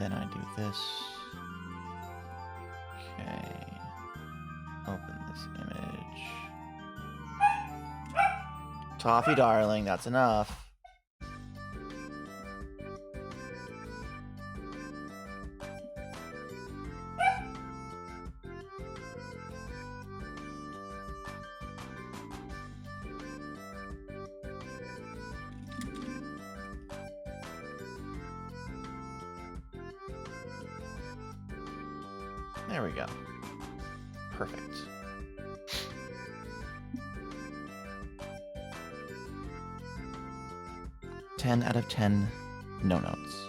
then I do this. Okay. Open this image. Toffee darling, that's enough. There we go. Perfect. Ten out of 10, no notes.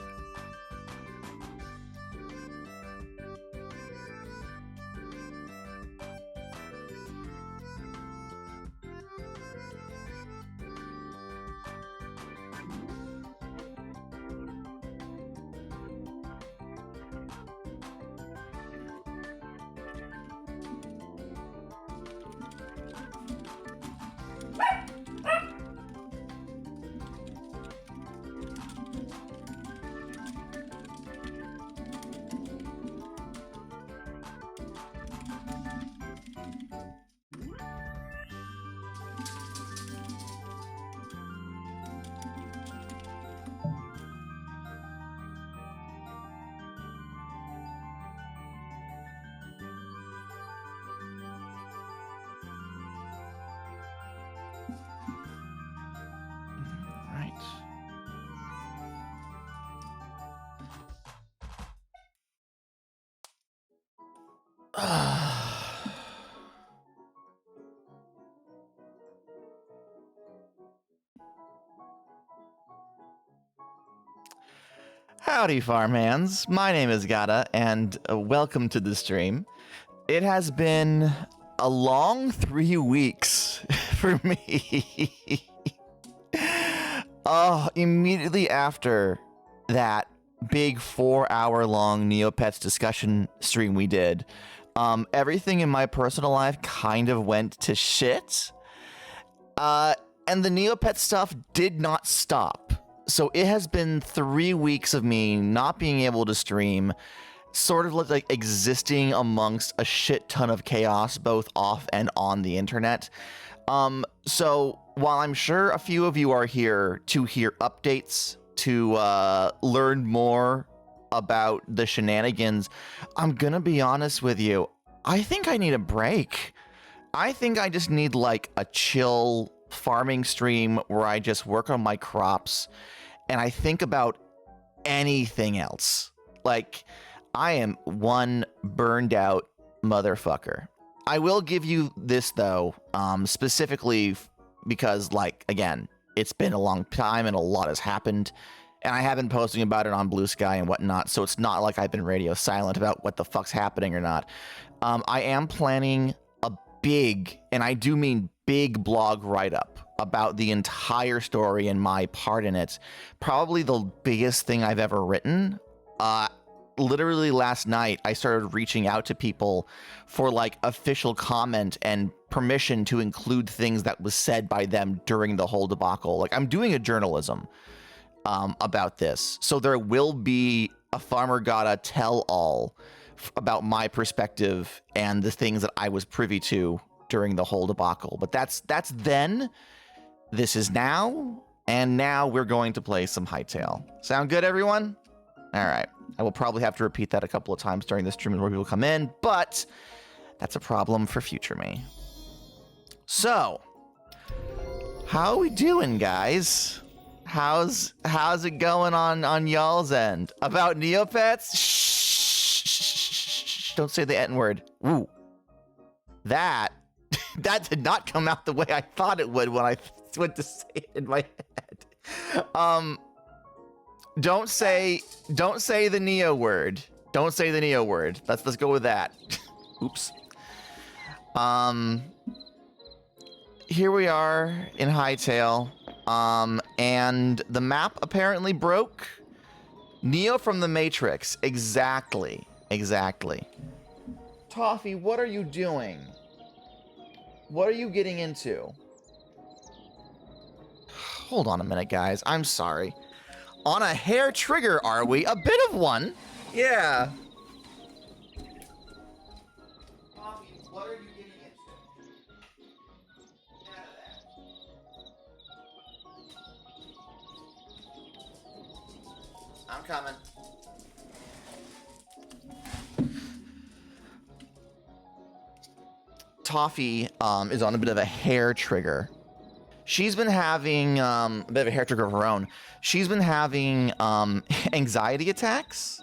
Howdy, farm hands. My name is Gadda, and welcome to the stream. It has been a long 3 weeks for me. Immediately after that big 4-hour-long Neopets discussion stream we did, everything in my personal life kind of went to shit. And the Neopets stuff did not stop. So it has been 3 weeks of me not being able to stream, sort of like existing amongst a shit ton of chaos, both off and on the internet. So while I'm sure a few of you are here to hear updates, to learn more about the shenanigans, I'm gonna be honest with you. I think I need a break. I think I just need like a chill farming stream where I just work on my crops and I think about anything else. Like, I am one burned out motherfucker. I will give you this though, specifically because, like, again, it's been a long time and a lot has happened, and I have been posting about it on Blue Sky and whatnot, so it's not like I've been radio silent about what the fuck's happening or not. I am planning a big, and I do mean big, blog write-up about the entire story and my part in it. Probably the biggest thing I've ever written. Literally last night, I started reaching out to people for like official comment and permission to include things that was said by them during the whole debacle. Like, I'm doing a journalism about this. So there will be a Farmer Gadda tell-all about my perspective and the things that I was privy to during the whole debacle. But that's then. This is now, and now we're going to play some Hightail. Sound good, everyone? All right. I will probably have to repeat that a couple of times during this stream where people come in, but that's a problem for future me. So, how are we doing, guys? How's it going on y'all's end? About Neopets? Shh. Don't say the N word. Ooh. That did not come out the way I thought it would when I went to say it in my head. Don't say the Neo word. Don't say the Neo word. Let's go with that. Oops. Here we are in Hightail. And the map apparently broke. Neo from the Matrix. Exactly. Toffee, what are you doing? What are you getting into? Hold on a minute, guys. I'm sorry. On a hair trigger, are we? A bit of one. Yeah. Mommy, what are you getting into? Get out of there. I'm coming. Toffee is on a bit of a hair trigger. She's been having a bit of a hair trigger of her own. She's been having anxiety attacks.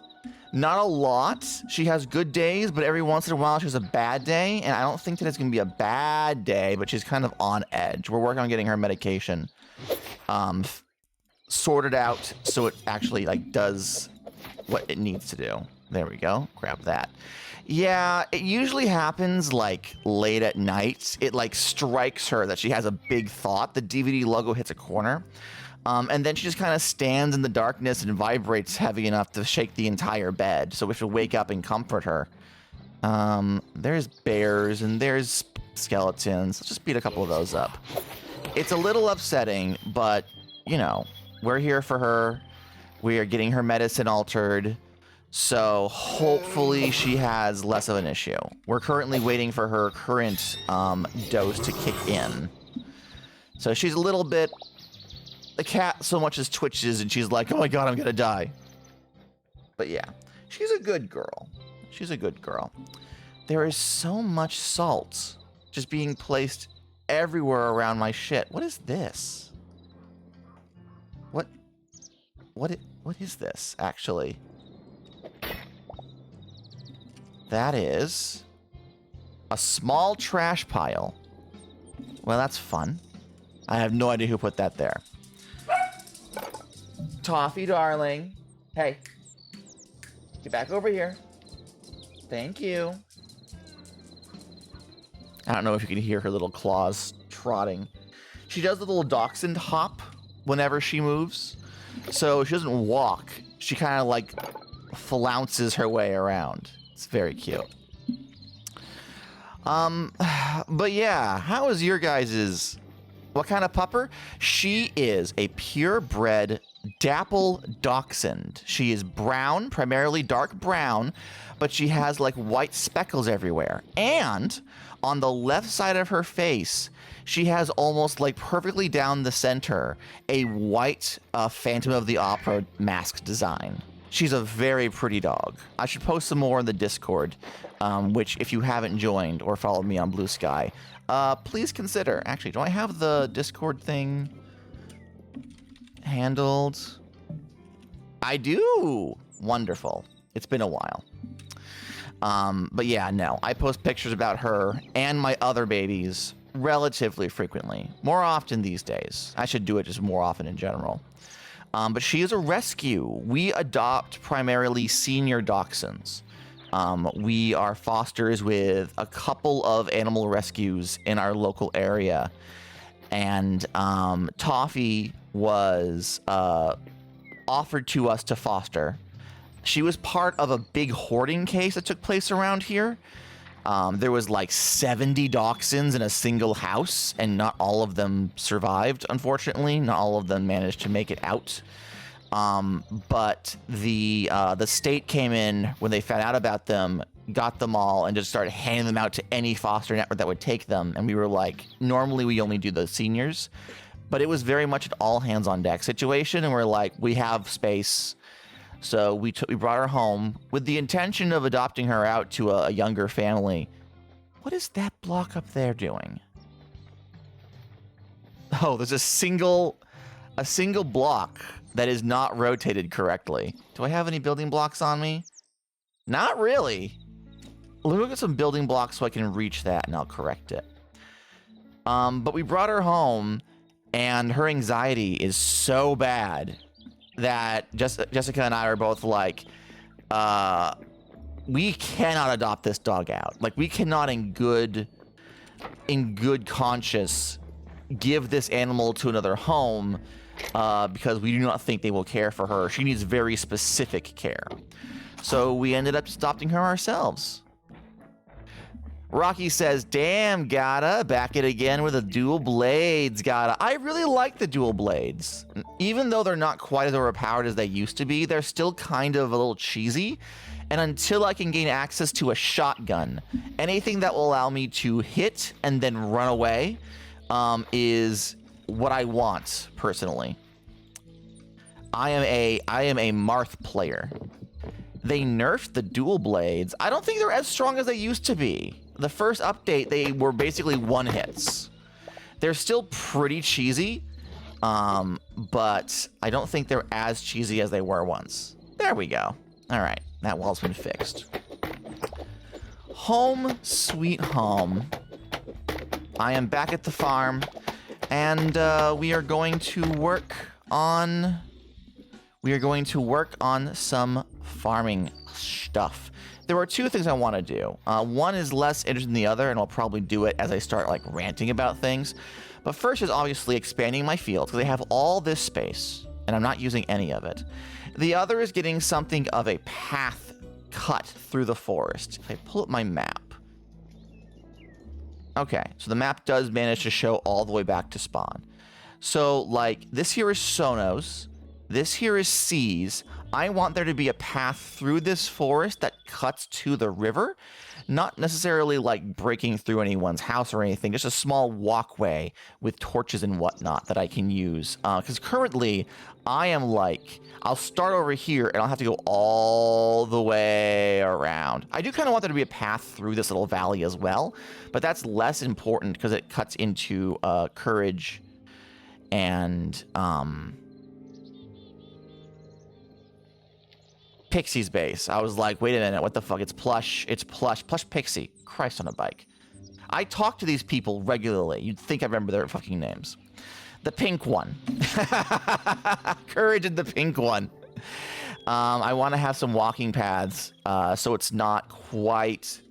Not a lot. She has good days, but every once in a while she has a bad day. And I don't think that it's going to be a bad day, but she's kind of on edge. We're working on getting her medication sorted out so it actually like does what it needs to do. There we go. Grab that. Yeah, it usually happens like late at night. It like strikes her that she has a big thought. The DVD logo hits a corner. And then she just kind of stands in the darkness and vibrates heavy enough to shake the entire bed. So we have to wake up and comfort her. There's bears and there's skeletons. Let's just beat a couple of those up. It's a little upsetting, but, you know, we're here for her. We are getting her medicine altered. So hopefully she has less of an issue. We're currently waiting for her current dose to kick in. So she's a little bit... The cat so much as twitches and she's like, oh my god, I'm gonna die. But yeah, she's a good girl. She's a good girl. There is so much salt just being placed everywhere around my shit. What is this? What is this, actually? That is a small trash pile. Well, that's fun. I have no idea who put that there. Toffee, darling. Hey. Get back over here. Thank you. I don't know if you can hear her little claws trotting. She does the little dachshund hop whenever she moves. So she doesn't walk. She kind of like flounces her way around. It's very cute. But yeah, how is your guys's... What kind of pupper? She is a purebred dapple dachshund. She is brown, primarily dark brown, but she has like white speckles everywhere. And on the left side of her face, she has almost like perfectly down the center a white Phantom of the Opera mask design. She's a very pretty dog. I should post some more in the Discord, which if you haven't joined or followed me on Blue Sky, please consider. Actually, do I have the Discord thing handled? I do. Wonderful. It's been a while. But yeah, no. I post pictures about her and my other babies relatively frequently. More often these days. I should do it just more often in general. But she is a rescue. We adopt primarily senior dachshunds. We are fosters with a couple of animal rescues in our local area. And Toffee was offered to us to foster. She was part of a big hoarding case that took place around here. There was like 70 dachshunds in a single house, and not all of them survived, unfortunately. Not all of them managed to make it out. But the state came in when they found out about them, got them all, and just started handing them out to any foster network that would take them. And we were like, normally we only do the seniors, but it was very much an all hands on deck situation. And we're like, we have space. So we brought her home with the intention of adopting her out to a younger family. What is that block up there doing? Oh, there's a single block that is not rotated correctly. Do I have any building blocks on me? Not really. Let me look at some building blocks so I can reach that and I'll correct it. But we brought her home and her anxiety is so bad that Jessica and I are both like, we cannot adopt this dog out. Like, we cannot in good conscience give this animal to another home because we do not think they will care for her. She needs very specific care. So we ended up adopting her ourselves. Rocky says, damn, Gadda, back it again with the dual blades, Gadda. I really like the dual blades. Even though they're not quite as overpowered as they used to be, they're still kind of a little cheesy. And until I can gain access to a shotgun, anything that will allow me to hit and then run away is what I want, personally. I am a Marth player. They nerfed the dual blades. I don't think they're as strong as they used to be. The first update, they were basically one hits. They're still pretty cheesy, but I don't think they're as cheesy as they were once. There we go. All right, that wall's been fixed. Home sweet home. I am back at the farm, and we are going to work on some farming stuff. There are two things I want to do. One is less interesting than the other, and I'll probably do it as I start like ranting about things. But first is obviously expanding my fields, because they have all this space, and I'm not using any of it. The other is getting something of a path cut through the forest. If I pull up my map. Okay, so the map does manage to show all the way back to spawn. So, like, this here is Sonos. This here is Seas. I want there to be a path through this forest that cuts to the river. Not necessarily, like, breaking through anyone's house or anything. Just a small walkway with torches and whatnot that I can use. Because currently, I am, like... I'll start over here, and I'll have to go all the way around. I do kind of want there to be a path through this little valley as well, but that's less important because it cuts into Courage and Pixie's base. I was like, wait a minute, what the fuck? It's Plush. It's Plush. Plush Pixie. Christ on a bike. I talk to these people regularly. You'd think I remember their fucking names. The pink one. Courage and the pink one. I want to have some walking paths so it's not quite,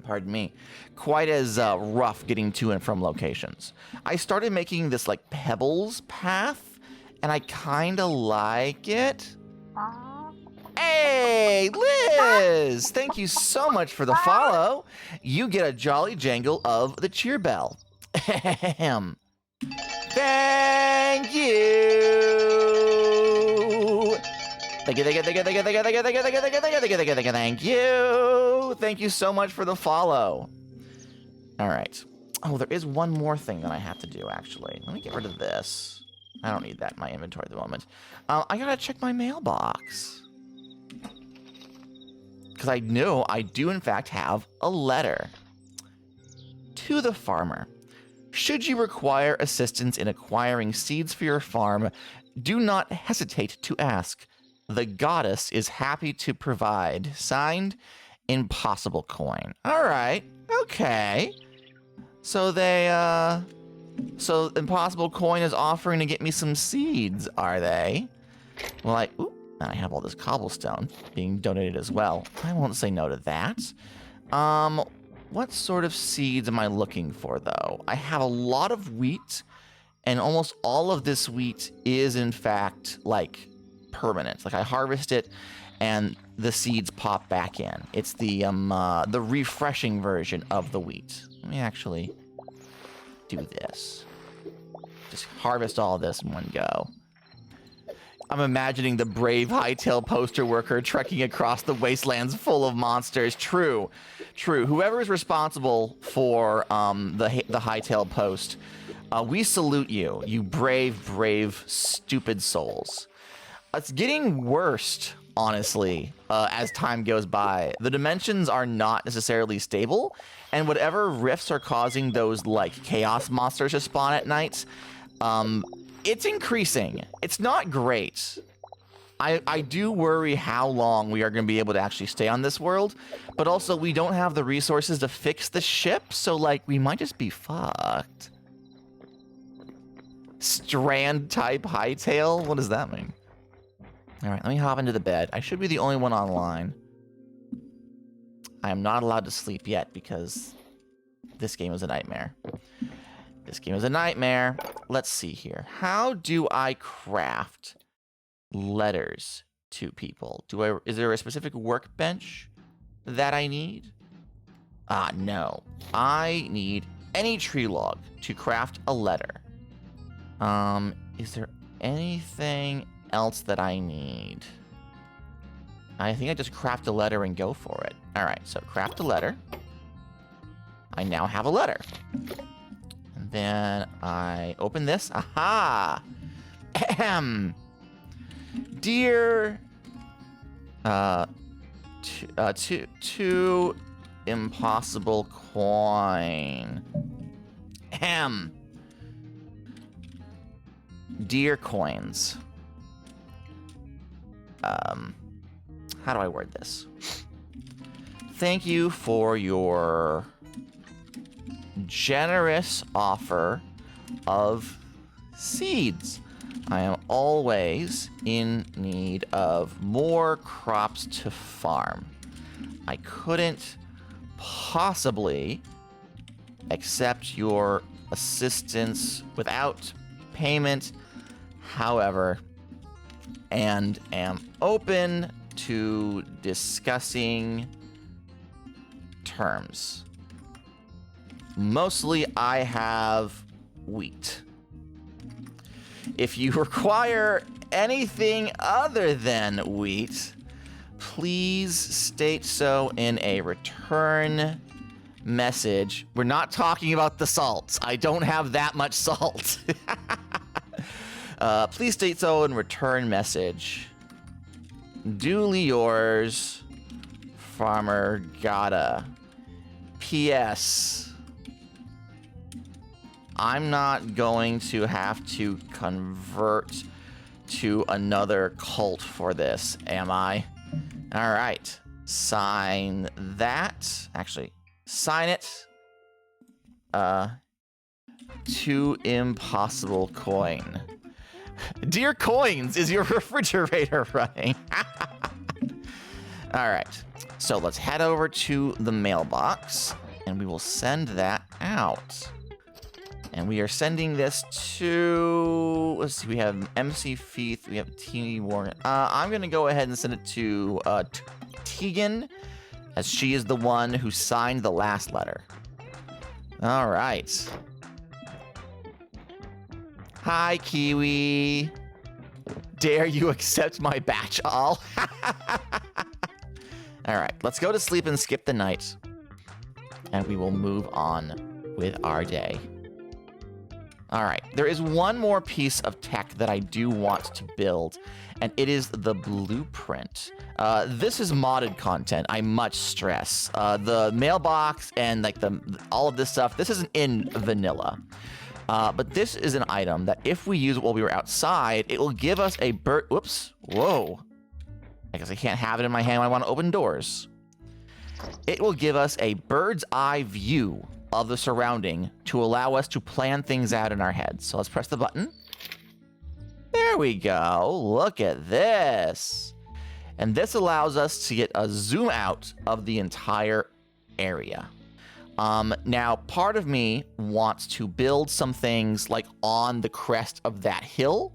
pardon me, quite as rough getting to and from locations. I started making this like pebbles path, and I kind of like it. Hey, Liz! Thank you so much for the follow. You get a jolly jangle of the cheer bell. Ahem. Thank you. Thank you. Thank you so much for the follow. All right. Oh, there is one more thing that I have to do, actually. Let me get rid of this. I don't need that in my inventory at the moment. I gotta check my mailbox. Because I know I do, in fact, have a letter. To the farmer. Should you require assistance in acquiring seeds for your farm, do not hesitate to ask. The goddess is happy to provide. Signed, Impossible Coin. All right. Okay. So so Impossible Coin is offering to get me some seeds, are they? Well, I have all this cobblestone being donated as well. I won't say no to that. What sort of seeds am I looking for, though? I have a lot of wheat, and almost all of this wheat is, in fact, like, permanent. Like, I harvest it, and the seeds pop back in. It's the refreshing version of the wheat. Let me actually do this. Just harvest all this in one go. I'm imagining the brave hightail poster worker trekking across the wastelands full of monsters. True. True. Whoever is responsible for the hightail post, we salute you, you brave, brave, stupid souls. It's getting worse, honestly, as time goes by. The dimensions are not necessarily stable, and whatever rifts are causing those, like, chaos monsters to spawn at night, it's increasing. It's not great. I do worry how long we are going to be able to actually stay on this world, but also we don't have the resources to fix the ship, so, like, we might just be fucked. Strand type hightail? What does that mean? Alright, let me hop into the bed. I should be the only one online. I am not allowed to sleep yet because this game is a nightmare. This game is a nightmare. Let's see here. How do I craft letters to people? Is there a specific workbench that I need? No. I need any tree log to craft a letter. Is there anything else that I need? I think I just craft a letter and go for it. All right, so craft a letter. I now have a letter. And then I open this. Aha! Ahem. Dear... two impossible coin. Ahem. Dear coins. How do I word this? Thank you for your generous offer of seeds. I am always in need of more crops to farm. I couldn't possibly accept your assistance without payment, however, and am open to discussing terms. Mostly I have wheat. If you require anything other than wheat, please state so in a return message. We're not talking about the salt. I don't have that much salt. Please state so in return message. Duly yours, Farmer Gadda. P.S. I'm not going to have to convert to another cult for this, am I? All right. Sign that. Actually, sign it. Too impossible coin. Dear coins, is your refrigerator running? All right. So let's head over to the mailbox, and we will send that out. And we are sending this to, let's see, we have MC Feith, we have Teeny Warren. I'm going to go ahead and send it to Tegan, as she is the one who signed the last letter. All right. Hi, Kiwi. Dare you accept my batch all? All right, let's go to sleep and skip the night. And we will move on with our day. All right, there is one more piece of tech that I do want to build, and it is the blueprint. This is modded content, I much stress. The mailbox and like all of this stuff, this isn't in vanilla. But this is an item that if we use it while we were outside, it will give us a bird. Whoops. Whoa. I guess I can't have it in my hand when I want to open doors. It will give us a bird's eye view of the surrounding to allow us to plan things out in our heads. So let's press the button. There we go. Look at this. And this allows us to get a zoom out of the entire area. Now, part of me wants to build some things like on the crest of that hill.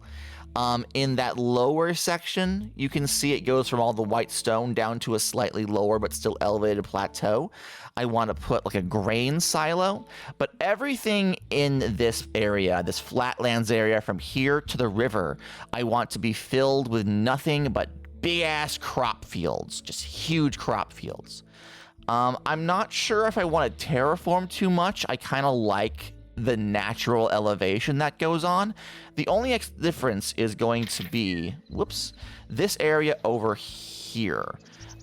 In that lower section, you can see it goes from all the white stone down to a slightly lower but still elevated plateau. I want to put like a grain silo, but everything in this area, this flatlands area from here to the river, I want to be filled with nothing but big ass crop fields, just huge crop fields. I'm not sure if I want to terraform too much. I kind of like the natural elevation that goes on. The only difference is going to be, whoops, this area over here.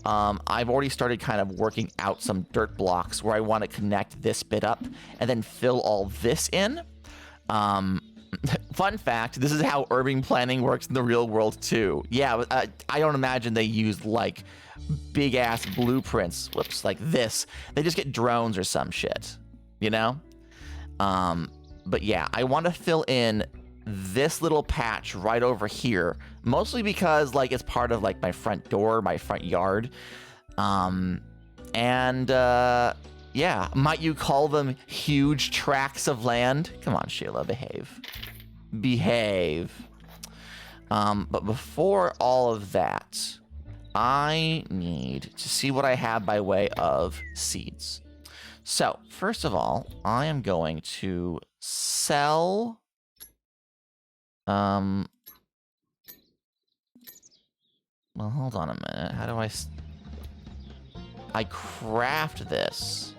I've already started kind of working out some dirt blocks where I want to connect this bit up and then fill all this in. Fun fact, this is how urban planning works in the real world too. Yeah, I don't imagine they used like big ass blueprints, whoops, like this. They just get drones or some shit, you know? But yeah, I want to fill in this little patch right over here, mostly because like it's part of like my front door, my front yard. Yeah, might you call them huge tracts of land? Come on, Sheila, behave. Behave. But before all of that, I need to see what I have by way of seeds. So, first of all, I am going to sell... Well, hold on a minute. How do I craft this?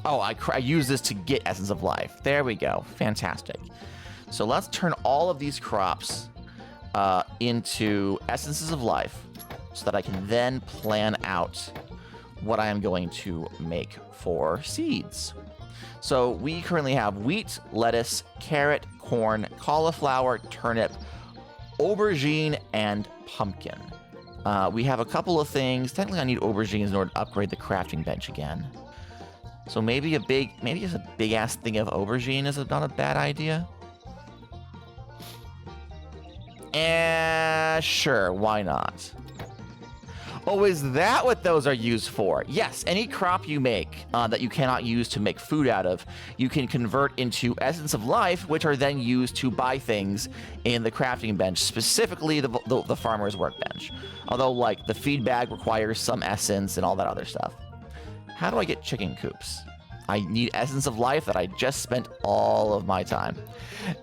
Oh, I use this to get Essence of Life. There we go. Fantastic. So let's turn all of these crops into Essences of Life so that I can then plan out what I am going to make for seeds. So we currently have wheat, lettuce, carrot, corn, cauliflower, turnip, aubergine, and pumpkin. We have a couple of things. Technically, I need aubergines in order to upgrade the crafting bench again. So maybe just a big-ass thing of aubergine is not a bad idea. Sure, why not? Oh, is that what those are used for? Yes, any crop you make that you cannot use to make food out of, you can convert into Essence of Life, which are then used to buy things in the crafting bench, specifically the farmer's workbench. Although, like, the feed bag requires some essence and all that other stuff. How do I get chicken coops? I need Essence of Life that I just spent all of my time.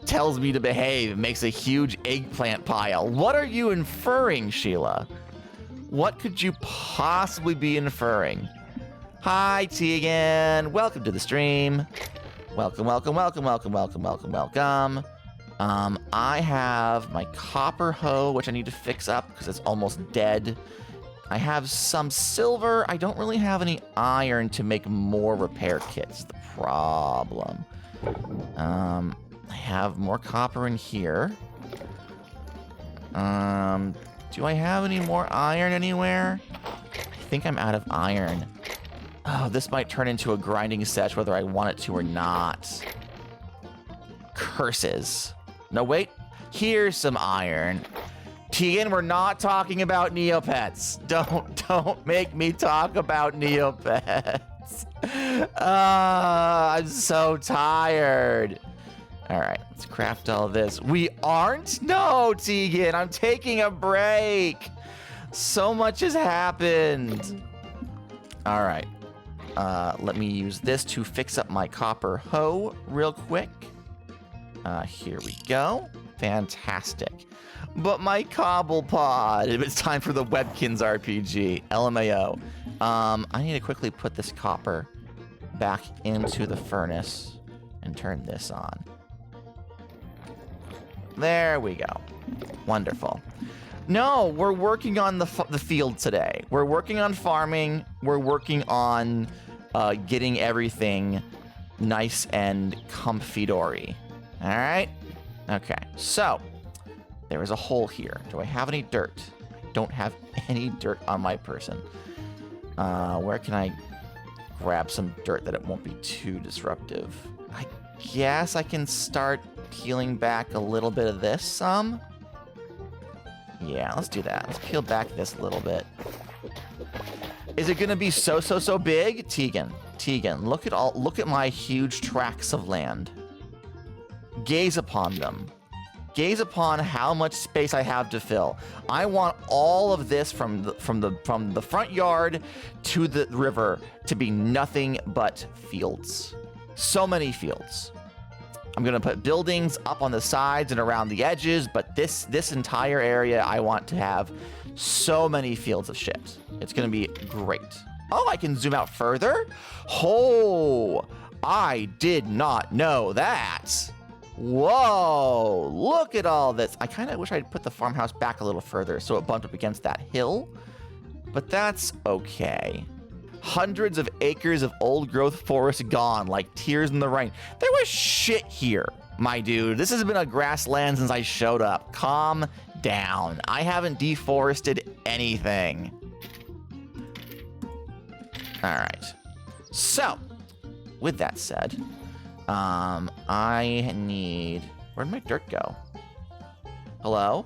Tells me to behave, makes a huge eggplant pile. What are you inferring, Sheila? What could you possibly be inferring? Hi, Tegan. Welcome to the stream. Welcome, welcome, welcome, welcome, welcome, welcome, welcome. I have my copper hoe, which I need to fix up because it's almost dead. I have some silver. I don't really have any iron to make more repair kits. The problem. I have more copper in here. Do I have any more iron anywhere? I think I'm out of iron. Oh, this might turn into a grinding sesh whether I want it to or not. Curses. No, wait. Here's some iron. Tegan, we're not talking about Neopets. Don't make me talk about Neopets. I'm so tired. All right, let's craft all this. We aren't? No, Tegan, I'm taking a break. So much has happened. All right, let me use this to fix up my copper hoe real quick. Here we go. Fantastic. But my cobble pod. It's time for the Webkins RPG. LMAO. I need to quickly put this copper back into the furnace and turn this on. There we go. Wonderful. No, we're working on the field today. We're working on farming. We're working on getting everything nice and comfy-dory. All right? Okay, so there is a hole here. Do I have any dirt? I don't have any dirt on my person. Where can I grab some dirt that it won't be too disruptive? I guess I can start peeling back a little bit of this some. Yeah, let's do that. Let's peel back this a little bit. Is it gonna be so big? Tegan, look at my huge tracts of land. Gaze upon them. Gaze upon how much space I have to fill. I want all of this from the front yard to the river to be nothing but fields. So many fields. I'm gonna put buildings up on the sides and around the edges, but this entire area I want to have so many fields of shit. It's gonna be great. Oh, I can zoom out further? Oh, I did not know that. Whoa, look at all this. I kind of wish I'd put the farmhouse back a little further so it bumped up against that hill, but that's okay. Hundreds of acres of old growth forest gone like tears in the rain. There was shit here, my dude. This has been a grassland since I showed up. Calm down. I haven't deforested anything. All right. So, with that said, I need... Where'd my dirt go? Hello?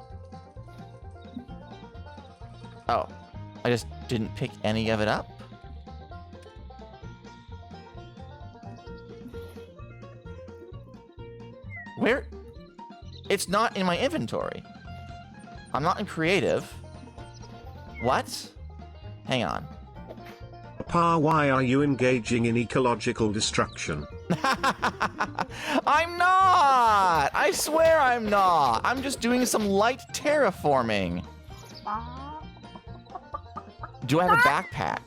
Oh, I just didn't pick any of it up? Where? It's not in my inventory. I'm not in creative. What? Hang on. Papa, why are you engaging in ecological destruction? I'm not! I swear I'm not! I'm just doing some light terraforming. Do I have a backpack?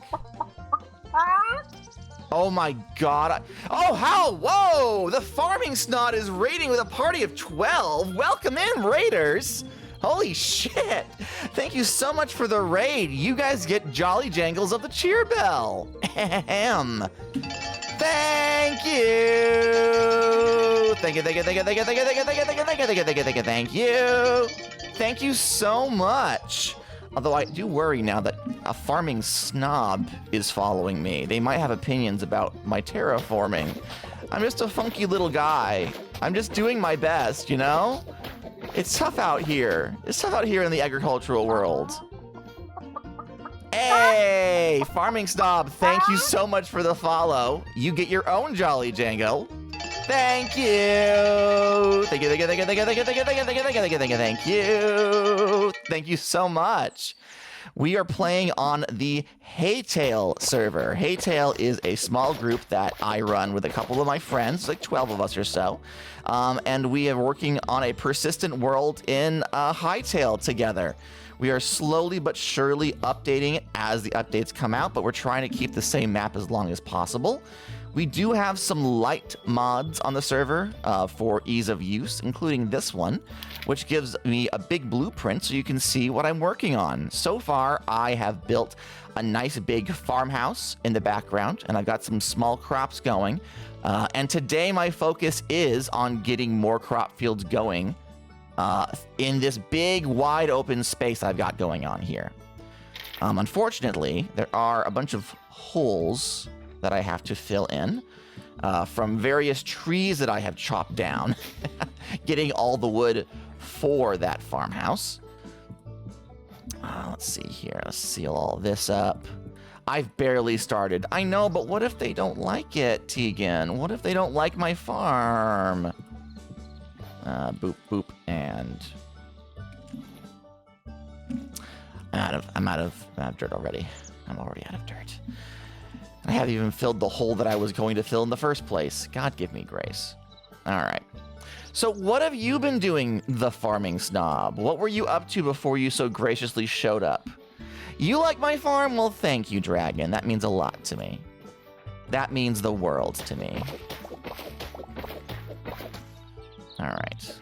Oh my god. Oh, how? Whoa! The farming snot is raiding with a party of 12. Welcome in, raiders. Holy shit. Thank you so much for the raid. You guys get jolly jangles of the cheer bell. Ahem. Thank you. Thank you, thank you, thank you, thank you, thank you, thank you, thank you, thank you, thank you, thank you, thank you, thank you, thank you. Thank you so much. Although I do worry now that a farming snob is following me. They might have opinions about my terraforming. I'm just a funky little guy. I'm just doing my best, you know? It's tough out here. It's tough out here in the agricultural world. Hey, farming snob, thank you so much for the follow. You get your own jolly jangle. Thank you. Thank you, thank you, thank you, thank you, thank you, thank you, thank you, thank you, thank you, thank you, thank you. Thank you so much. We are playing on the Haytail server. Haytail is a small group that I run with a couple of my friends, like 12 of us or so. And we are working on a persistent world in Hightail together. We are slowly but surely updating it as the updates come out, but we're trying to keep the same map as long as possible. We do have some light mods on the server for ease of use, including this one, which gives me a big blueprint so you can see what I'm working on. So far, I have built a nice big farmhouse in the background, and I've got some small crops going. And today, my focus is on getting more crop fields going in this big, wide open space I've got going on here. Unfortunately, there are a bunch of holes that I have to fill in from various trees that I have chopped down, getting all the wood for that farmhouse. Let's see here. Let's seal all this up. I've barely started. I know, but what if they don't like it, Tegan? What if they don't like my farm? Boop, boop, and I'm out of dirt already. I'm already out of dirt. I haven't even filled the hole that I was going to fill in the first place. God give me grace. All right. So what have you been doing, the farming snob? What were you up to before you so graciously showed up? You like my farm? Well, thank you, Dragon. That means a lot to me. That means the world to me. All right.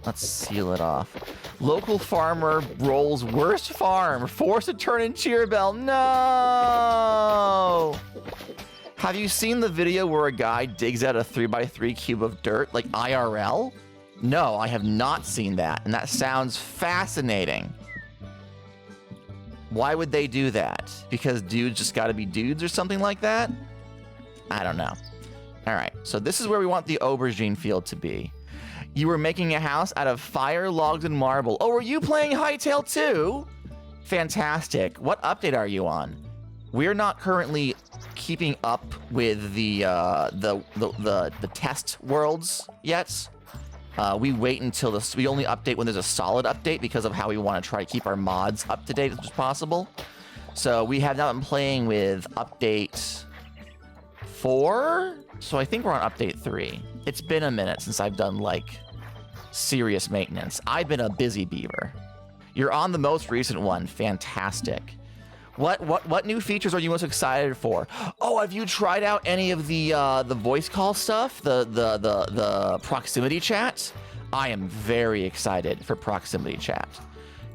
Let's seal it off. Local farmer rolls worst farm. Forced to turn in cheer bell. No! Have you seen the video where a guy digs out a 3x3 cube of dirt, like IRL? No, I have not seen that, and that sounds fascinating. Why would they do that? Because dudes just gotta be dudes or something like that? I don't know. All right, so this is where we want the aubergine field to be. You were making a house out of fire, logs, and marble. Oh, were you playing Hightail too? Fantastic. What update are you on? We're not currently keeping up with the test worlds yet. We wait until we only update when there's a solid update because of how we want to try to keep our mods up to date as much as possible. So we have not been playing with update 4. So I think we're on update 3. It's been a minute since I've done, like, serious maintenance. I've been a busy beaver. You're on the most recent one. Fantastic. What new features are you most excited for? Oh, have you tried out any of the voice call stuff? The proximity chat? I am very excited for proximity chat.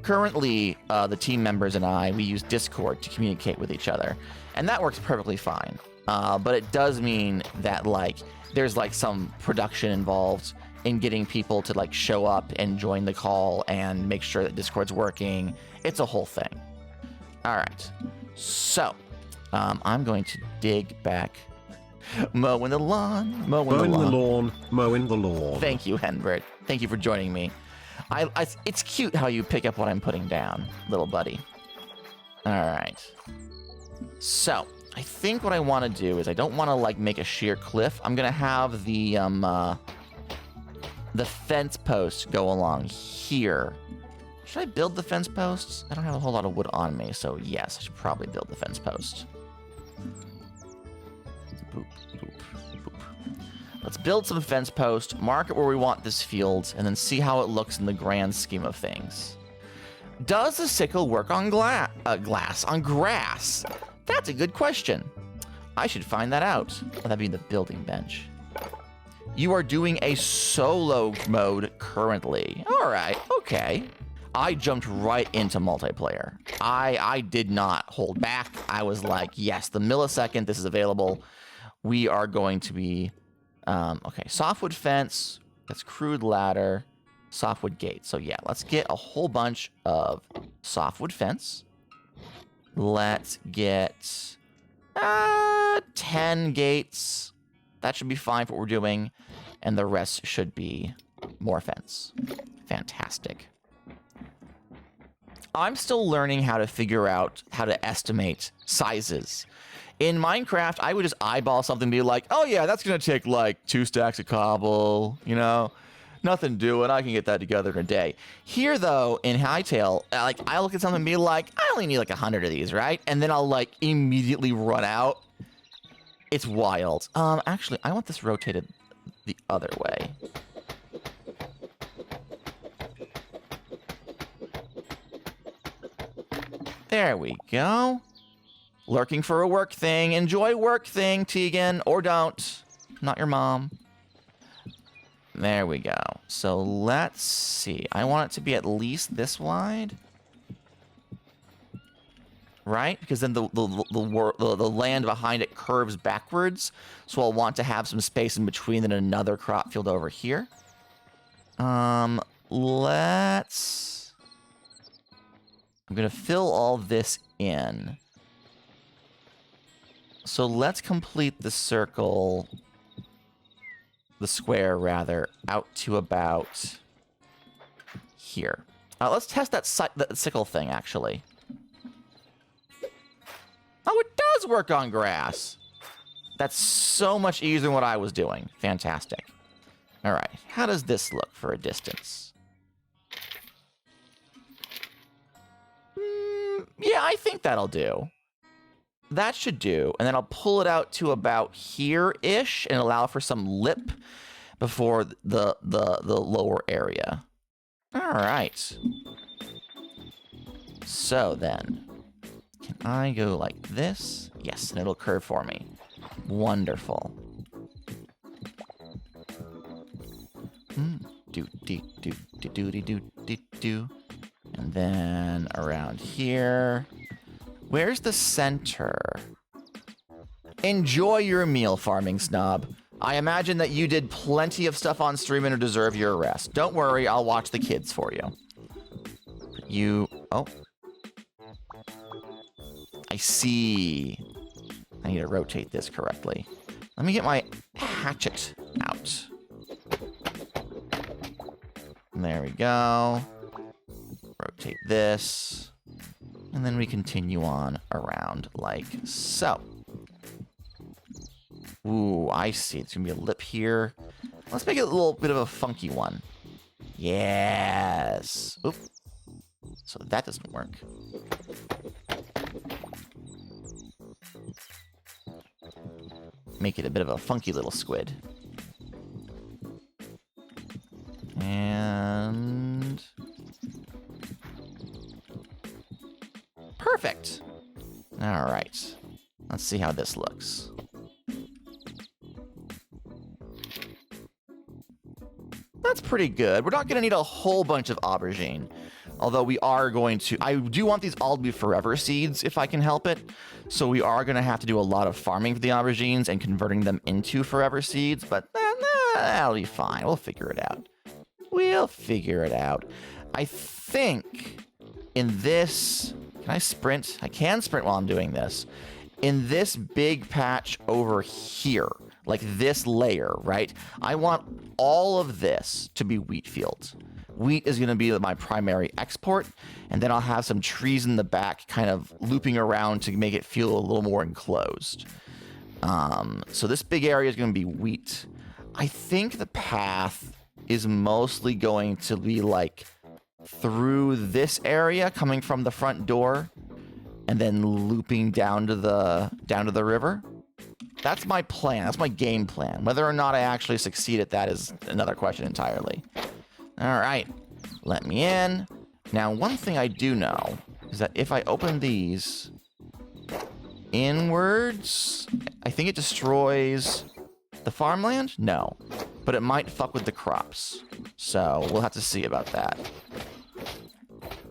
Currently, the team members and I, we use Discord to communicate with each other, and that works perfectly fine. But it does mean that, like, there's like some production involved in getting people to like show up and join the call and make sure that Discord's working. It's a whole thing. All right. So I'm going to dig back. Mowing the lawn, mowing the lawn. Mowing the lawn. Thank you, Henbert. Thank you for joining me. It's cute how you pick up what I'm putting down, little buddy. All right. So I think what I want to do is I don't want to like make a sheer cliff. I'm gonna have the fence post go along here Should I build the fence posts? I don't have a whole lot of wood on me, so yes, I should probably build the fence post. Boop, boop, boop. Let's build some fence post, mark it where we want this field, and then see how it looks in the grand scheme of things. Does the sickle work on on grass? That's a good question. I should find that out. Oh, that'd be the building bench. You are doing a solo mode currently. All right, okay. I jumped right into multiplayer. I did not hold back. I was like, yes, the millisecond this is available, we are going to be, okay, softwood fence, that's crude ladder, softwood gate. So yeah, let's get a whole bunch of softwood fence. Let's get 10 gates. That should be fine for what we're doing. And the rest should be more fence. Fantastic. I'm still learning how to figure out how to estimate sizes. In Minecraft, I would just eyeball something and be like, oh yeah, that's going to take like 2 stacks of cobble, you know? Nothing doing. I can get that together in a day. Here, though, in Hightail, like, I look at something and be like, I only need like 100 of these, right? And then I'll like immediately run out. It's wild. Actually, I want this rotated the other way. There we go. Lurking for a work thing. Enjoy work thing, Tegan, or don't. Not your mom. There we go. So let's see. I want it to be at least this wide. Right? Because then the land behind it curves backwards. So I'll want to have some space in between and another crop field over here. Let's... I'm going to fill all this in. So let's complete the circle... the square, rather, out to about here. Let's test that sickle thing, actually. Oh, it does work on grass. That's so much easier than what I was doing. Fantastic. All right, how does this look for a distance? Yeah, I think that'll do. That should do. And then I'll pull it out to about here-ish and allow for some lip before the lower area. All right. So then, can I go like this? Yes, and it'll curve for me. Wonderful. Do. And then around here. Where's the center? Enjoy your meal, farming snob. I imagine that you did plenty of stuff on stream and deserve your rest. Don't worry, I'll watch the kids for you. Oh. I see. I need to rotate this correctly. Let me get my hatchet out. There we go. Rotate this. And then we continue on around like so. Ooh, I see. It's going to be a lip here. Let's make it a little bit of a funky one. Yes. Oop. So that doesn't work. Make it a bit of a funky little squid. And... perfect. All right. Let's see how this looks. That's pretty good. We're not going to need a whole bunch of aubergine. Although we are going to... I do want these all to be forever seeds if I can help it. So we are going to have to do a lot of farming for the aubergines and converting them into forever seeds. But that'll be fine. We'll figure it out. We'll figure it out. I think in this... Can I sprint? I can sprint while I'm doing this. In this big patch over here, like this layer, right? I want all of this to be wheat fields. Wheat is going to be my primary export, and then I'll have some trees in the back kind of looping around to make it feel a little more enclosed. So this big area is going to be wheat. I think the path is mostly going to be like through this area, coming from the front door, and then looping down to the river. That's my plan. That's my game plan. Whether or not I actually succeed at that is another question entirely. All right, let me in. Now, one thing I do know is that if I open these inwards, I think it destroys the farmland? No, but it might fuck with the crops. So we'll have to see about that.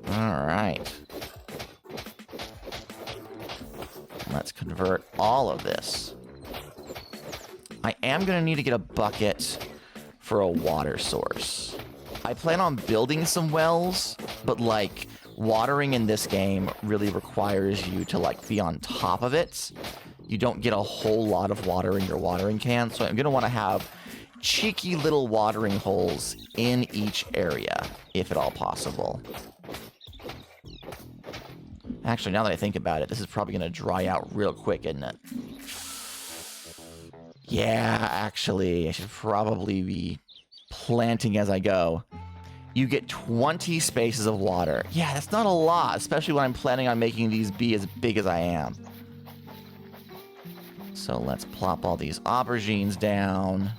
All right. Let's convert all of this. I am going to need to get a bucket for a water source. I plan on building some wells, but like watering in this game really requires you to like be on top of it. You don't get a whole lot of water in your watering can, so I'm going to want to have cheeky little watering holes in each area, if at all possible. Actually, now that I think about it, this is probably going to dry out real quick, isn't it? Yeah, actually, I should probably be planting as I go. You get 20 spaces of water. Yeah, that's not a lot, especially when I'm planning on making these be as big as I am. So let's plop all these aubergines down.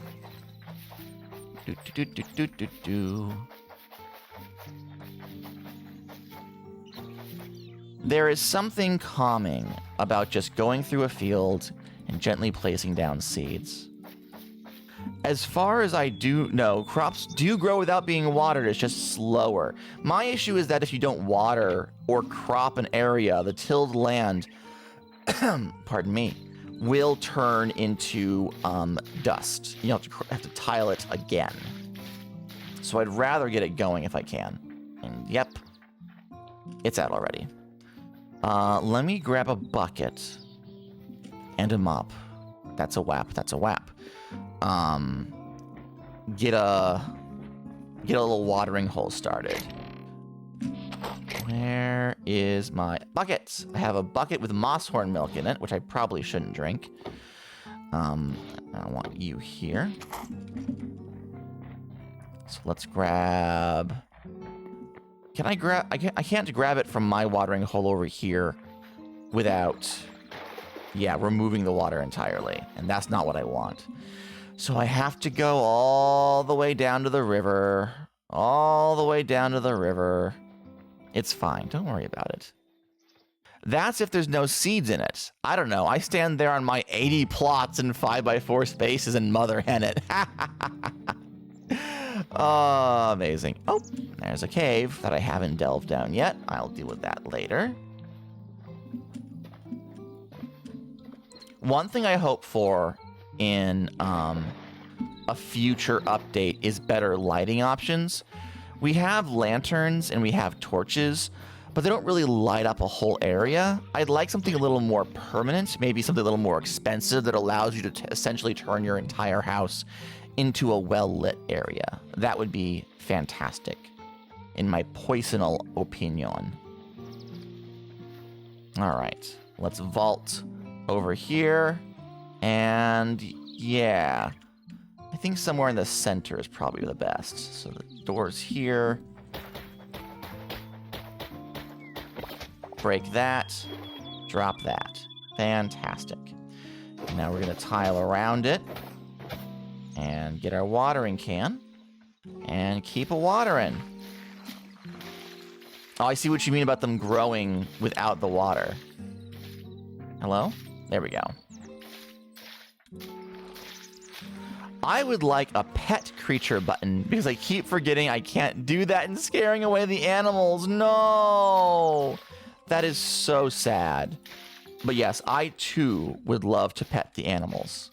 There is something calming about just going through a field and gently placing down seeds. As far as I do know, crops do grow without being watered, it's just slower. My issue is that if you don't water or crop an area, the tilled land, pardon me, will turn into dust. You have to tile it again. So I'd rather get it going if I can. And yep, it's out already. Let me grab a bucket and a mop. That's a WAP. That's a WAP. Get a little watering hole started. Where is my bucket? I have a bucket with moss-horn milk in it, which I probably shouldn't drink. I want you here. So let's grab... Can I grab... I can't grab it from my watering hole over here without... Yeah, removing the water entirely. And that's not what I want. So I have to go all the way down to the river. All the way down to the river. It's fine. Don't worry about it. That's if there's no seeds in it. I don't know. I stand there on my 80 plots in 5x4 spaces and mother hen it. Oh, amazing. Oh, there's a cave that I haven't delved down yet. I'll deal with that later. One thing I hope for in a future update is better lighting options. We have lanterns and we have torches, but they don't really light up a whole area. I'd like something a little more permanent, maybe something a little more expensive that allows you to essentially turn your entire house into a well-lit area. That would be fantastic, in my personal opinion. All right, let's vault over here, and yeah, I think somewhere in the center is probably the best. So the door's here. Break that, drop that. Fantastic. Now we're gonna tile around it and get our watering can and keep a watering. Oh, I see what you mean about them growing without the water. Hello? There we go. I would like a pet creature button because I keep forgetting I can't do that and scaring away the animals. No! That is so sad. But yes, I too would love to pet the animals.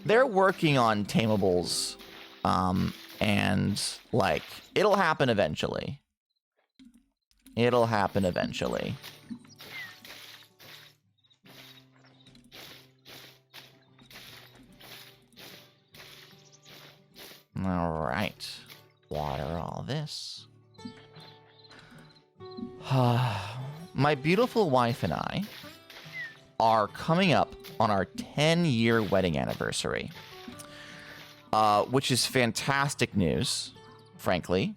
They're working on tamables, and like, it'll happen eventually. It'll happen eventually. All right, water all this. My beautiful wife and I are coming up on our 10-year wedding anniversary, which is fantastic news, frankly.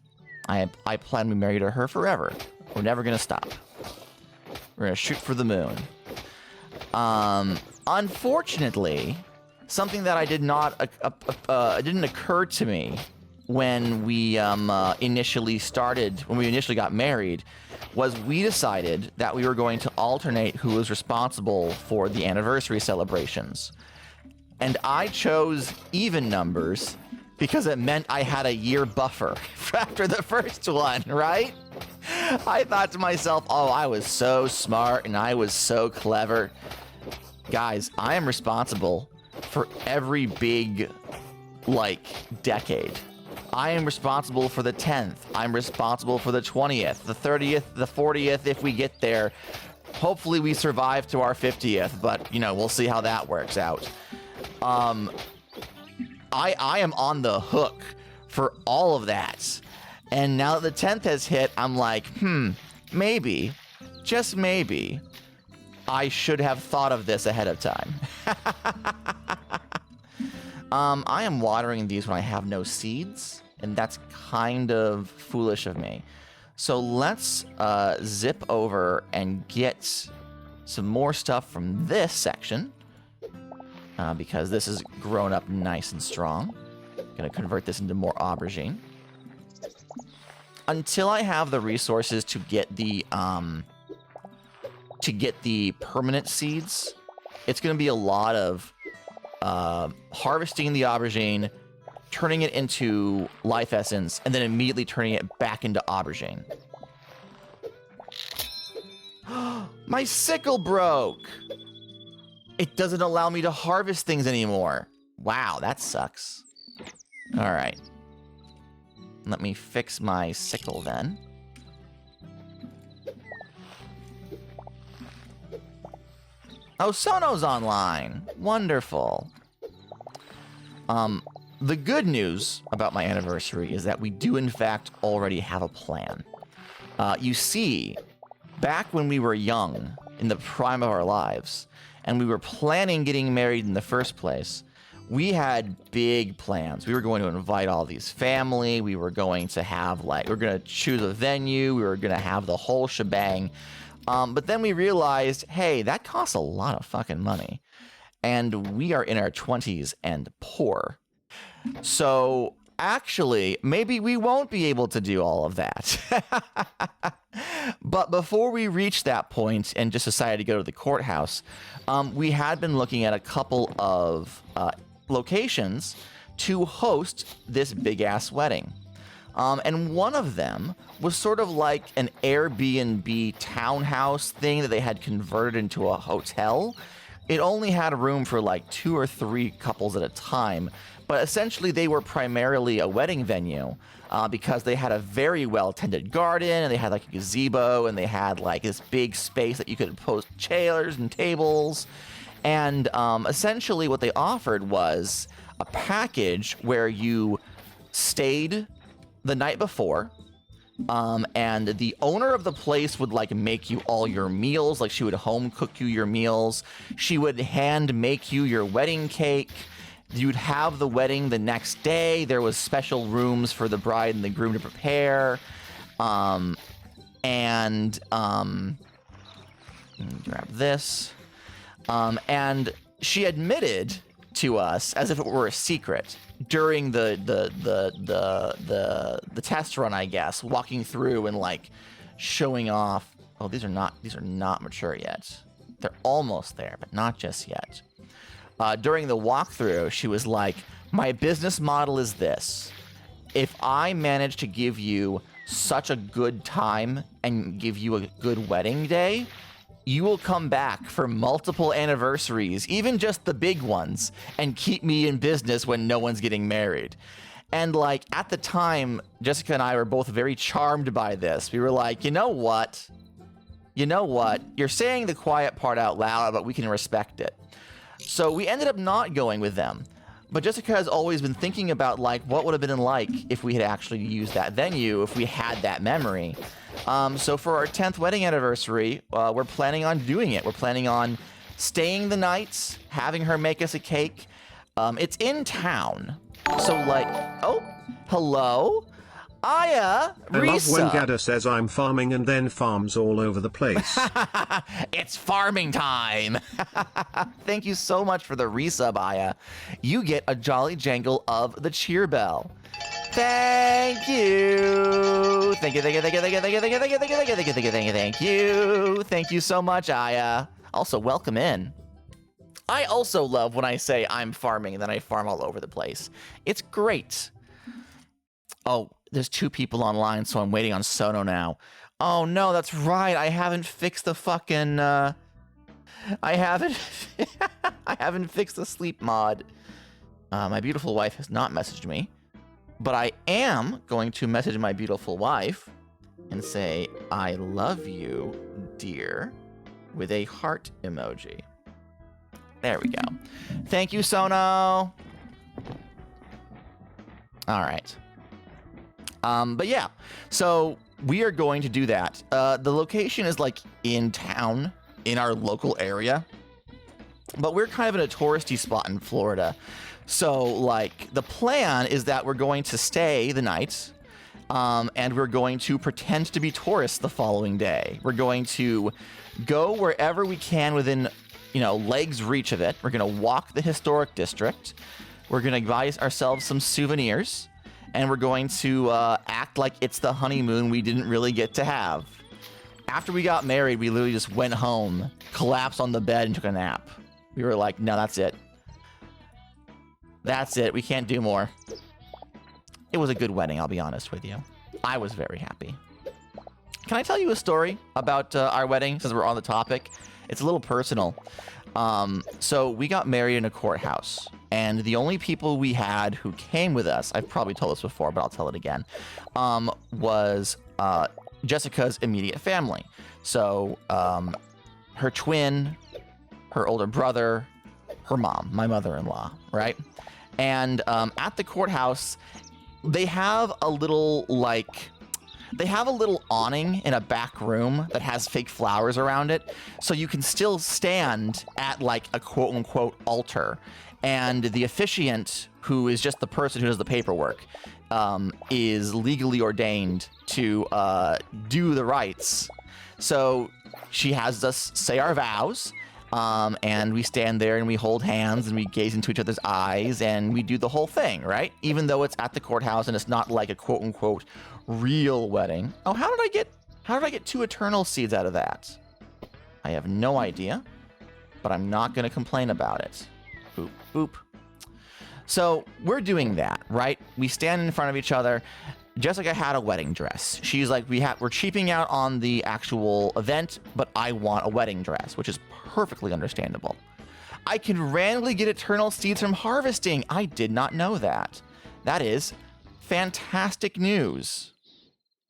I plan to be married to her forever. We're never gonna stop. We're gonna shoot for the moon. Unfortunately, something that I did not didn't occur to me when we initially got married, was we decided that we were going to alternate who was responsible for the anniversary celebrations. And I chose even numbers because it meant I had a year buffer after the first one, right? I thought to myself, oh, I was so smart and I was so clever. Guys, I am responsible for every big, decade. I am responsible for the 10th. I'm responsible for the 20th, the 30th, the 40th if we get there. Hopefully we survive to our 50th, but, we'll see how that works out. I am on the hook for all of that. And now that the 10th has hit, I'm like, maybe, just maybe, I should have thought of this ahead of time. I am watering these when I have no seeds, and that's kind of foolish of me. So let's zip over and get some more stuff from this section, because this is grown up nice and strong. Gonna convert this into more aubergine. Until I have the resources to get the permanent seeds, it's gonna be a lot of harvesting the aubergine, turning it into life essence, and then immediately turning it back into aubergine. My sickle broke! It doesn't allow me to harvest things anymore. Wow, that sucks. Alright. Let me fix my sickle then. Oh, Sono's online. Wonderful. The good news about my anniversary is that we do in fact already have a plan. You see, back when we were young, in the prime of our lives, and we were planning getting married in the first place, we had big plans. We were going to invite all these family. We were going to have, we were going to choose a venue. We were going to have the whole shebang. But then we realized, hey, that costs a lot of fucking money. And we are in our 20s and poor. So actually, maybe we won't be able to do all of that. But before we reached that point and just decided to go to the courthouse, we had been looking at a couple of locations to host this big-ass wedding. And one of them was sort of like an Airbnb townhouse thing that they had converted into a hotel. It only had room for 2 or 3 couples at a time, but essentially they were primarily a wedding venue because they had a very well-tended garden, and they had a gazebo, and they had this big space that you could post chairs and tables. And essentially what they offered was a package where you stayed the night before, and the owner of the place would make you all your meals. She would home cook you your meals. She would hand make you your wedding cake. You'd have the wedding the next day. There was special rooms for the bride and the groom to prepare. Let me grab this. And she admitted to us, as if it were a secret, during the test run, I guess, walking through and showing off. Oh, these are not mature yet. They're almost there, but not just yet. During the walkthrough, she was like, my business model is this. If I manage to give you such a good time and give you a good wedding day, you will come back for multiple anniversaries, even just the big ones, and keep me in business when no one's getting married. And at the time, Jessica and I were both very charmed by this. We were like, you know what? You're saying the quiet part out loud, but we can respect it. So we ended up not going with them. But Jessica has always been thinking about what would have been like if we had actually used that venue, if we had that memory. So for our 10th wedding anniversary, we're planning on doing it. We're planning on staying the night, having her make us a cake. It's in town. So oh, hello. Aya, I love when Risa. Gadda says I'm farming and then farms all over the place. It's farming time. Thank you so much for the resub, Aya. You get a Jolly Jangle of the cheer bell. Thank you. Thank you, thank you, thank you, thank you, thank you, thank you, thank you, thank you, thank you, thank you, thank you, thank you, thank you. Thank you so much, Aya. Also, welcome in. I also love when I say I'm farming and then I farm all over the place. It's great. Oh, there's 2 people online, so I'm waiting on Sono now. Oh no, that's right. I haven't fixed the fucking I haven't I haven't fixed the sleep mod. My beautiful wife has not messaged me, but I am going to message my beautiful wife and say I love you, dear, with a heart emoji. There we go. Thank you, Sono. All right. But yeah, so we are going to do that. The location is like in town, in our local area, but we're kind of in a touristy spot in Florida. So like the plan is that we're going to stay the night, and we're going to pretend to be tourists the following day. We're going to go wherever we can within, legs reach of it. We're going to walk the historic district. We're going to buy ourselves some souvenirs. And we're going to act like it's the honeymoon we didn't really get to have. After we got married, we literally just went home, collapsed on the bed, and took a nap. We were like, no, that's it. That's it. We can't do more. It was a good wedding, I'll be honest with you. I was very happy. Can I tell you a story about our wedding, since we're on the topic? It's a little personal. So we got married in a courthouse. And the only people we had who came with us, I've probably told this before, but I'll tell it again, was Jessica's immediate family. So her twin, her older brother, her mom, my mother-in-law, right? And at the courthouse, they have a little, awning in a back room that has fake flowers around it. So you can still stand at like a quote-unquote altar. And the officiant, who is just the person who does the paperwork, is legally ordained to do the rites. So she has us say our vows, and we stand there and we hold hands and we gaze into each other's eyes and we do the whole thing, right? Even though it's at the courthouse and it's not like a quote-unquote real wedding. Oh, how did I get 2 eternal seeds out of that? I have no idea, but I'm not going to complain about it. Boop, boop. So we're doing that, right? We stand in front of each other. Jessica had a wedding dress. She's like, we're cheaping out on the actual event, but I want a wedding dress, which is perfectly understandable. I can randomly get eternal seeds from harvesting. I did not know that. That is fantastic news.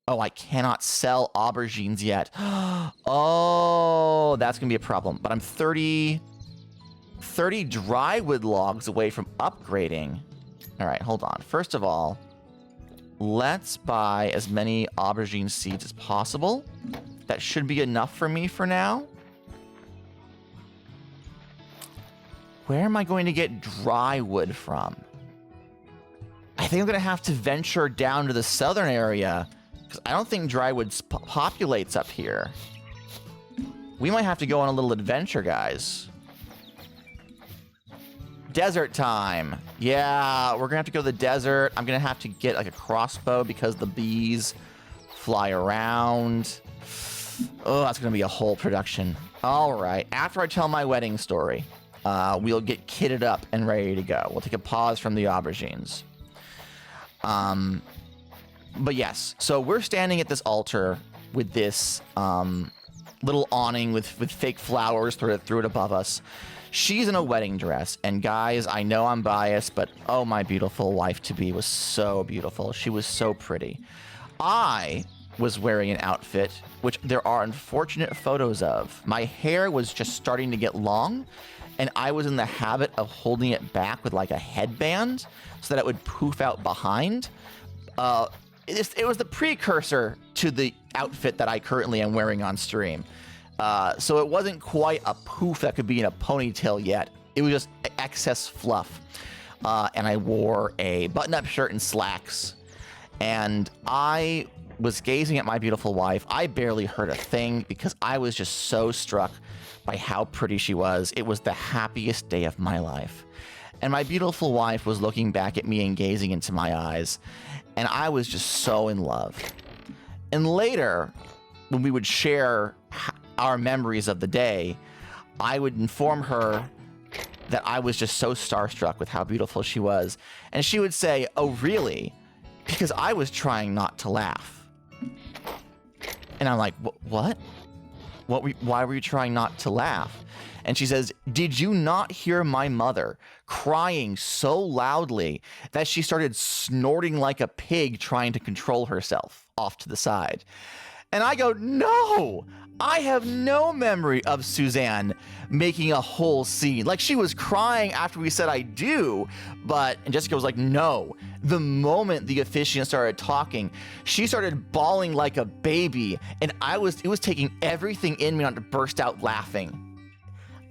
Oh, I cannot sell aubergines yet. Oh, that's going to be a problem. But I'm 30 drywood logs away from upgrading. All right, hold on. First of all, let's buy as many aubergine seeds as possible. That should be enough for me for now. Where am I going to get drywood from? I think I'm going to have to venture down to the southern area, because I don't think drywood populates up here. We might have to go on a little adventure, guys. Desert time. Yeah, we're gonna have to go to the desert. I'm gonna have to get like a crossbow because the bees fly around. Oh, that's gonna be a whole production. All right, after I tell my wedding story, we'll get kitted up and ready to go. We'll take a pause from the aubergines. But yes, so we're standing at this altar with this little awning with fake flowers through it above us. She's in a wedding dress, and guys, I know I'm biased, but oh, my beautiful wife-to-be was so beautiful. She was so pretty. I was wearing an outfit, which there are unfortunate photos of. My hair was just starting to get long, and I was in the habit of holding it back with like a headband so that it would poof out behind. It was the precursor to the outfit that I currently am wearing on stream. So it wasn't quite a poof that could be in a ponytail yet. It was just excess fluff. And I wore a button-up shirt and slacks. And I was gazing at my beautiful wife. I barely heard a thing because I was just so struck by how pretty she was. It was the happiest day of my life. And my beautiful wife was looking back at me and gazing into my eyes. And I was just so in love. And later, when we would share our memories of the day, I would inform her that I was just so starstruck with how beautiful she was. And she would say, "Oh, really?" Because I was trying not to laugh. And I'm like, what? Why were you trying not to laugh? And she says, "Did you not hear my mother crying so loudly that she started snorting like a pig trying to control herself off to the side?" And I go, "No, I have no memory of Suzanne making a whole scene. Like, she was crying after we said I do, and Jessica was like, no. The moment the officiant started talking, she started bawling like a baby, and it was taking everything in me not to burst out laughing."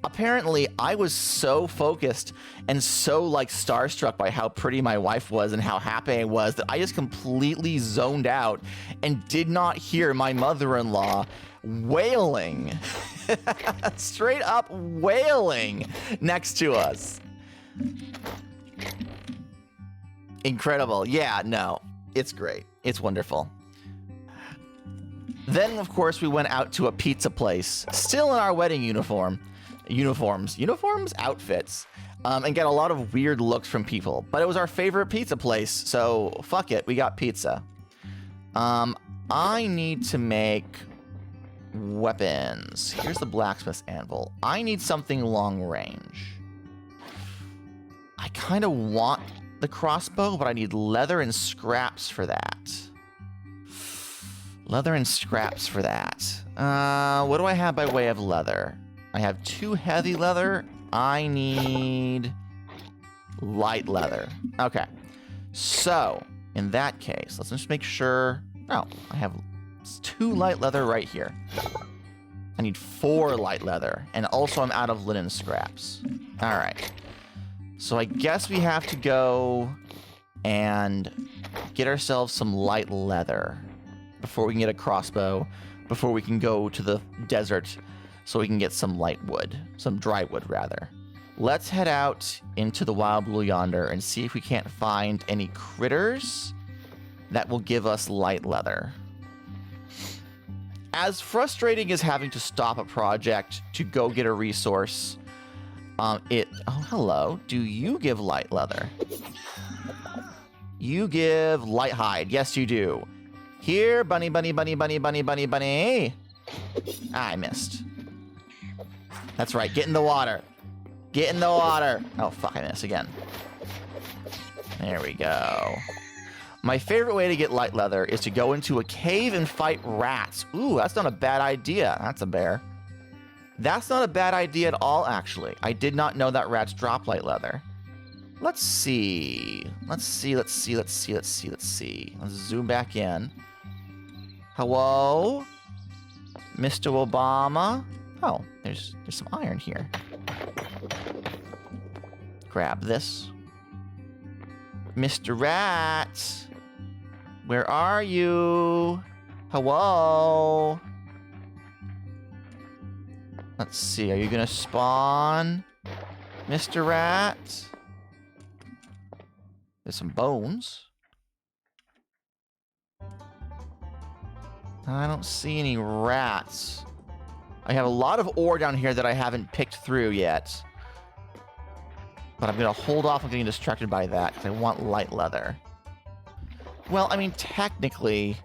Apparently, I was so focused and so like starstruck by how pretty my wife was and how happy I was that I just completely zoned out and did not hear my mother-in-law wailing, straight up wailing next to us. Incredible. Yeah, no, it's great. It's wonderful. Then, of course, we went out to a pizza place, still in our wedding outfits, and got a lot of weird looks from people. But it was our favorite pizza place, so fuck it, we got pizza. I need to make weapons. Here's the blacksmith's anvil. I need something long range. I kind of want the crossbow, but I need leather and scraps for that. Leather and scraps for that. What do I have by way of leather? I have 2 heavy leather. I need light leather. Okay. So, in that case, let's just make sure. Oh, I have 2 light leather right here. I need 4 light leather. And also I'm out of linen scraps. All right. So I guess we have to go and get ourselves some light leather before we can get a crossbow, before we can go to the desert so we can get some light wood, some dry wood rather. Let's head out into the wild blue yonder and see if we can't find any critters that will give us light leather. As frustrating as having to stop a project to go get a resource, oh, hello. Do you give light leather? You give light hide. Yes, you do. Here, bunny, bunny, bunny, bunny, bunny, bunny, bunny. I missed. That's right. Get in the water. Get in the water. Oh, fuck, I missed again. There we go. My favorite way to get light leather is to go into a cave and fight rats. Ooh, that's not a bad idea. That's a bear. That's not a bad idea at all, actually. I did not know that rats drop light leather. Let's see. Let's zoom back in. Hello? Mr. Obama? Oh, there's some iron here. Grab this. Mr. Rat, where are you? Hello? Let's see, are you gonna spawn, Mr. Rat? There's some bones. I don't see any rats. I have a lot of ore down here that I haven't picked through yet. But I'm going to hold off on getting distracted by that because I want light leather. Well, I mean, technically,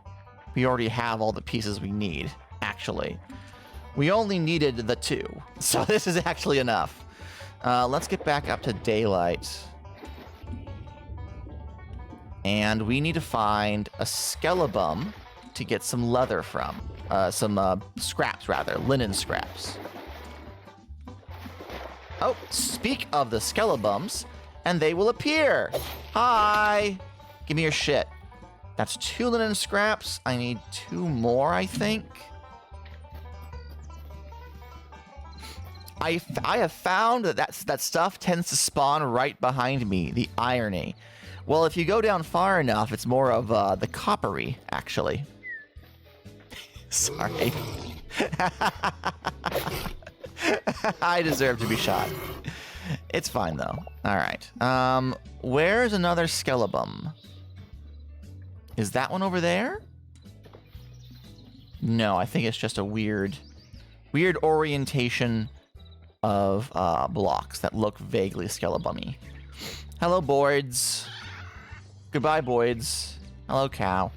we already have all the pieces we need, actually. We only needed the 2, so this is actually enough. Let's get back up to daylight. And we need to find a skeleton to get some leather from. Some scraps, rather. Linen scraps. Oh, speak of the skelebums, and they will appear. Hi. Give me your shit. That's 2 linen scraps. I need 2 more, I think. I have found that stuff tends to spawn right behind me. The irony. Well, if you go down far enough, it's more of the coppery, actually. Sorry. I deserve to be shot. It's fine, though. All right. Where's another Skelebum? Is that one over there? No, I think it's just a weird orientation of blocks that look vaguely Skelebummy. Hello, Boids. Goodbye, Boids. Hello, cow.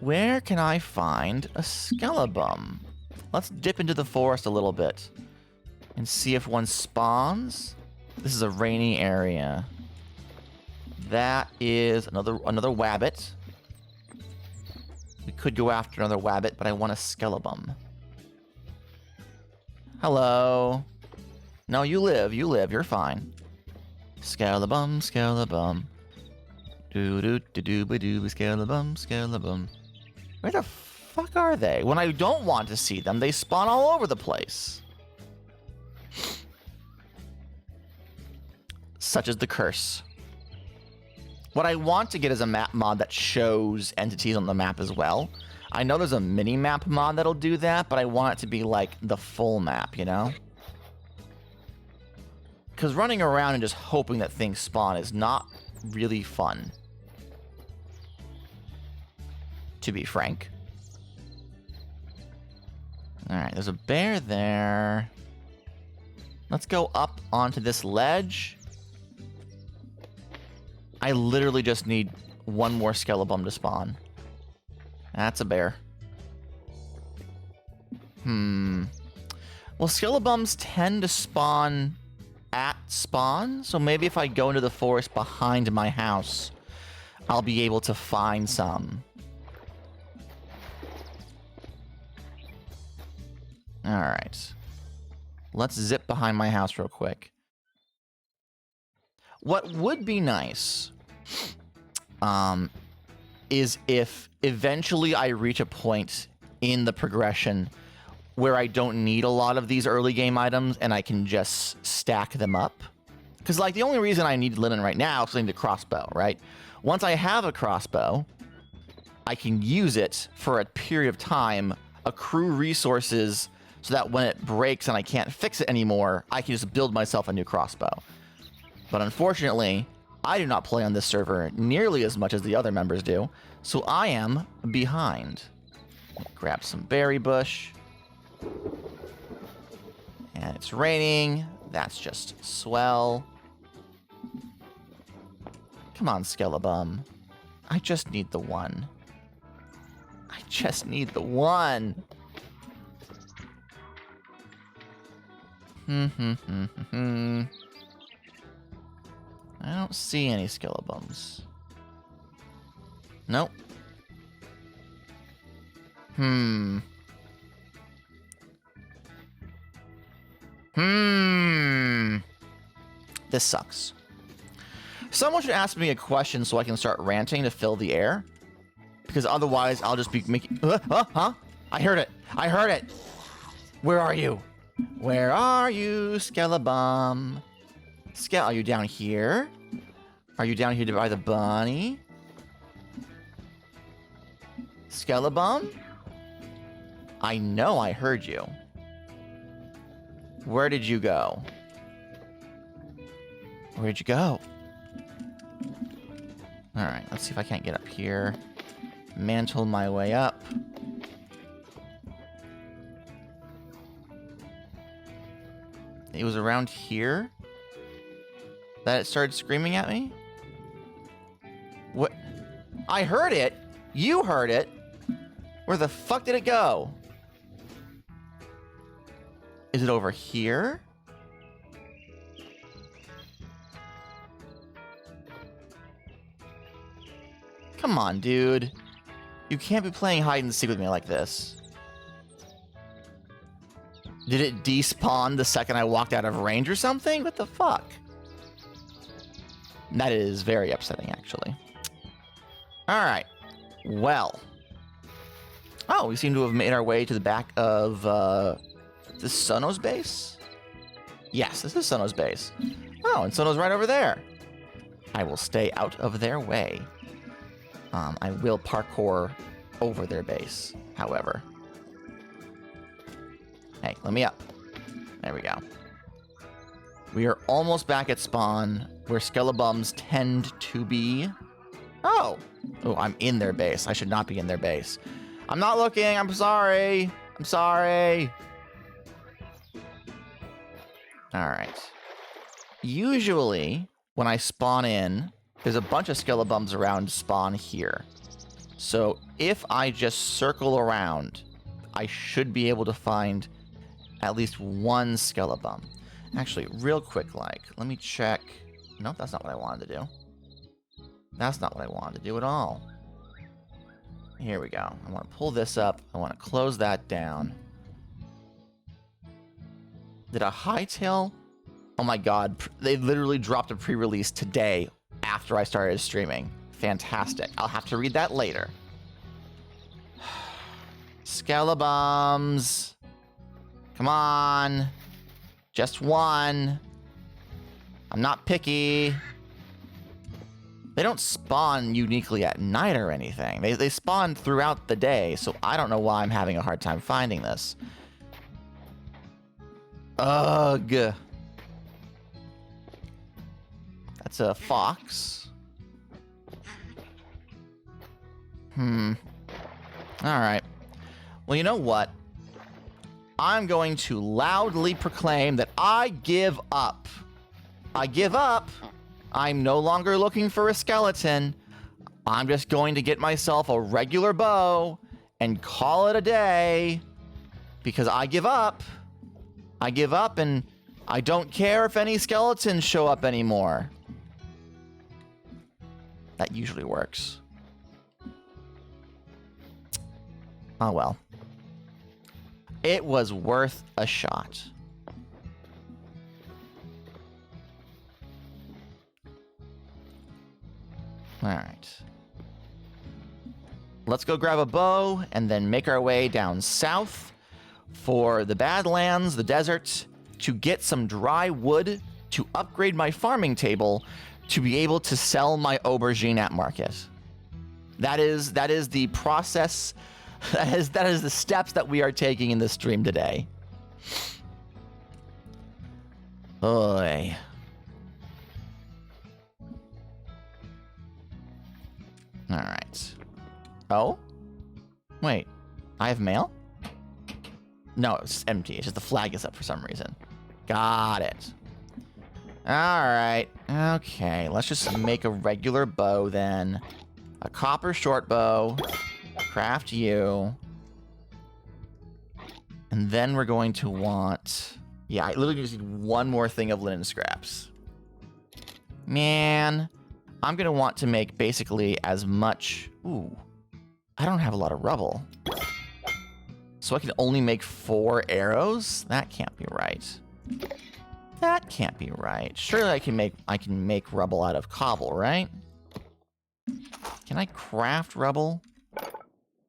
Where can I find a Skelebum? Let's dip into the forest a little bit and see if one spawns. This is a rainy area. That is another wabbit. We could go after another wabbit, but I want a Skelebum. Hello. No, you live. You're fine. Skelebum, Skelebum. Do-do-do-do-ba-doo, Skelebum, Skelebum. Where the fuck are they? When I don't want to see them, they spawn all over the place. Such is the curse. What I want to get is a map mod that shows entities on the map as well. I know there's a mini-map mod that'll do that, but I want it to be like the full map, you know? Because running around and just hoping that things spawn is not really fun. To be frank. Alright, there's a bear there. Let's go up onto this ledge. I literally just need one more Skelebum to spawn. That's a bear. Well, Skelebums tend to spawn at spawn, so maybe if I go into the forest behind my house, I'll be able to find some. Alright. Let's zip behind my house real quick. What would be nice is if eventually I reach a point in the progression where I don't need a lot of these early game items and I can just stack them up. Because, like, the only reason I need linen right now is because I need a crossbow, right? Once I have a crossbow, I can use it for a period of time, accrue resources, so that when it breaks and I can't fix it anymore, I can just build myself a new crossbow. But unfortunately, I do not play on this server nearly as much as the other members do, so I am behind. Grab some berry bush. And it's raining. That's just swell. Come on, Skelebum. I just need the one. I just need the one. I don't see any Skelebums. Nope. This sucks. Someone should ask me a question so I can start ranting to fill the air. Because otherwise, I'll just be making... Huh? I heard it. I heard it. Where are you? Where are you, Skelebum? Are you down here? Are you down here by the bunny? Skelebum? I know I heard you. Where did you go? Where'd you go? Alright, let's see if I can't get up here. Mantle my way up. It was around here that it started screaming at me? What? I heard it! You heard it! Where the fuck did it go? Is it over here? Come on, dude. You can't be playing hide and seek with me like this. Did it despawn the second I walked out of range or something? What the fuck? That is very upsetting, actually. Alright. Well. Oh, we seem to have made our way to the back of, this Sono's base? Yes, this is Sono's base. Oh, and Sono's right over there. I will stay out of their way. I will parkour over their base, however. Hey, let me up. There we go. We are almost back at spawn, where skelebums tend to be. Oh! Oh, I'm in their base. I should not be in their base. I'm not looking. I'm sorry. I'm sorry. All right. Usually, when I spawn in, there's a bunch of skelebums around spawn here. So if I just circle around, I should be able to find at least one skelebum. Actually, real quick, let me check. Nope, that's not what I wanted to do. That's not what I wanted to do at all. Here we go. I want to pull this up. I want to close that down. Did a hightail? Oh my god, they literally dropped a pre-release today after I started streaming. Fantastic. I'll have to read that later. Skelebums. Come on. Just one. I'm not picky. They don't spawn uniquely at night or anything. They spawn throughout the day, so I don't know why I'm having a hard time finding this. Ugh. That's a fox. Alright. Well, you know what? I'm going to loudly proclaim that I give up. I give up. I'm no longer looking for a skeleton. I'm just going to get myself a regular bow and call it a day. Because I give up. I give up and I don't care if any skeletons show up anymore. That usually works. Oh well. It was worth a shot. Alright. Let's go grab a bow and then make our way down south for the Badlands, the desert, to get some dry wood to upgrade my farming table to be able to sell my aubergine at market. That is the process. That is the steps that we are taking in this stream today. Oy. All right. Oh? Wait. I have mail? No, it's empty. It's just the flag is up for some reason. Got it. All right. Okay. Let's just make a regular bow then. A copper short bow. Craft you. And then we're going to want... Yeah, I literally just need one more thing of linen scraps. Man, I'm going to want to make basically as much... Ooh, I don't have a lot of rubble. So I can only make 4 arrows? That can't be right. That can't be right. Surely I can make rubble out of cobble, right? Can I craft rubble?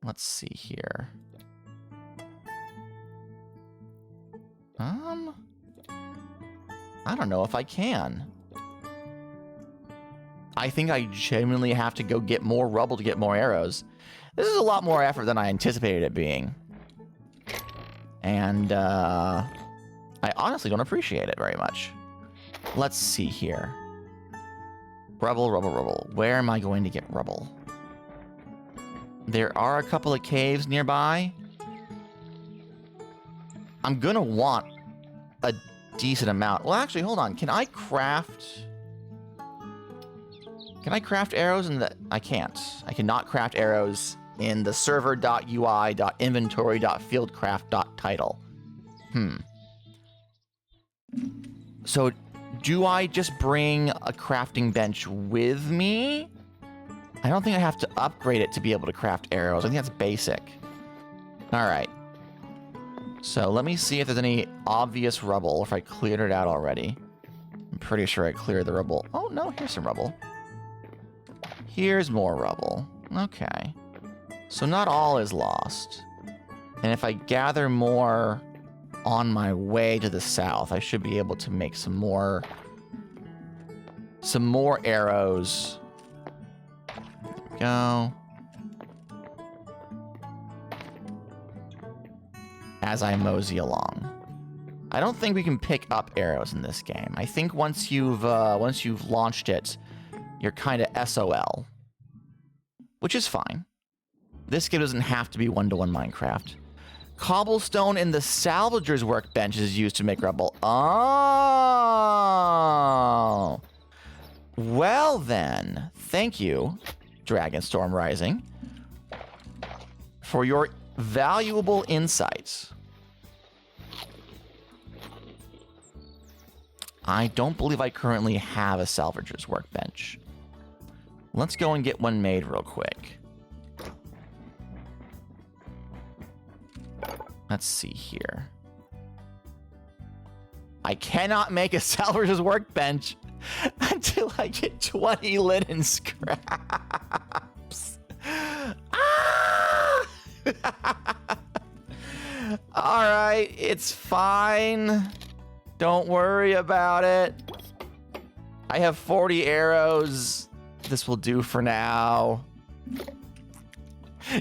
Let's see here. I don't know if I can. I think I genuinely have to go get more rubble to get more arrows. This is a lot more effort than I anticipated it being. And, I honestly don't appreciate it very much. Let's see here. Rubble, rubble, rubble. Where am I going to get rubble? There are a couple of caves nearby. I'm gonna want a decent amount. Well, actually, hold on. Can I craft arrows in the... I can't. I cannot craft arrows in the server.ui.inventory.fieldcraft.title. So, do I just bring a crafting bench with me? I don't think I have to upgrade it to be able to craft arrows. I think that's basic. Alright. So, let me see if there's any obvious rubble, if I cleared it out already. I'm pretty sure I cleared the rubble. Oh, no, here's some rubble. Here's more rubble. Okay. So, not all is lost. And if I gather more on my way to the south, I should be able to make some more some more arrows. There we go. As I mosey along. I don't think we can pick up arrows in this game. I think once you've launched it, you're kind of SOL, which is fine. This game doesn't have to be one-to-one Minecraft. Cobblestone in the salvager's workbench is used to make rubble. Oh, well then, thank you, Dragonstorm Rising, for your valuable insights. I don't believe I currently have a salvager's workbench. Let's go and get one made real quick. Let's see here. I cannot make a salvager's workbench until I get 20 linen scraps. Ah! All right, it's fine. Don't worry about it. I have 40 arrows. This will do for now.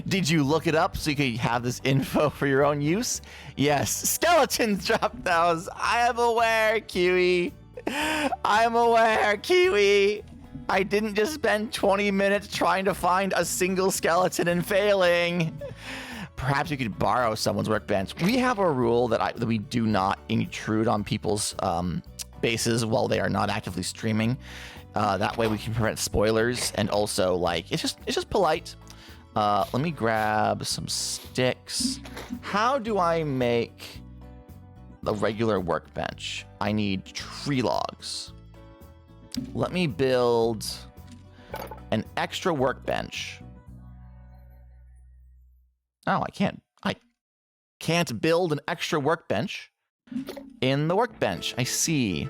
Did you look it up so you could have this info for your own use? Yes, skeletons drop those. I am aware, Kiwi. I am aware, Kiwi. I didn't just spend 20 minutes trying to find a single skeleton and failing. Perhaps you could borrow someone's workbench. We have a rule that we do not intrude on people's bases while they are not actively streaming. That way we can prevent spoilers, and also like it's just polite. Let me grab some sticks. How do I make the regular workbench? I need tree logs. Let me build an extra workbench. Oh, I can't build an extra workbench in the workbench. I see.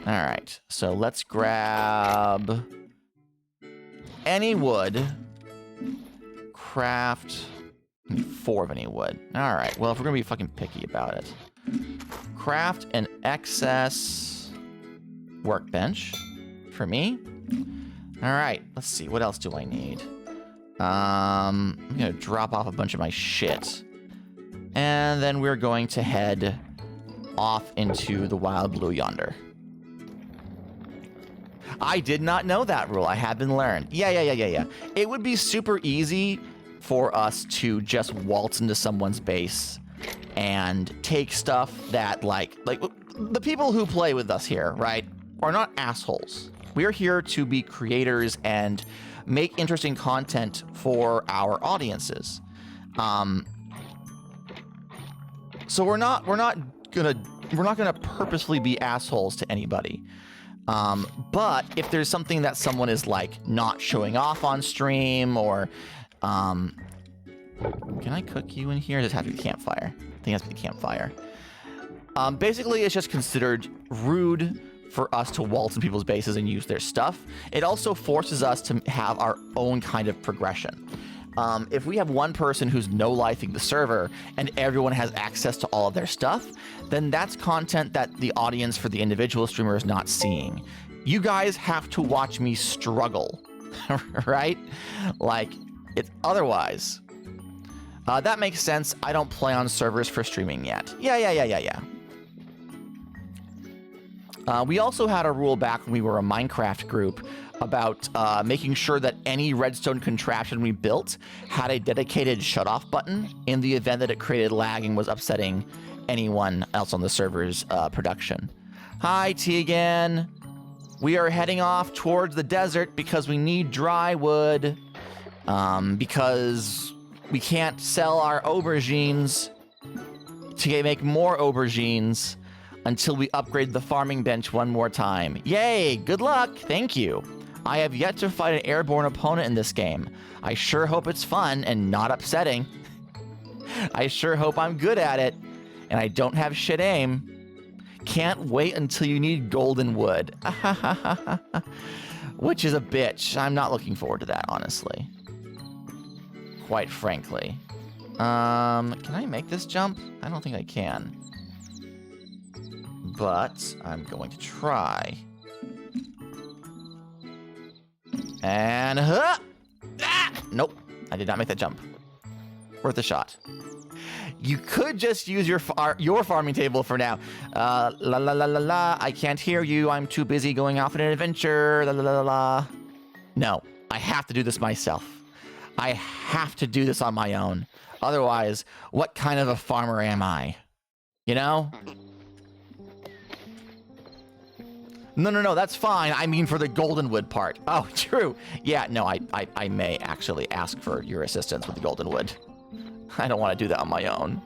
All right, so let's grab any wood. Craft 4 of any wood. All right, well, if we're gonna be fucking picky about it, craft an excess workbench for me. All right, let's see, what else do I need? I'm gonna drop off a bunch of my shit, and then we're going to head off into the wild blue yonder. I did not know that rule. I have been learned. Yeah. It would be super easy for us to just waltz into someone's base and take stuff that like the people who play with us here, right, are not assholes. We're here to be creators and make interesting content for our audiences. So we're not gonna purposefully be assholes to anybody. But if there's something that someone is like not showing off on stream, or can I cook you in here? Does it have to be campfire? I think it has to be campfire. Basically, it's just considered rude for us to waltz in people's bases and use their stuff. It also forces us to have our own kind of progression. If we have one person who's no-lifing the server and everyone has access to all of their stuff, then that's content that the audience for the individual streamer is not seeing. You guys have to watch me struggle, right? Like, it's otherwise. That makes sense. I don't play on servers for streaming yet. Yeah. We also had a rule back when we were a Minecraft group about making sure that any redstone contraption we built had a dedicated shutoff button in the event that it created lag and was upsetting anyone else on the server's production. Hi, Tegan. We are heading off towards the desert because we need dry wood, because we can't sell our aubergines to make more aubergines until we upgrade the farming bench one more time. Yay, good luck, thank you. I have yet to fight an airborne opponent in this game. I sure hope it's fun and not upsetting. I sure hope I'm good at it, and I don't have shit aim. Can't wait until you need golden wood. Which is a bitch. I'm not looking forward to that, honestly. Quite frankly. Can I make this jump? I don't think I can. But I'm going to try. And, nope, I did not make that jump. Worth a shot. You could just use your farming table for now. La la la la la, I can't hear you. I'm too busy going off on an adventure. La la la la. No, I have to do this myself. I have to do this on my own. Otherwise, what kind of a farmer am I? You know? No, that's fine. I mean for the goldenwood part. Oh, true. Yeah, no, I may actually ask for your assistance with the goldenwood. I don't want to do that on my own.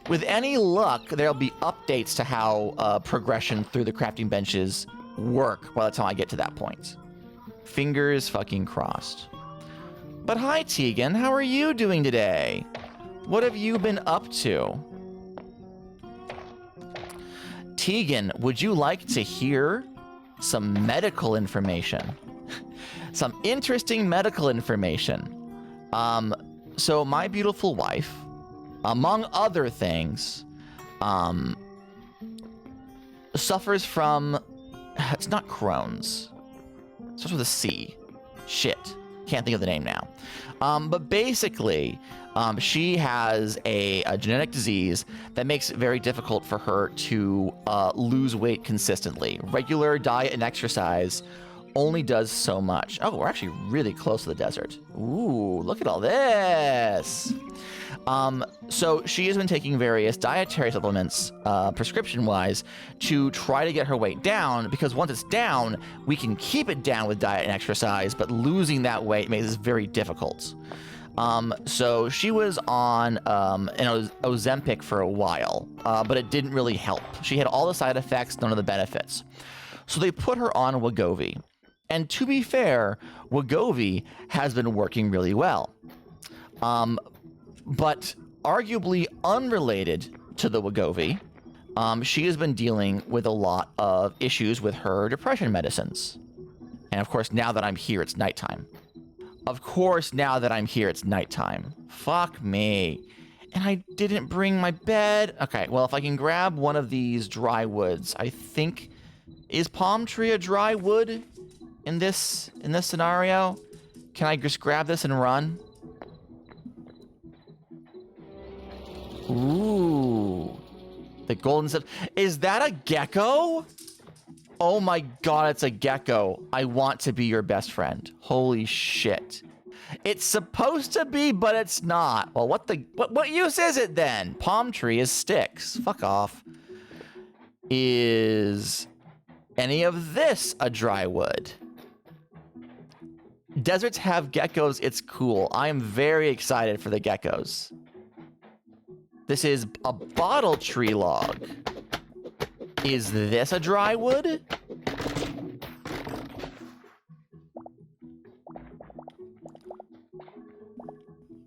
With any luck, there'll be updates to how progression through the crafting benches work by the time I get to that point. Fingers fucking crossed. But hi, Tegan. How are you doing today? What have you been up to? Tegan, would you like to hear some medical information? Some interesting medical information. So my beautiful wife, among other things, suffers from, it's not Crohn's. It starts with a C. Shit. Can't think of the name now. But basically, she has a genetic disease that makes it very difficult for her to lose weight consistently. Regular diet and exercise only does so much. Oh, we're actually really close to the desert. Ooh, look at all this. So she has been taking various dietary supplements, prescription-wise, to try to get her weight down, because once it's down, we can keep it down with diet and exercise, but losing that weight makes it very difficult. So she was on an Ozempic for a while, but it didn't really help. She had all the side effects, none of the benefits. So they put her on Wegovy. And to be fair, Wegovy has been working really well. But arguably unrelated to the Wegovy, she has been dealing with a lot of issues with her depression medicines. And of course, now that I'm here, it's nighttime. Fuck me. And I didn't bring my bed. Okay, well, if I can grab one of these dry woods, I think... Is palm tree a dry wood in this scenario? Can I just grab this and run? Ooh. The golden stuff. Is that a gecko? Oh my god, it's a gecko. I want to be your best friend. Holy shit. It's supposed to be, but it's not. Well, what use is it then? Palm tree is sticks. Fuck off. Is any of this a dry wood? Deserts have geckos. It's cool. I am very excited for the geckos. This is a bottle tree log. Is this a dry wood?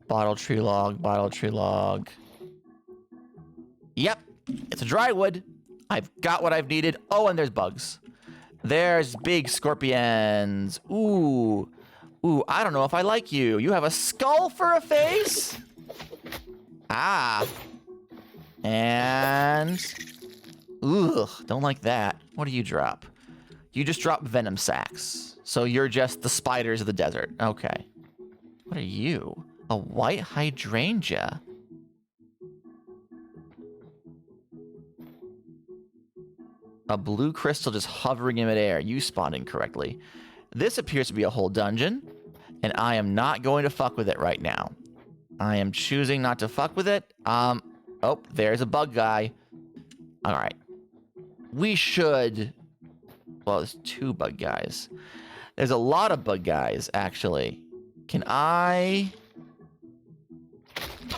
Bottle tree log, bottle tree log. Yep, it's a dry wood. I've got what I've needed. Oh, and there's bugs. There's big scorpions. Ooh. Ooh, I don't know if I like you. You have a skull for a face? Ah. And... Ugh, don't like that. What do you drop? You just drop venom sacs. So you're just the spiders of the desert. Okay. What are you? A white hydrangea. A blue crystal just hovering in midair. You spawned incorrectly. This appears to be a whole dungeon, and I am not going to fuck with it right now. I am choosing not to fuck with it. Oh, there's a bug guy. All right. We should... Well, there's 2 bug guys. There's a lot of bug guys, actually. Can I...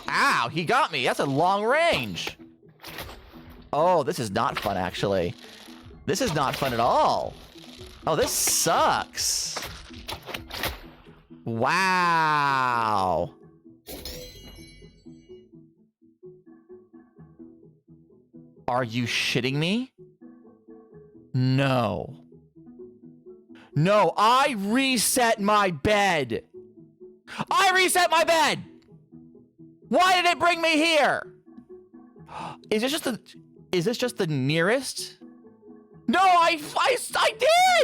Ow, he got me. That's a long range. Oh, this is not fun, actually. This is not fun at all. Oh, this sucks. Wow. Are you shitting me? No. No, I reset my bed. I reset my bed. Why did it bring me here? Is this just the nearest? No, I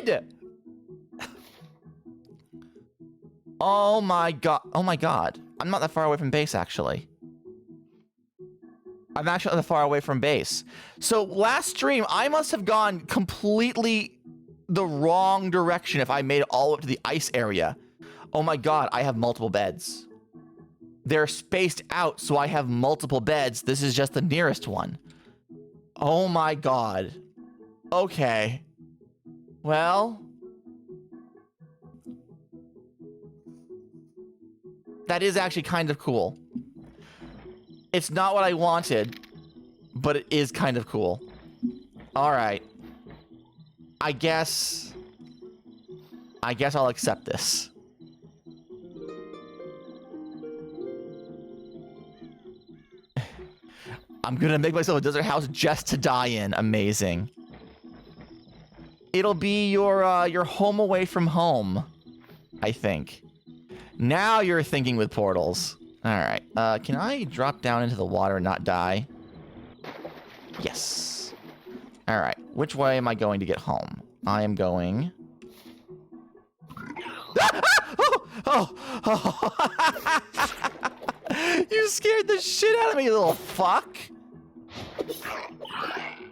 did! Oh my god. Oh my god. I'm not that far away from base, actually. I'm actually not that far away from base. So last stream, I must have gone completely the wrong direction if I made it all up to the ice area. Oh my god, I have multiple beds. They're spaced out, so I have multiple beds. This is just the nearest one. Oh my god. Okay. Well... that is actually kind of cool. It's not what I wanted, but it is kind of cool. Alright. I guess I'll accept this. I'm gonna make myself a desert house just to die in. Amazing. It'll be your home away from home, I think. Now you're thinking with portals. Alright, can I drop down into the water and not die? Yes. Alright, which way am I going to get home? I am going... Oh! You scared the shit out of me, you little fuck!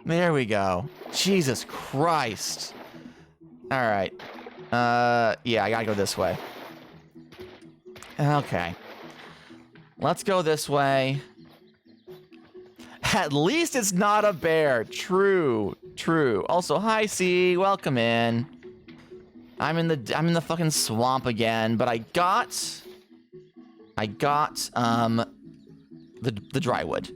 There we go. Jesus Christ. Alright. Yeah, I gotta go this way. Okay. Let's go this way. At least it's not a bear. True. True. Also, hi C, welcome in. I'm in the fucking swamp again, but I got the drywood.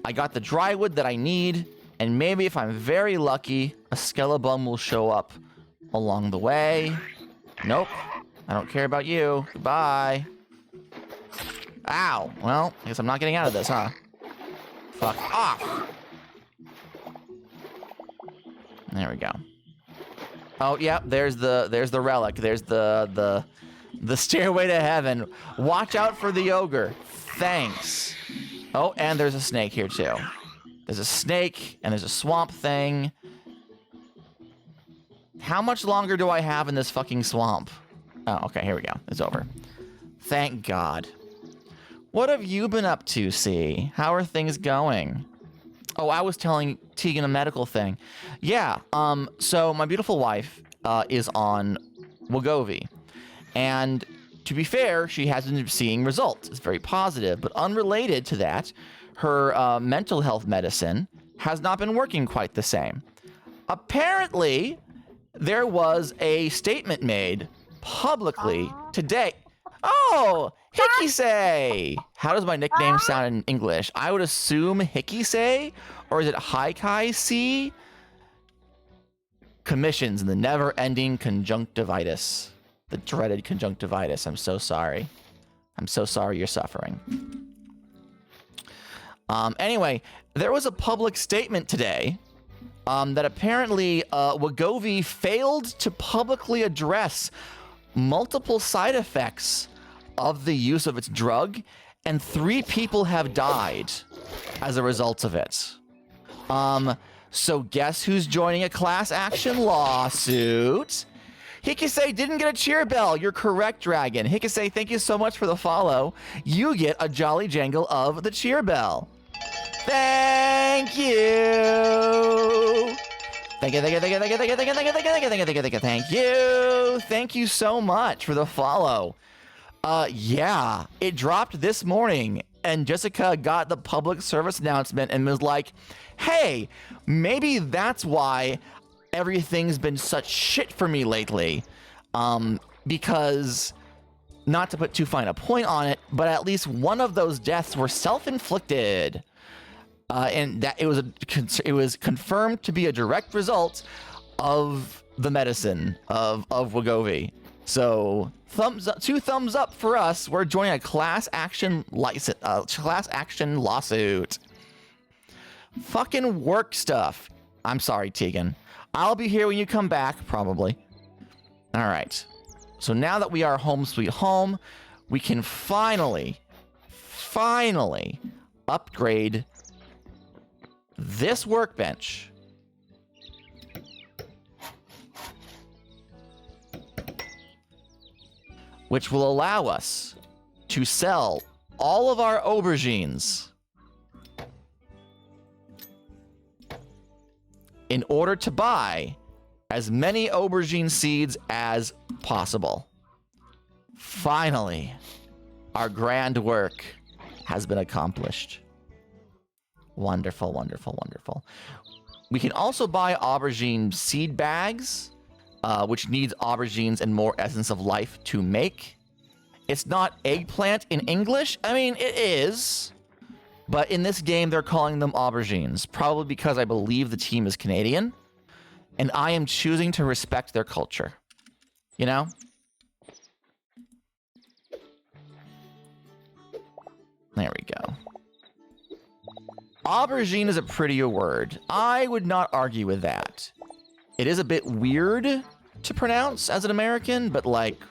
I got the drywood that I need, and maybe if I'm very lucky, a skeleton will show up along the way. Nope. I don't care about you. Goodbye. Ow. Well, I guess I'm not getting out of this, huh? Fuck off. There we go. Oh, yeah, there's the relic. There's the stairway to heaven. Watch out for the ogre. Thanks. Oh, and there's a snake here too. There's a snake and there's a swamp thing. How much longer do I have in this fucking swamp? Oh, okay, here we go. It's over. Thank God. What have you been up to, C? How are things going? Oh, I was telling Tegan a medical thing. Yeah, so my beautiful wife is on Wegovy. And to be fair, she has been seeing results. It's very positive. But unrelated to that, her mental health medicine has not been working quite the same. Apparently, there was a statement made publicly today. Oh, Hickey-say! How does my nickname sound in English? I would assume Hickey-say? Or is it Haikai-see? Commissions in the never-ending conjunctivitis. The dreaded conjunctivitis. I'm so sorry. I'm so sorry you're suffering. Anyway, there was a public statement today that apparently Wegovy failed to publicly address multiple side effects of the use of its drug, and 3 people have died as a result of it. So guess who's joining a class action lawsuit? Hickey-say didn't get a cheer bell. You're correct, Dragon. Hickey-say, thank you so much for the follow. You get a jolly jangle of the cheer bell. Thank you. Thank you, thank you, thank you, thank you, thank you, thank you, thank you, thank you, thank you, thank you, thank you, thank you. Thank you so much for the follow. Yeah, it dropped this morning, and Jessica got the public service announcement and was like, hey, maybe that's why everything's been such shit for me lately. Because, not to put too fine a point on it, but at least one of those deaths were self-inflicted. And that it was confirmed to be a direct result of the medicine of Wegovy. So thumbs up, 2 thumbs up for us. We're joining a class action lawsuit. Fucking work stuff. I'm sorry, Tegan. I'll be here when you come back, probably. All right. So now that we are home sweet home, we can finally upgrade this workbench. which will allow us to sell all of our aubergines in order to buy as many aubergine seeds as possible. Finally, our grand work has been accomplished. Wonderful, wonderful, wonderful. We can also buy aubergine seed bags, which needs aubergines and more essence of life to make. It's not eggplant in English. I mean, it is. But in this game, they're calling them aubergines, probably because I believe the team is Canadian, and I am choosing to respect their culture. You know? There we go. Aubergine is a prettier word. I would not argue with that. It is a bit weird to pronounce as an American, but like,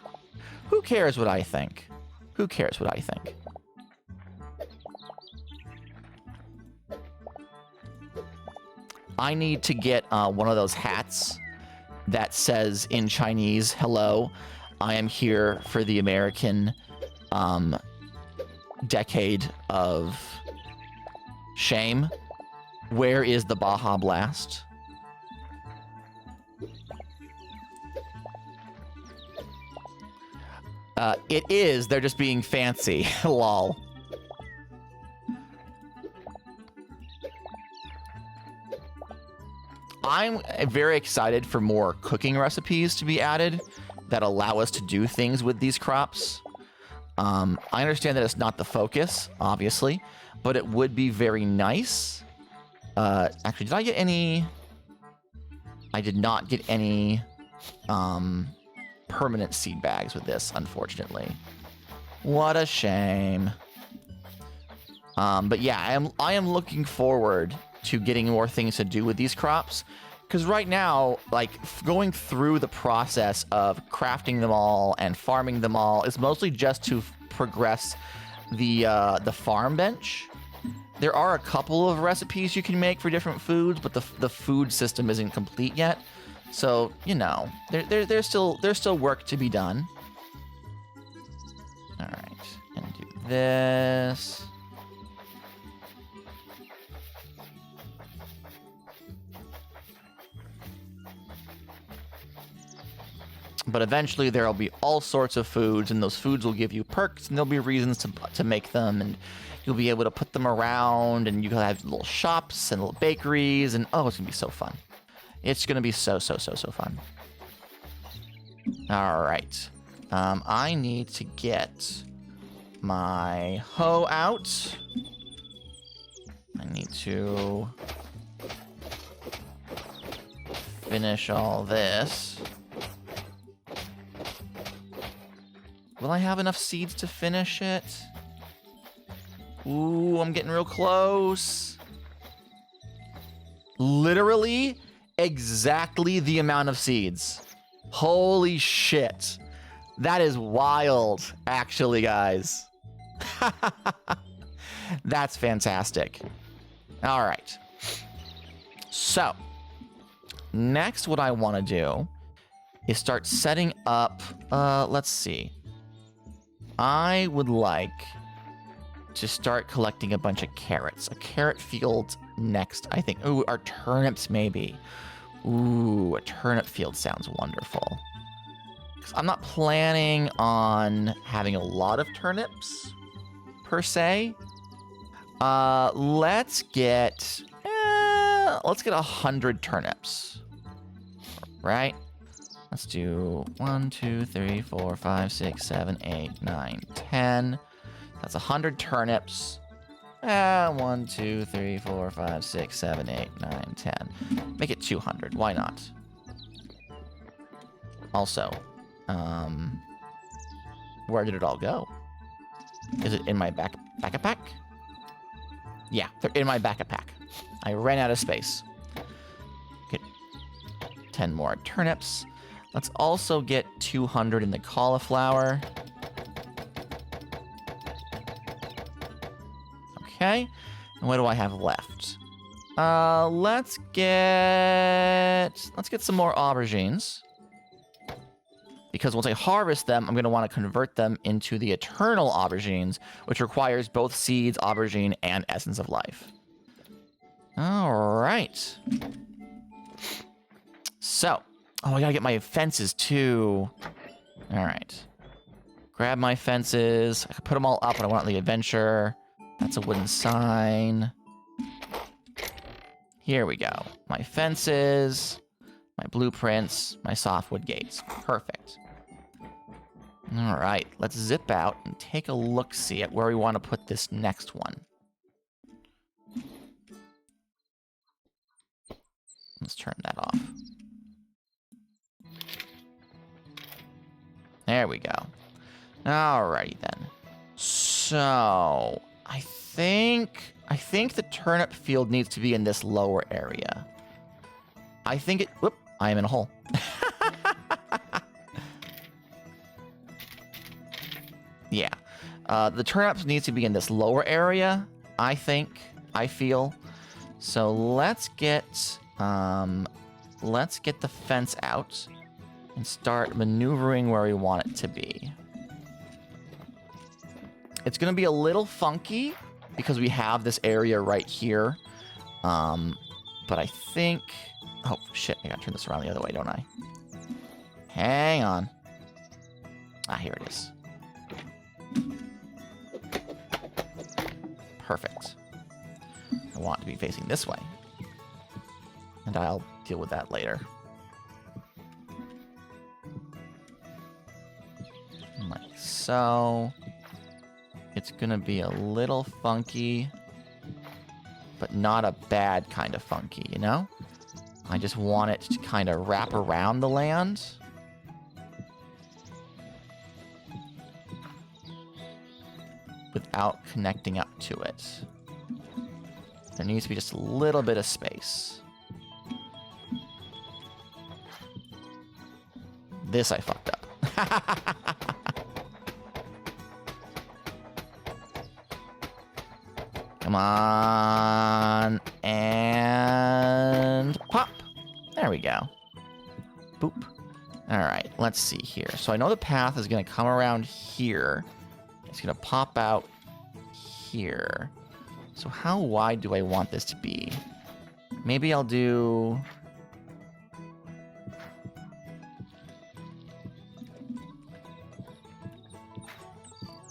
who cares what I think? Who cares what I think? I need to get one of those hats that says in Chinese, "Hello, I am here for the American decade of shame. Where is the Baja Blast?" It is. They're just being fancy. Lol. I'm very excited for more cooking recipes to be added that allow us to do things with these crops. I understand that it's not the focus, obviously, but it would be very nice. Actually, did I get any? I did not get any permanent seed bags with this, unfortunately. What a shame. But yeah, I am looking forward to getting more things to do with these crops, because right now, like, going through the process of crafting them all and farming them all is mostly just to progress the farm bench. There are a couple of recipes you can make for different foods, but the food system isn't complete yet. So, you know, there's still work to be done. All right, and do this. But eventually there will be all sorts of foods, and those foods will give you perks, and there'll be reasons to make them, and you'll be able to put them around, and you can have little shops and little bakeries, and oh, it's gonna be so fun. It's gonna be so fun. All right, I need to get my hoe out. I need to finish all this. Will I have enough seeds to finish it? Ooh, I'm getting real close. Literally, exactly the amount of seeds. Holy shit. That is wild, actually, guys. That's fantastic. All right. So, next what I want to do is start setting up, let's see. I would like to start collecting a bunch of carrots. A carrot field next, I think. Ooh, our turnips maybe. Ooh, a turnip field sounds wonderful. 'Cause I'm not planning on having a lot of turnips, per se. Let's get 100 turnips. Right? Let's do 1, 2, 3, 4, 5, 6, 7, 8, 9, 10. That's 100 turnips. 1, 2, 3, 4, 5, 6, 7, 8, 9, 10. Make it 200. Why not? Also, where did it all go? Is it in my backpack? Yeah, they're in my backpack. I ran out of space. Get 10 more turnips. Let's also get 200 in the cauliflower. Okay, and what do I have left? Let's get some more aubergines. because once I harvest them, I'm going to want to convert them into the eternal aubergines, which requires both seeds, aubergine, and essence of life. All right. So, oh, I got to get my fences too. All right. Grab my fences. I can put them all up when I want the adventure. That's a wooden sign. Here we go. My fences, my blueprints, my softwood gates. Perfect. All right, let's zip out and take a look-see at where we want to put this next one. Let's turn that off. There we go. Alrighty then. So, I think the turnip field needs to be in this lower area. Whoop, I am in a hole. Yeah. The turnips needs to be in this lower area, I feel. So let's get the fence out and start maneuvering where we want it to be. It's going to be a little funky because we have this area right here. But I think... Oh, shit. I got to turn this around the other way, don't I? Hang on. Ah, here it is. Perfect. I want it to be facing this way. And I'll deal with that later. Like so. It's gonna be a little funky, but not a bad kind of funky, you know? I just want it to kind of wrap around the land. Without connecting up to it. There needs to be just a little bit of space. This I fucked up. Come on. And pop. There we go. Boop. All right, let's see here. So I know the path is going to come around here. It's going to pop out here. So how wide do I want this to be? Maybe I'll do...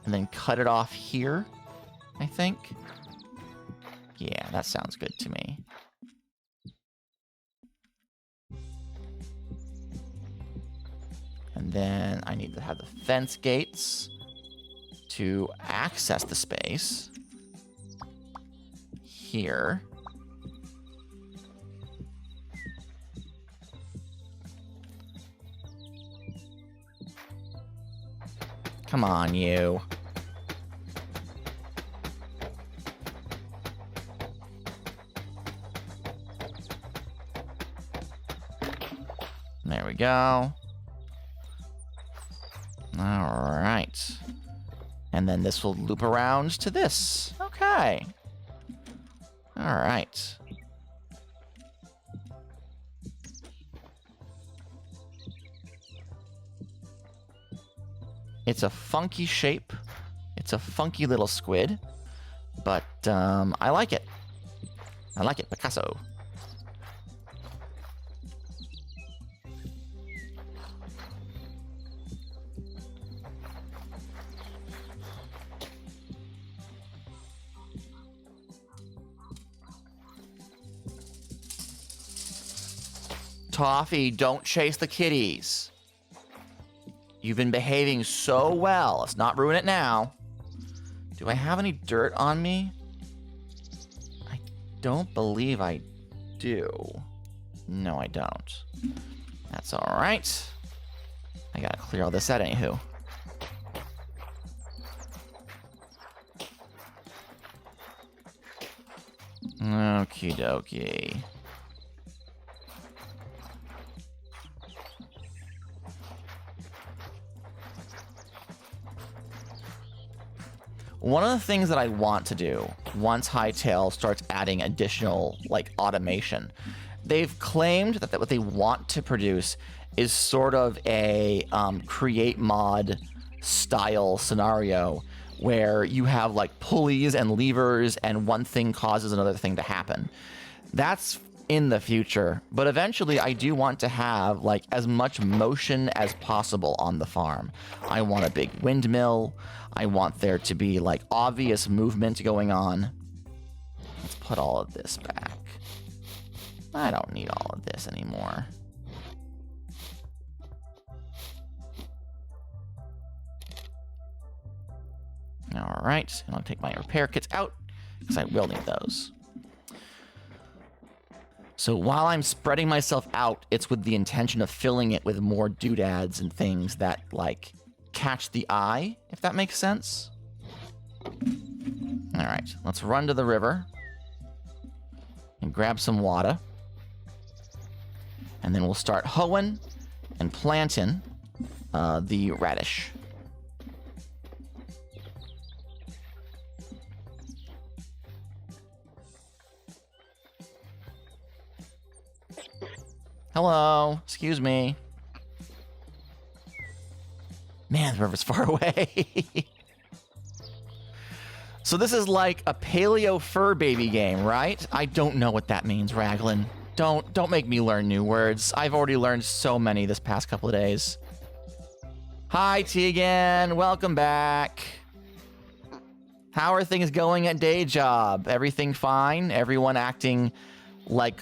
and then cut it off here, I think. Yeah, that sounds good to me. And then I need to have the fence gates to access the space here. Come on, you. There we go. All right. And then this will loop around to this. Okay. All right. It's a funky shape. It's a funky little squid. But I like it. I like it, Picasso. Toffee, don't chase the kitties. You've been behaving so well. Let's not ruin it now. Do I have any dirt on me? I don't believe I do. No, I don't. That's all right. I gotta clear all this out, anywho. Okie dokie. One of the things that I want to do once Hytale starts adding additional, like, automation, they've claimed that what they want to produce is sort of a create mod style scenario where you have like pulleys and levers and one thing causes another thing to happen. That's in the future, but eventually I do want to have like as much motion as possible on the farm. I want a big windmill. I want there to be like obvious movement going on. Let's put all of this back. I don't need all of this anymore. All right, and I'll take my repair kits out because I will need those. So while I'm spreading myself out, it's with the intention of filling it with more doodads and things that, like, catch the eye, if that makes sense. All right, let's run to the river and grab some water. And then we'll start hoeing and planting the radish. Hello, excuse me. Man, the river's far away. So this is like a paleo fur baby game, right? I don't know what that means, Raglan. Don't make me learn new words. I've already learned so many this past couple of days. Hi, Tegan. Welcome back. How are things going at day job? Everything fine? Everyone acting like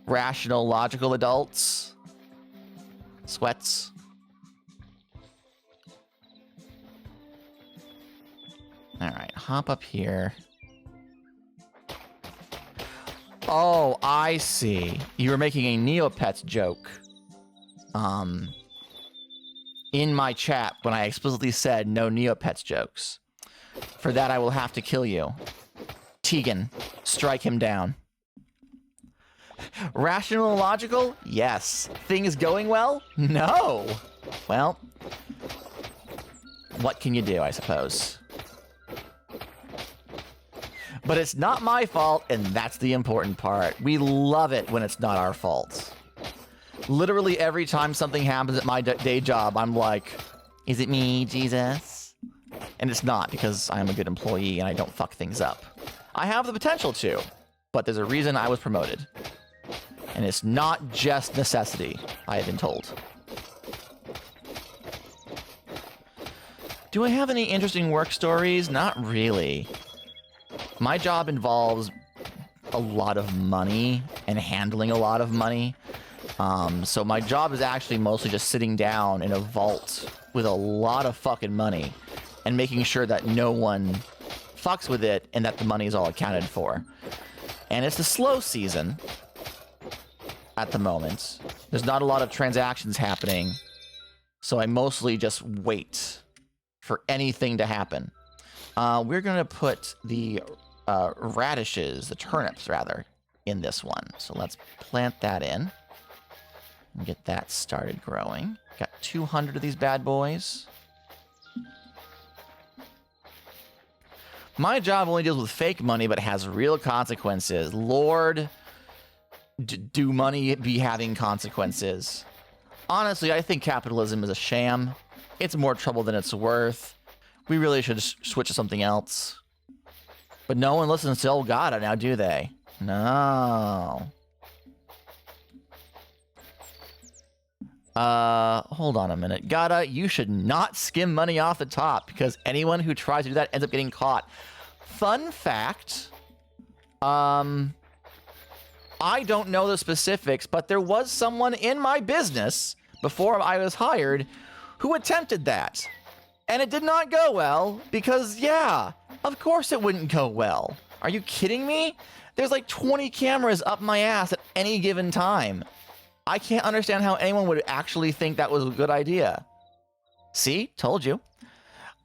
rational, logical adults? Sweats? Alright, hop up here. Oh, I see. You were making a Neopets joke. In my chat when I explicitly said no Neopets jokes. For that, I will have to kill you. Tegan, strike him down. Rational and logical? Yes. Things going well? No. Well, what can you do, I suppose? But it's not my fault, and that's the important part. We love it when it's not our fault. Literally every time something happens at my day job, I'm like, is it me, Jesus? And it's not, because I'm a good employee and I don't fuck things up. I have the potential to, but there's a reason I was promoted. And it's not just necessity, I have been told. Do I have any interesting work stories? Not really. My job involves a lot of money and handling a lot of money. So my job is actually mostly just sitting down in a vault with a lot of fucking money and making sure that no one fucks with it and that the money is all accounted for. And it's the slow season at the moment. There's not a lot of transactions happening, so I mostly just wait for anything to happen. We're going to put the radishes, the turnips rather, in this one. So let's plant that in and get that started growing. Got 200 of these bad boys. My job only deals with fake money, but has real consequences. Lord, do money be having consequences? Honestly, I think capitalism is a sham. It's more trouble than it's worth. We really should switch to something else. But no one listens to old Gadda now, do they? No. Hold on a minute. Gadda, you should not skim money off the top, because anyone who tries to do that ends up getting caught. Fun fact, I don't know the specifics, but there was someone in my business before I was hired who attempted that. And it did not go well, because, yeah, of course it wouldn't go well. Are you kidding me? There's like 20 cameras up my ass at any given time. I can't understand how anyone would actually think that was a good idea. See? Told you.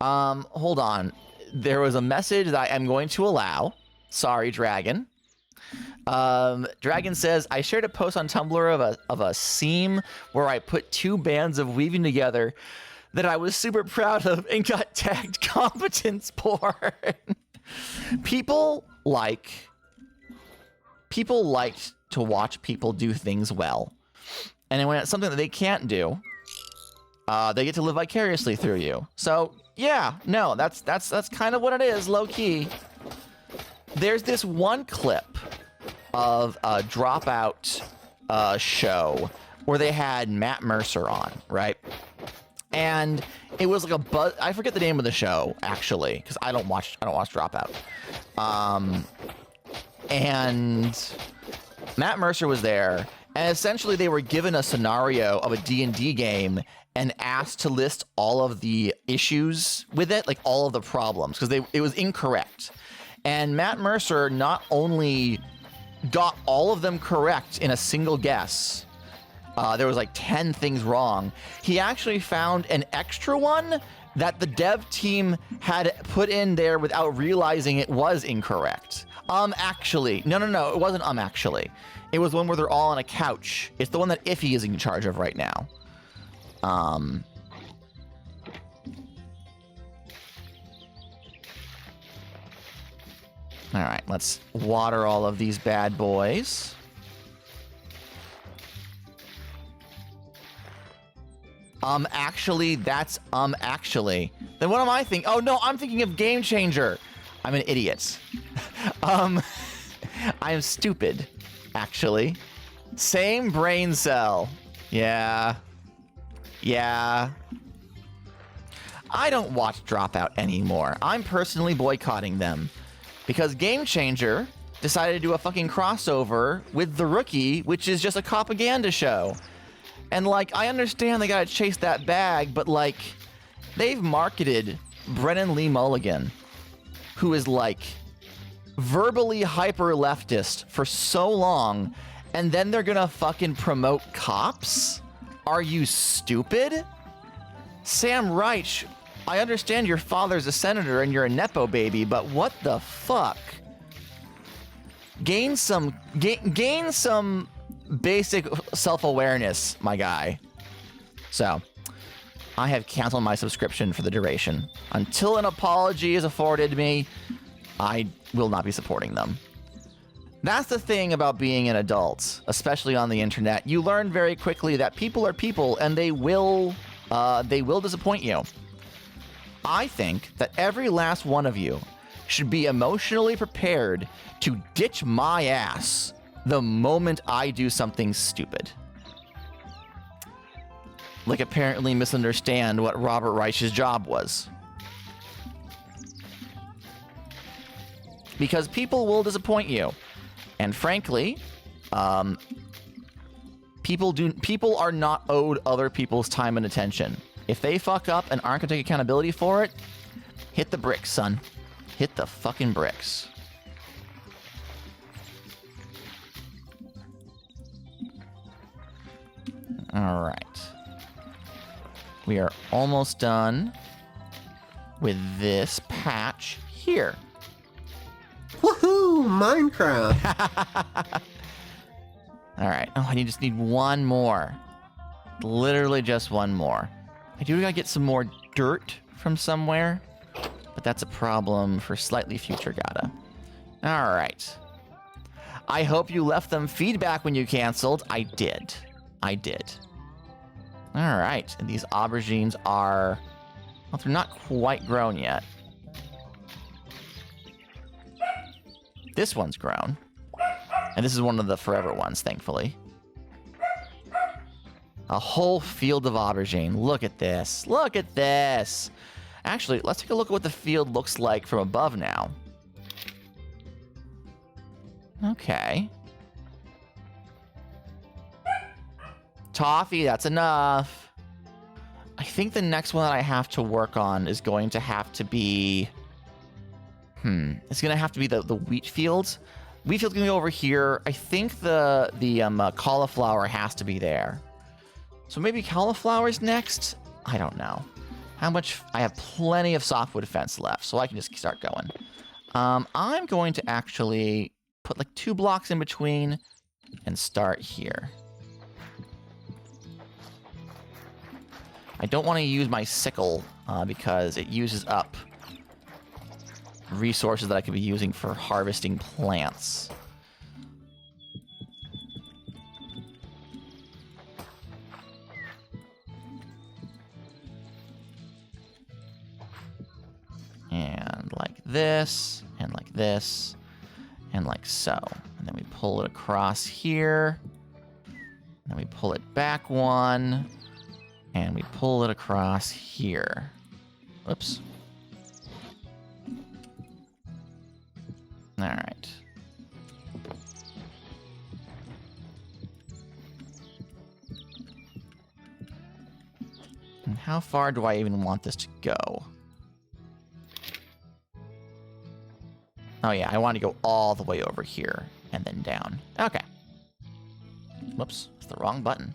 Hold on. There was a message that I am going to allow. Sorry, Dragon. Dragon says, I shared a post on Tumblr of a seam where I put two bands of weaving together that I was super proud of and got tagged competence porn. People like to watch people do things well. And when it's something that they can't do, they get to live vicariously through you. So yeah, no, that's kind of what it is, low key. There's this one clip of a Dropout show where they had Matt Mercer on, right? And it was like I forget the name of the show actually, because I don't watch Dropout. And Matt Mercer was there, and essentially they were given a scenario of a D&D game and asked to list all of the issues with it, like all of the problems, because it was incorrect. And Matt Mercer not only got all of them correct in a single guess, there was like 10 things wrong. He actually found an extra one that the dev team had put in there without realizing it was incorrect. Actually. No, it wasn't actually. It was one where they're all on a couch. It's the one that Iffy is in charge of right now. All right, let's water all of these bad boys. Actually, that's, actually. Then what am I thinking? Oh, no, I'm thinking of Game Changer. I'm an idiot. I am stupid, actually. Same brain cell. Yeah. I don't watch Dropout anymore. I'm personally boycotting them. Because Game Changer decided to do a fucking crossover with The Rookie, which is just a propaganda show. And, like, I understand they gotta chase that bag, but, like, they've marketed Brennan Lee Mulligan, who is, like, verbally hyper-leftist for so long, and then they're gonna fucking promote cops? Are you stupid? Sam Reich, I understand your father's a senator and you're a Nepo baby, but what the fuck? Gain some basic self-awareness, my guy. So, I have canceled my subscription for the duration. Until an apology is afforded me, I will not be supporting them. That's the thing about being an adult, especially on the internet. You learn very quickly that people are people, and they will disappoint you. I think that every last one of you should be emotionally prepared to ditch my ass the moment I do something stupid. Like apparently misunderstand what Robert Reich's job was. Because people will disappoint you. And frankly, people are not owed other people's time and attention. If they fuck up and aren't gonna take accountability for it, hit the bricks, son. Hit the fucking bricks. All right. We are almost done with this patch here. Woohoo! Minecraft! All right. Oh, I just need one more. Literally just one more. I do gotta get some more dirt from somewhere, but that's a problem for slightly future Gadda. All right. I hope you left them feedback when you canceled. I did. All right. And these aubergines are, well, they're not quite grown yet. This one's grown. And this is one of the forever ones, thankfully. A whole field of aubergine. Look at this. Look at this. Actually, let's take a look at what the field looks like from above now. Okay. Toffee, that's enough. I think the next one that I have to work on is going to have to be... It's going to have to be the wheat fields. Wheat field's going to go over here. I think the cauliflower has to be there. So maybe cauliflower's next? I don't know. How much? I have plenty of softwood fence left, so I can just start going. I'm going to actually put like 2 blocks in between and start here. I don't want to use my sickle because it uses up resources that I could be using for harvesting plants. And like this, and like this, and like so. And then we pull it across here. And then we pull it back one. And we pull it across here. Oops. All right. And how far do I even want this to go? Oh yeah, I want to go all the way over here and then down. Okay. Whoops, it's the wrong button.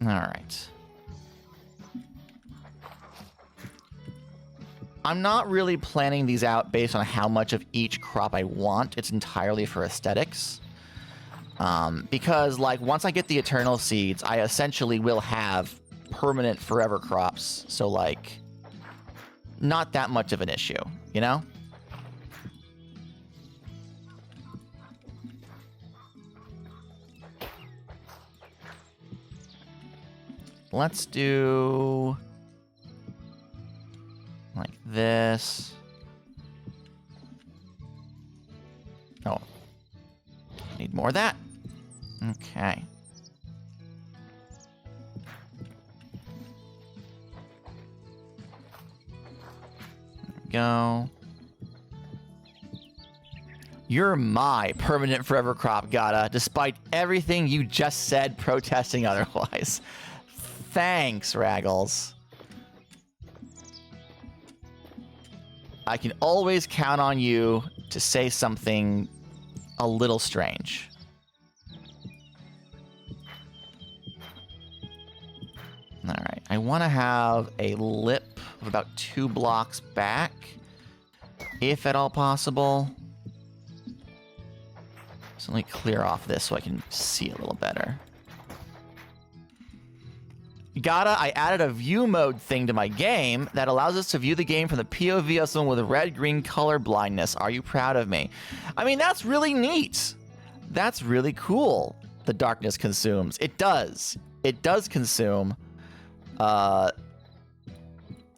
All right. I'm not really planning these out based on how much of each crop I want. It's entirely for aesthetics. Because, like, once I get the Eternal Seeds, I essentially will have permanent forever crops. So, like, not that much of an issue, you know? Let's do like this. Oh, need more of that. Okay. There we go. You're my permanent forever crop, Gadda, despite everything you just said protesting otherwise. Thanks, Raggles. I can always count on you to say something a little strange. All right, I want to have a lip of about 2 blocks back, if at all possible. So let me clear off this so I can see a little better. Gadda, I added a view mode thing to my game that allows us to view the game from the POV of someone with red-green color blindness. Are you proud of me? I mean, that's really neat. That's really cool. The darkness consumes. It does. It does consume. I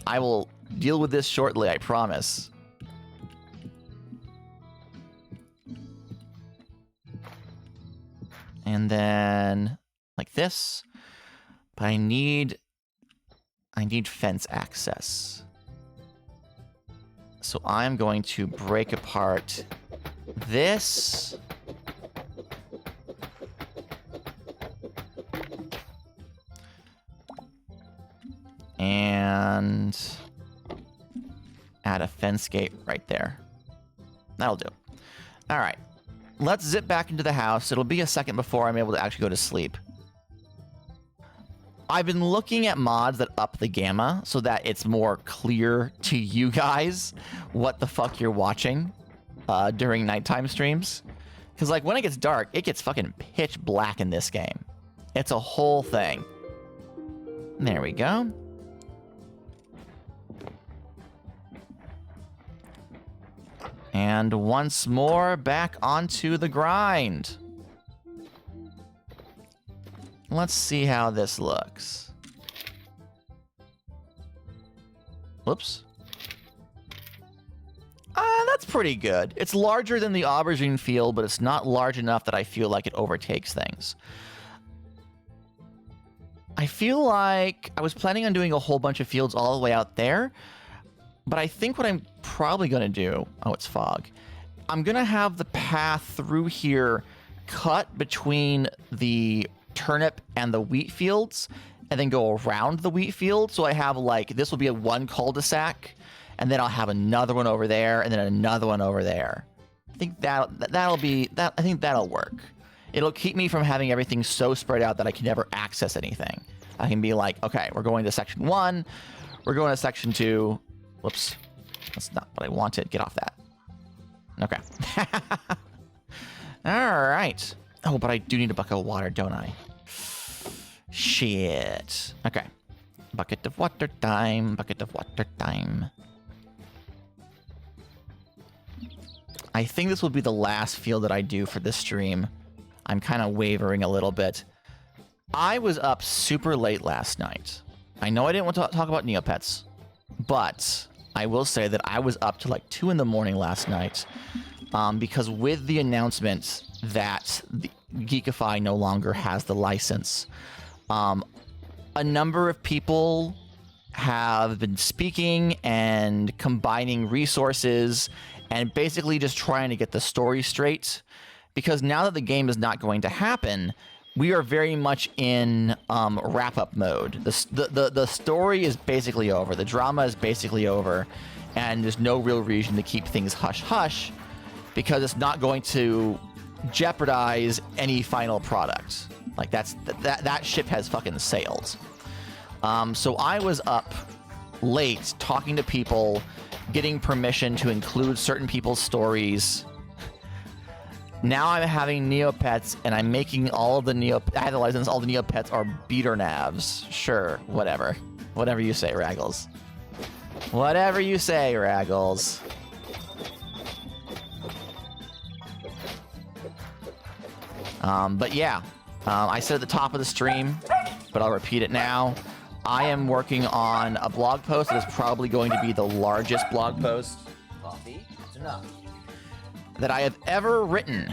will deal with this shortly, I promise. And then like this. But I need fence access. So I'm going to break apart this. And add a fence gate right there. That'll do. All right. Let's zip back into the house. It'll be a second before I'm able to actually go to sleep. I've been looking at mods that up the gamma so that it's more clear to you guys what the fuck you're watching during nighttime streams. Because, like, when it gets dark, it gets fucking pitch black in this game. It's a whole thing. There we go. And once more, back onto the grind. Let's see how this looks. Whoops. That's pretty good. It's larger than the aubergine field, but it's not large enough that I feel like it overtakes things. I feel like I was planning on doing a whole bunch of fields all the way out there, but I think what I'm probably going to do... Oh, it's fog. I'm going to have the path through here cut between the turnip and the wheat fields, and then go around the wheat field. So I have, like, this will be a one cul-de-sac, and then I'll have another one over there, and then another one over there. I think that'll be that. I think that'll work. It'll keep me from having everything so spread out that I can never access anything. I can be like, okay, we're going to section 1, we're going to section 2. Whoops, that's not what I wanted. Get off that. Okay. All right. Oh, but I do need a bucket of water, don't I? Shit. Okay. Bucket of water time. Bucket of water time. I think this will be the last field that I do for this stream. I'm kind of wavering a little bit. I was up super late last night. I know I didn't want to talk about Neopets, but I will say that I was up to like 2 in the morning last night because with the announcement that the Geekify no longer has the license, a number of people have been speaking and combining resources and basically just trying to get the story straight, because now that the game is not going to happen, we are very much in wrap-up mode. The story is basically over. The drama is basically over, and there's no real reason to keep things hush-hush because it's not going to jeopardize any final product. Like that ship has fucking sailed. So I was up late talking to people, getting permission to include certain people's stories. Now I'm having Neopets, and I'm making all of the I have the license, all the Neopets are beater navs. Sure, whatever. Whatever you say, Raggles. Whatever you say, Raggles. But yeah, I said at the top of the stream, but I'll repeat it now. I am working on a blog post that is probably going to be the largest blog post. Coffee, that's enough. That I have ever written.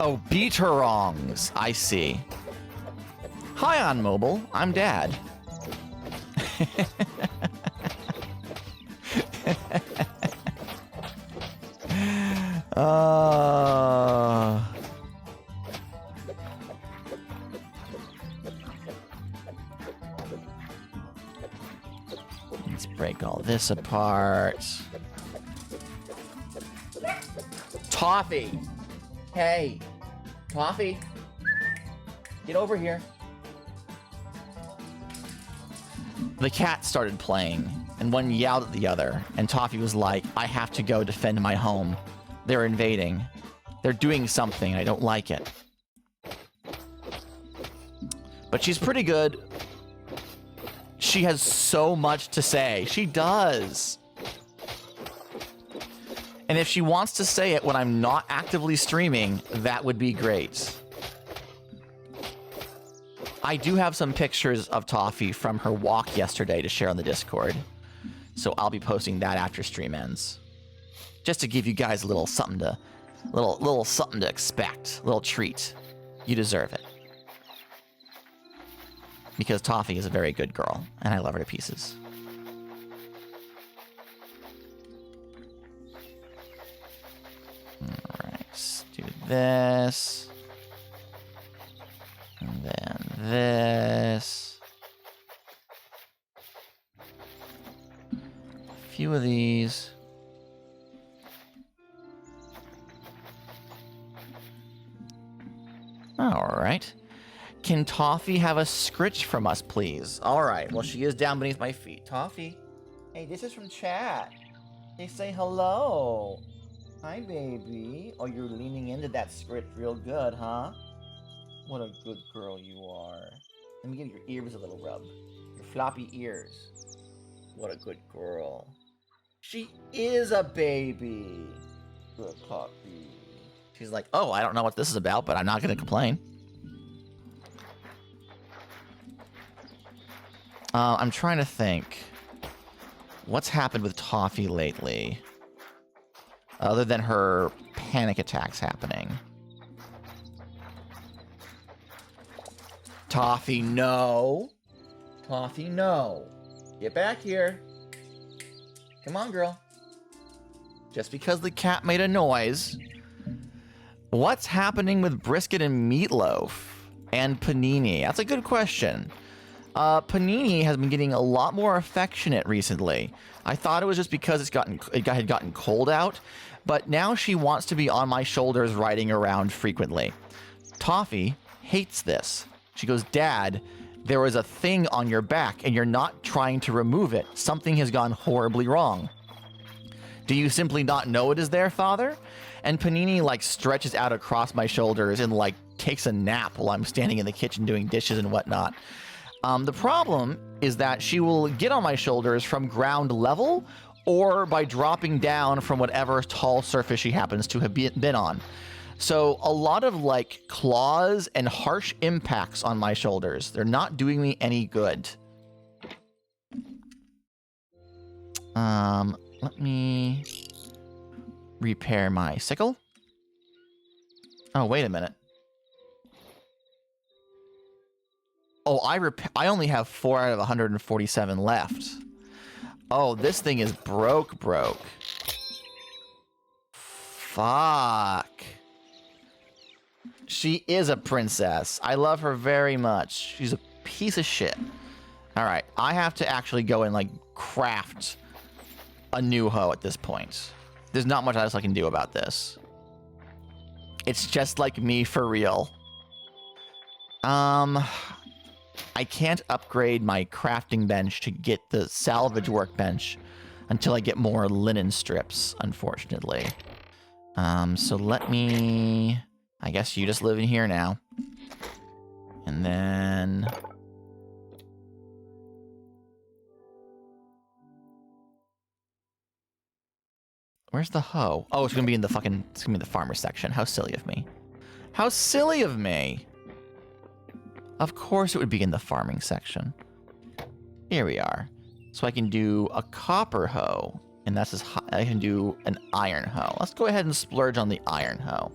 Oh, beaterongs. I see. Hi on mobile. I'm Dad. Let's break all this apart. Toffee! Hey! Toffee! Get over here. The cats started playing, and one yelled at the other, and Toffee was like, I have to go defend my home. They're invading. They're doing something, and I don't like it. But she's pretty good. She has so much to say. She does. And if she wants to say it when I'm not actively streaming, that would be great. I do have some pictures of Toffee from her walk yesterday to share on the Discord. So I'll be posting that after stream ends. Just to give you guys a little something to little something to expect, a little treat. You deserve it. Because Toffee is a very good girl, and I love her to pieces. Alright, let's do this. And then this. A few of these. Alright. Can Toffee have a scritch from us, please? Alright, well, she is down beneath my feet. Toffee? Hey, this is from chat. They say hello. Hi, baby. Oh, you're leaning into that scritch real good, huh? What a good girl you are. Let me give your ears a little rub. Your floppy ears. What a good girl. She is a baby. Good puppy. She's like, oh, I don't know what this is about, but I'm not going to complain. I'm trying to think. What's happened with Toffee lately? Other than her panic attacks happening. Toffee, no. Toffee, no. Get back here. Come on, girl. Just because the cat made a noise. What's happening with brisket and meatloaf and panini? That's a good question. Panini has been getting a lot more affectionate recently. I thought it was just because it had gotten cold out, but now she wants to be on my shoulders riding around frequently. Toffee hates this. She goes, Dad, there was a thing on your back and you're not trying to remove it. Something has gone horribly wrong. Do you simply not know it is there, Father? And Panini like stretches out across my shoulders and like takes a nap while I'm standing in the kitchen doing dishes and whatnot. The problem is that she will get on my shoulders from ground level or by dropping down from whatever tall surface she happens to have been on. So a lot of like claws and harsh impacts on my shoulders. They're not doing me any good. Let me repair my sickle. Oh, wait a minute. Oh, I only have 4 out of 147 left. Oh, this thing is broke. Fuck. She is a princess. I love her very much. She's a piece of shit. All right, I have to actually go and like craft a new hoe at this point. There's not much else I can do about this. It's just like me for real. I can't upgrade my crafting bench to get the salvage workbench until I get more linen strips, unfortunately. So let me... I guess you just live in here now. And then... Where's the hoe? Oh, it's gonna be in the fucking... It's gonna be in the farmer section. How silly of me. How silly of me! Of course it would be in the farming section. Here we are. So I can do a copper hoe. And that's I can do an iron hoe. Let's go ahead and splurge on the iron hoe.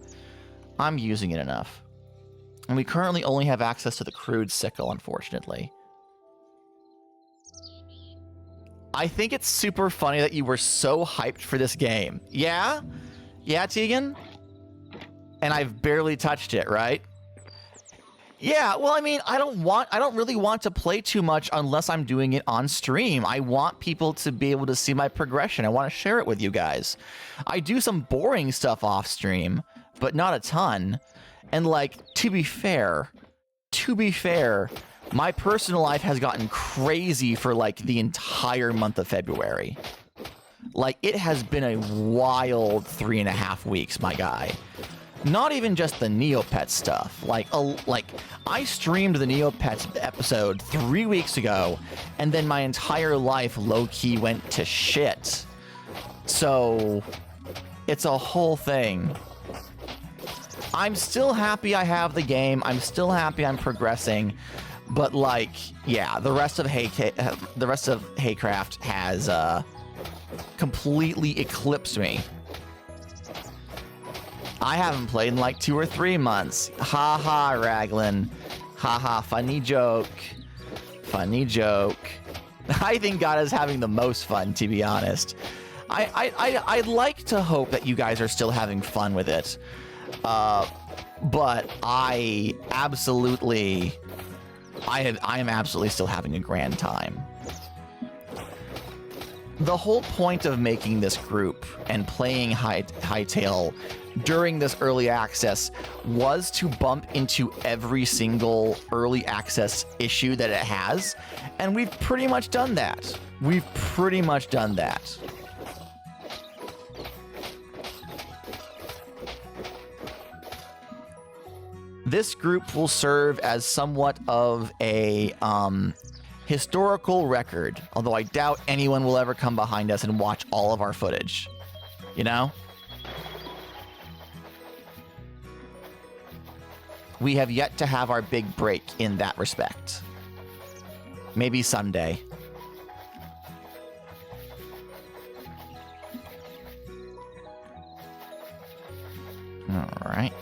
I'm using it enough. And we currently only have access to the crude sickle, unfortunately. I think it's super funny that you were so hyped for this game. Yeah? Yeah, Tegan? And I've barely touched it, right? Yeah, well, I mean, I don't really want to play too much unless I'm doing it on stream. I want people to be able to see my progression. I want to share it with you guys. I do some boring stuff off stream, but not a ton. And like, to be fair, my personal life has gotten crazy for like the entire month of February. Like, it has been a wild 3.5 weeks, my guy. Not even just the Neopets stuff. Like I streamed the Neopets episode 3 weeks ago, and then my entire life low-key went to shit. So, it's a whole thing. I'm still happy I have the game. I'm still happy I'm progressing. But like, yeah, the rest of Haycraft has completely eclipsed me. I haven't played in like 2 or 3 months. Ha ha, Raglan. Ha ha, funny joke. Funny joke. I think Gadda's having the most fun, to be honest. I'd like to hope that you guys are still having fun with it. But I am absolutely still having a grand time. The whole point of making this group and playing Hightail during this early access was to bump into every single early access issue that it has, and we've pretty much done that. This group will serve as somewhat of a historical record, although I doubt anyone will ever come behind us and watch all of our footage. You know? We have yet to have our big break in that respect. Maybe someday. All right.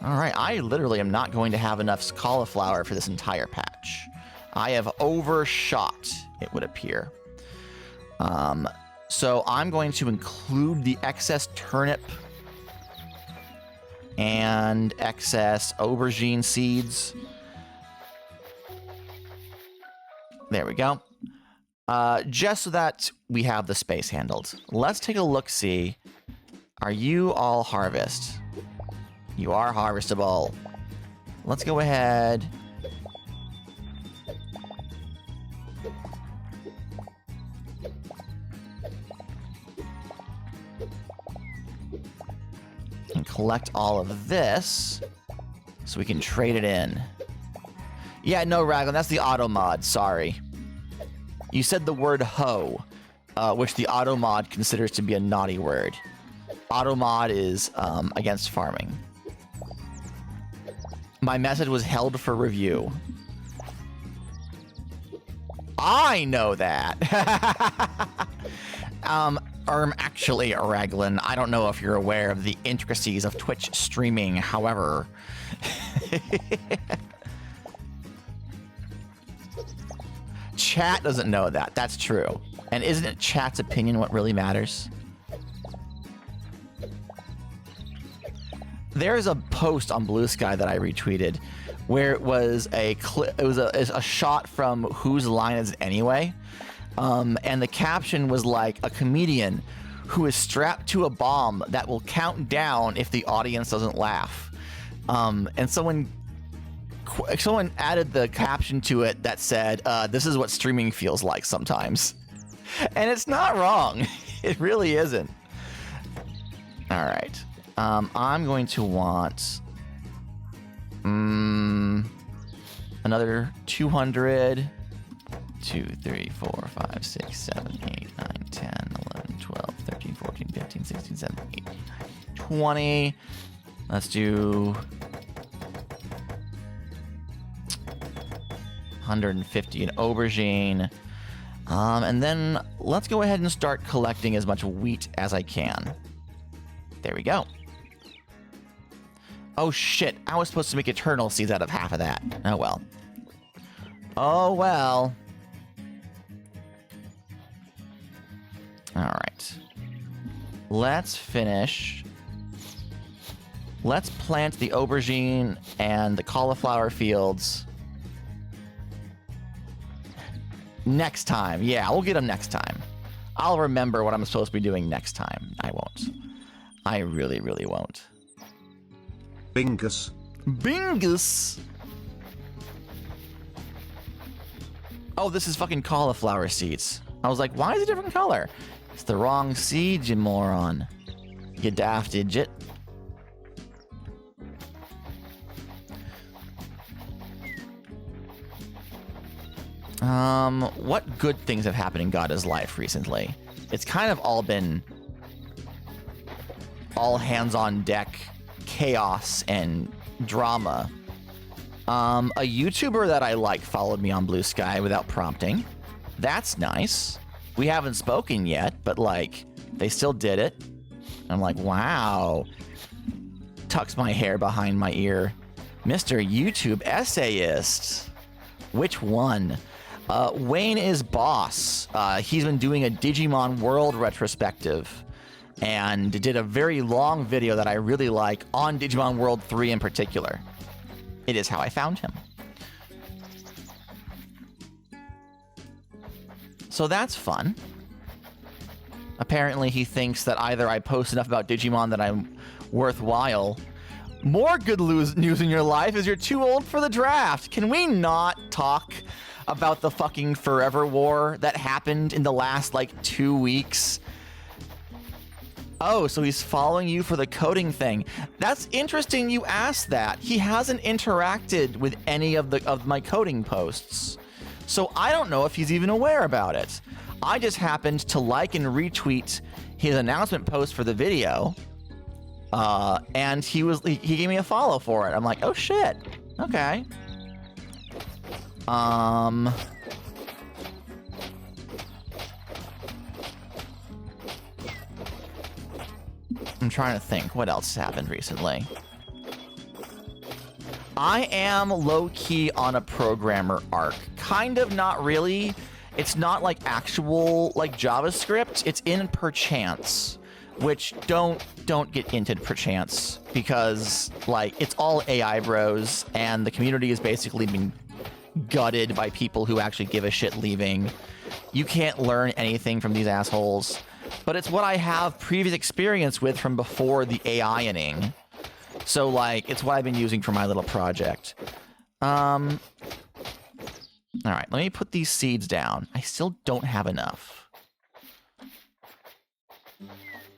Alright, I literally am not going to have enough cauliflower for this entire patch. I have overshot, it would appear. So I'm going to include the excess turnip and excess aubergine seeds. There we go. Just so that we have the space handled. Let's take a look-see. Are you all harvest? You are harvestable. Let's go ahead. And collect all of this so we can trade it in. Yeah, no, Raglan, that's the auto mod. Sorry. You said the word hoe, which the automod considers to be a naughty word. Automod is against farming. My message was held for review. I know that. Actually, Raglan, I don't know if you're aware of the intricacies of Twitch streaming, however. Chat doesn't know that. That's true. And isn't it chat's opinion what really matters? There's a post on Blue Sky that I retweeted where it was a clip. It was a shot from Whose Line Is It Anyway? And the caption was like a comedian who is strapped to a bomb that will count down if the audience doesn't laugh. And someone added the caption to it that said, "This is what streaming feels like sometimes," and it's not wrong. It really isn't. All right. I'm going to want another 200. 2, 3, 4, 5, 6, 7, 8, 9, 10, 11, 12, 13, 14, 15, 16, 17, 18, 19, 20. Let's do 150 an aubergine. And then let's go ahead and start collecting as much wheat as I can. There we go. Oh shit, I was supposed to make eternal seeds out of half of that. Oh well. Oh well. Alright. Let's finish. Let's plant the aubergine and the cauliflower fields next time. Yeah, we'll get them next time. I'll remember what I'm supposed to be doing next time. I won't. I really, really won't. Bingus. Bingus! Oh, this is fucking cauliflower seeds. I was like, why is it a different color? It's the wrong seed, you moron. You daft idiot. What good things have happened in Gadda's life recently? It's kind of all been all hands on deck chaos and drama. A YouTuber that I like followed me on Blue Sky without prompting. That's nice. We haven't spoken yet, but like, they still did it. I'm like, wow. Tucks my hair behind my ear. Mr. YouTube essayist. Which one? Wayne is boss. He's been doing a Digimon World retrospective and did a very long video that I really like on Digimon World 3 in particular. It is how I found him. So that's fun. Apparently he thinks that either I post enough about Digimon that I'm worthwhile. More good news in your life is you're too old for the draft. Can we not talk about the fucking Forever War that happened in the last, like, 2 weeks? Oh, so he's following you for the coding thing. That's interesting you asked that. He hasn't interacted with any of my coding posts. So I don't know if he's even aware about it. I just happened to like and retweet his announcement post for the video. And he gave me a follow for it. I'm like, oh shit. Okay. I'm trying to think what else happened recently. I am low-key on a programmer arc. Kind of, not really. It's not like actual like JavaScript. It's in perchance, which don't get into perchance because like it's all AI bros and the community has basically been gutted by people who actually give a shit leaving. You can't learn anything from these assholes. But it's what I have previous experience with from before the AI-ing. So, like, it's what I've been using for my little project. Alright, let me put these seeds down. I still don't have enough.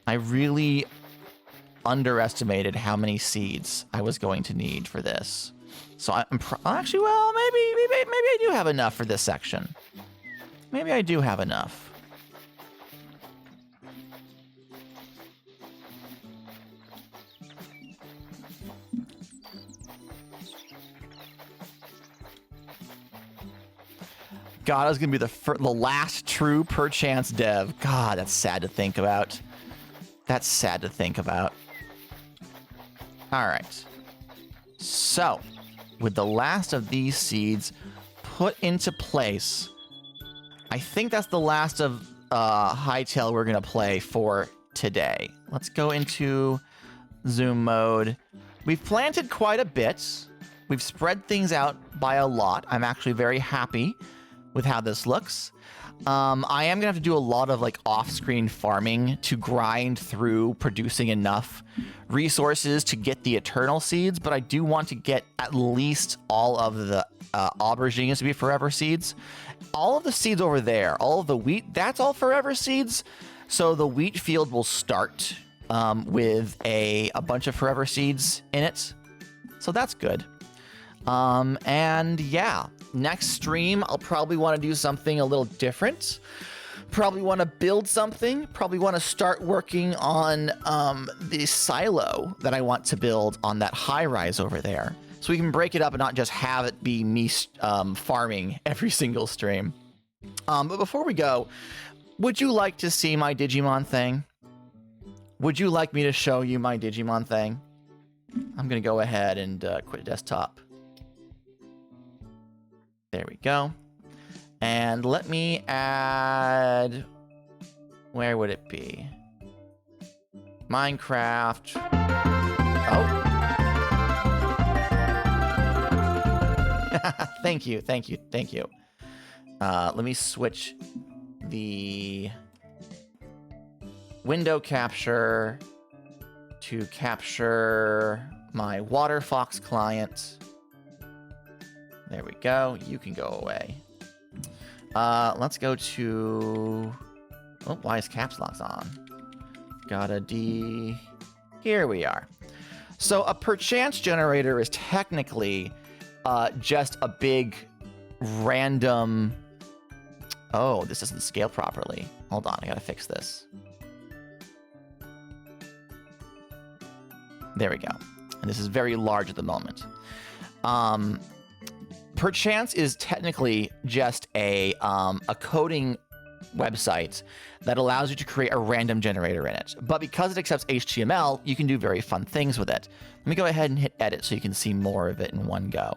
I really underestimated how many seeds I was going to need for this. So I'm actually, well, maybe I do have enough for this section. Maybe I do have enough. Gadda's gonna be the last true perchance dev. God, that's sad to think about. That's sad to think about. All right. So, with the last of these seeds put into place, I think that's the last of Hightail we're gonna play for today. Let's go into zoom mode. We've planted quite a bit. We've spread things out by a lot. I'm actually very happy with how this looks. I am gonna have to do a lot of like off-screen farming to grind through producing enough resources to get the eternal seeds, but I do want to get at least all of the aubergines to be forever seeds. All of the seeds over there, all of the wheat, that's all forever seeds. So the wheat field will start with a bunch of forever seeds in it. So that's good. And yeah, next stream, I'll probably want to do something a little different. Probably want to build something. Probably want to start working on the silo that I want to build on that high rise over there. So we can break it up and not just have it be me farming every single stream. But before we go, would you like to see my Digimon thing? Would you like me to show you my Digimon thing? I'm going to go ahead and quit desktop. There we go. And let me add... Where would it be? Minecraft. Oh. Thank you, thank you, thank you. Let me switch the window capture to capture my WaterFox client. There we go. You can go away. Let's go to... Oh, why is caps locks on? Gotta D... Here we are. So a perchance generator is technically just a big random... Oh, this doesn't scale properly. Hold on, I gotta fix this. There we go. And this is very large at the moment. Perchance is technically just a coding website that allows you to create a random generator in it. But because it accepts HTML, you can do very fun things with it. Let me go ahead and hit edit so you can see more of it in one go.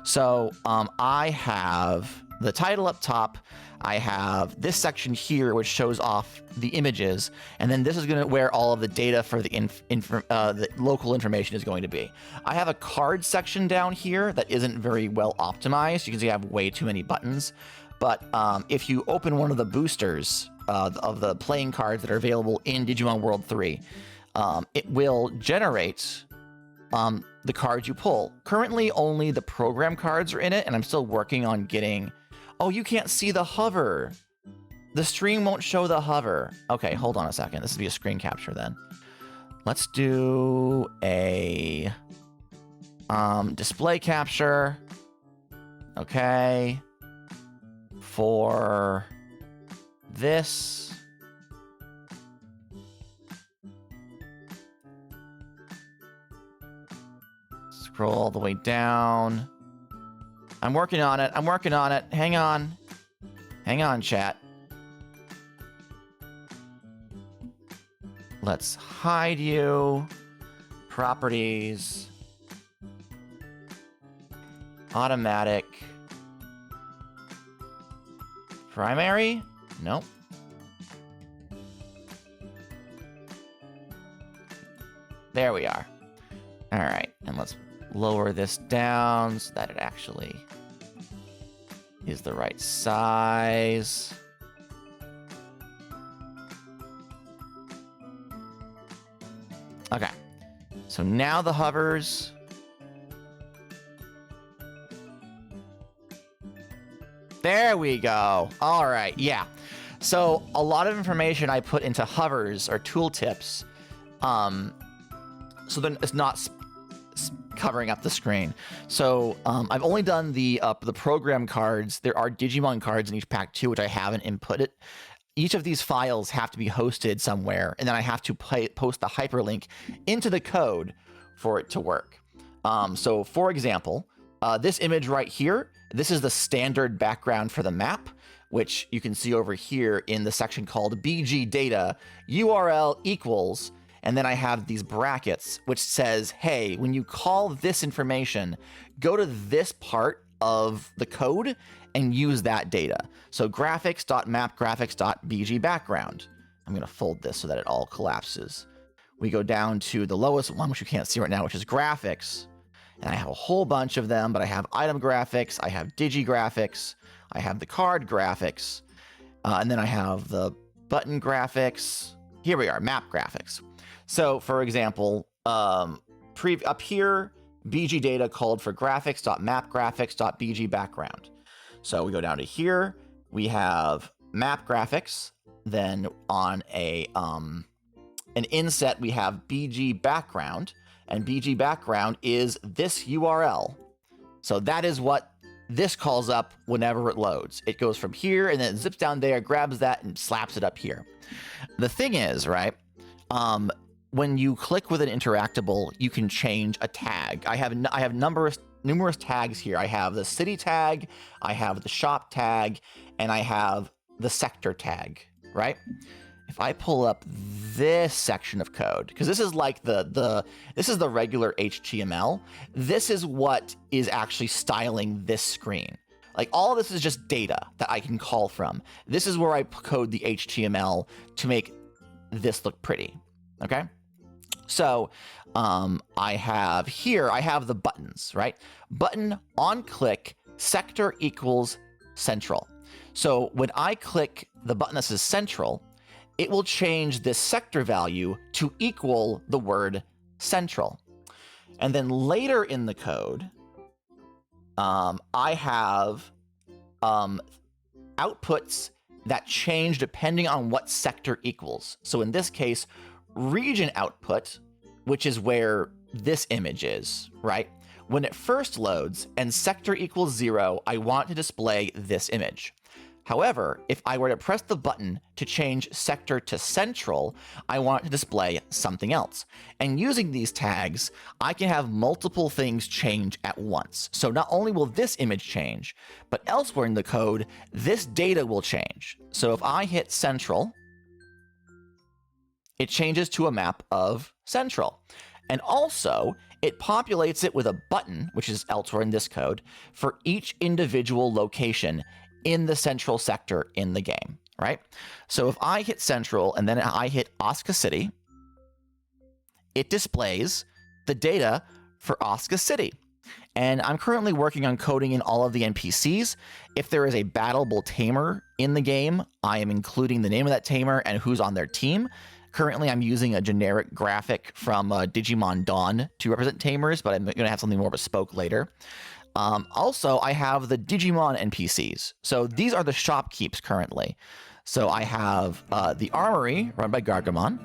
So I have the title up top. I have this section here, which shows off the images, and then this is where all of the data for the local information is going to be. I have a card section down here that isn't very well optimized. You can see I have way too many buttons, but if you open one of the boosters of the playing cards that are available in Digimon World 3, it will generate the cards you pull. Currently, only the program cards are in it, and I'm still working on getting... Oh, you can't see the hover. The stream won't show the hover. Okay, hold on a second. This will be a screen capture then. Let's do a display capture. Okay. For this. Scroll all the way down. I'm working on it. I'm working on it. Hang on. Hang on, chat. Let's hide you. Properties. Automatic. Primary? Nope. There we are. All right, and let's lower this down so that it actually is the right size. Okay, so now the hovers. There we go. All right, yeah. So a lot of information I put into hovers or tooltips, so then it's not covering up the screen. So I've only done the program cards. There are Digimon cards in each pack too, which I haven't inputted. Each of these files have to be hosted somewhere, and then I have to post the hyperlink into the code for it to work. So for example, this image right here, this is the standard background for the map, which you can see over here in the section called BG data URL equals, and then I have these brackets, which says, hey, when you call this information, go to this part of the code and use that data. So graphics.mapgraphics.bg background. I'm going to fold this so that it all collapses. We go down to the lowest one, which you can't see right now, which is graphics. And I have a whole bunch of them, but I have item graphics, I have digi graphics, I have the card graphics, and then I have the button graphics. Here we are, map graphics. So for example, up here, BG data called for graphics.mapgraphics.bg background. So we go down to here, we have map graphics, then on an inset we have BG background, and BG background is this URL. So that is what this calls up whenever it loads. It goes from here and then it zips down there, grabs that and slaps it up here. The thing is, right, when you click with an interactable, you can change a tag. I have numerous tags here. I have the city tag, I have the shop tag, and I have the sector tag, right? If I pull up this section of code, because this is like this is the regular HTML, this is what is actually styling this screen. Like all of this is just data that I can call from. This is where I code the HTML to make this look pretty, okay? So I have the buttons, right? Button on click, sector equals central. So when I click the button that says central, it will change this sector value to equal the word central. And then later in the code, I have outputs that change depending on what sector equals. So in this case, region output, which is where this image is, right? When it first loads and sector equals 0, I want to display this image. However, if I were to press the button to change sector to central, I want to display something else. And using these tags, I can have multiple things change at once. So not only will this image change, but elsewhere in the code, this data will change. So if I hit central, it changes to a map of central. And also, it populates it with a button, which is elsewhere in this code, for each individual location in the central sector in the game, right? So if I hit central and then I hit Asuka City, it displays the data for Asuka City. And I'm currently working on coding in all of the NPCs. If there is a battleable tamer in the game, I am including the name of that tamer and who's on their team. Currently, I'm using a generic graphic from Digimon Dawn to represent tamers, but I'm going to have something more bespoke later. Also, I have the Digimon NPCs. So these are the shop keeps currently. So I have the Armory, run by Gargamon.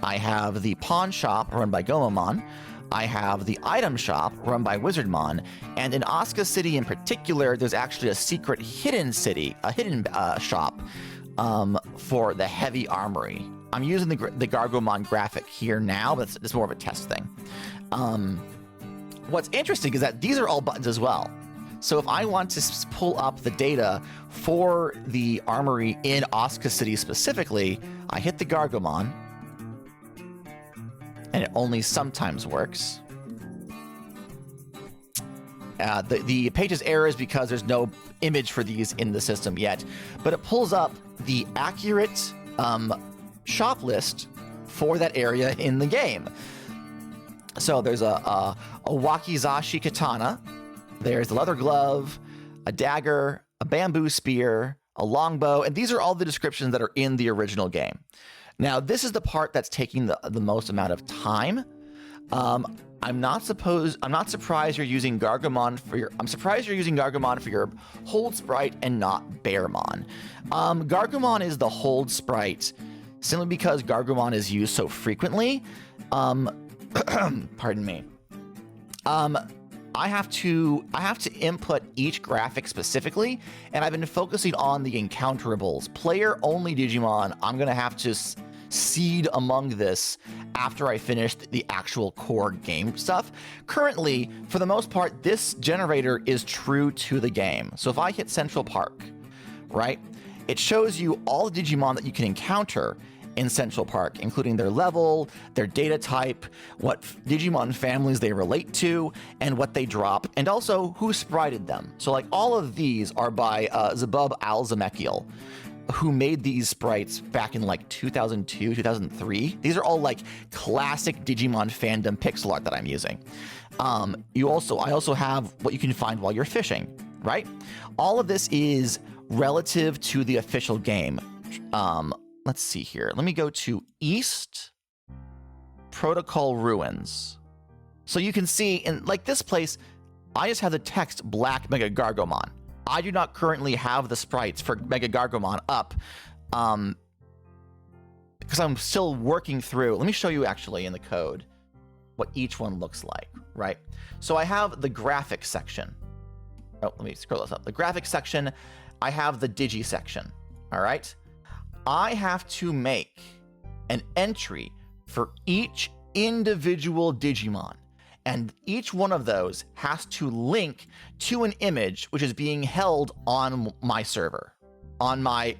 I have the Pawn Shop, run by Gomamon. I have the Item Shop, run by Wizardmon. And in Asuka City in particular, there's actually a secret hidden shop for the Heavy Armory. I'm using the Gargomon graphic here now, but it's more of a test thing. What's interesting is that these are all buttons as well. So if I want to pull up the data for the armory in Asuka City specifically, I hit the Gargomon, and it only sometimes works. The page's error is because there's no image for these in the system yet, but it pulls up the accurate shop list for that area in the game. So there's a wakizashi katana, there's a leather glove, a dagger, a bamboo spear, a longbow, and these are all the descriptions that are in the original game. Now, this is the part that's taking the most amount of time. I'm not surprised you're using Gargomon for your. I'm surprised you're using Gargomon for your hold sprite and not Bearmon. Gargomon is the hold sprite simply because Gargomon is used so frequently. Pardon me. I have to input each graphic specifically, and I've been focusing on the encounterables. Player only Digimon, I'm gonna have to seed among this after I finish the actual core game stuff. Currently, for the most part, this generator is true to the game. So if I hit Central Park, right, it shows you all the Digimon that you can encounter in Central Park, including their level, their data type, what Digimon families they relate to, and what they drop, and also who sprited them. So like all of these are by Zabub Al-Zemekiel, who made these sprites back in like 2002, 2003. These are all like classic Digimon fandom pixel art that I'm using. I also have what you can find while you're fishing, right? All of this is relative to the official game. Let's see here. Let me go to East Protocol Ruins. So you can see in like this place, I just have the text Black Mega Gargomon. I do not currently have the sprites for Mega Gargomon up because I'm still working through. Let me show you actually in the code what each one looks like, right? So I have the graphics section. Oh, let me scroll this up. The graphics section, I have the Digi section, all right? I have to make an entry for each individual Digimon, and each one of those has to link to an image which is being held on my server. On my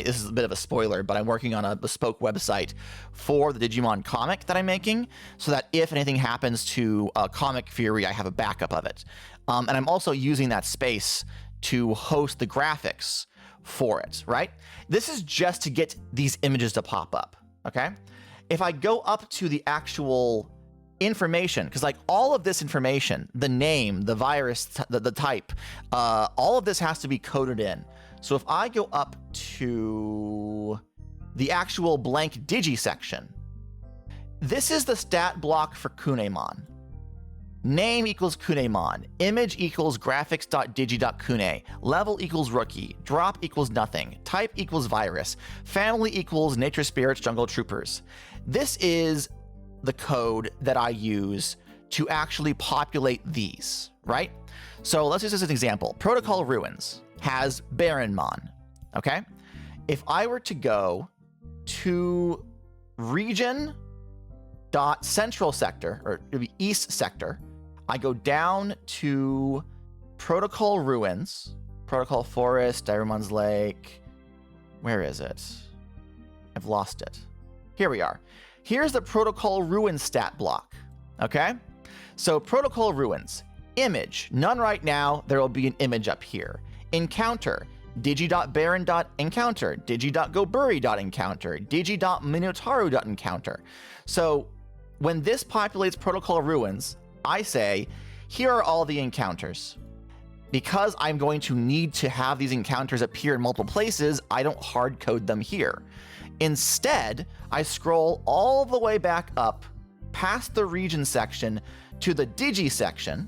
this is a bit of a spoiler, but I'm working on a bespoke website for the Digimon comic that I'm making, so that if anything happens to Comic Fury, I have a backup of it. And I'm also using that space to host the graphics for it, right? This is just to get these images to pop up, okay? If I go up to the actual information, because like all of this information, the name, the virus, the type, all of this has to be coded in. So if I go up to the actual blank Digi section, this is the stat block for Kunemon. Name equals Kunemon, image equals graphics.digi.kune, level equals rookie, drop equals nothing, type equals virus, family equals nature spirits jungle troopers. This is the code that I use to actually populate these, right? So let's use this as an example. Protocol Ruins has Baronmon, okay? If I were to go to region.central sector, or it would be east sector, I go down to Protocol Ruins, Protocol Forest, Diamonds Lake. Where is it? I've lost it. Here we are. Here's the Protocol Ruins stat block, okay? So Protocol Ruins, image, none right now, there will be an image up here. Encounter, digi.baron.encounter, digi.goburi.encounter, digi.minotaru.encounter. So when this populates Protocol Ruins, I say, here are all the encounters. Because I'm going to need to have these encounters appear in multiple places, I don't hard code them here. Instead, I scroll all the way back up past the region section to the Digi section,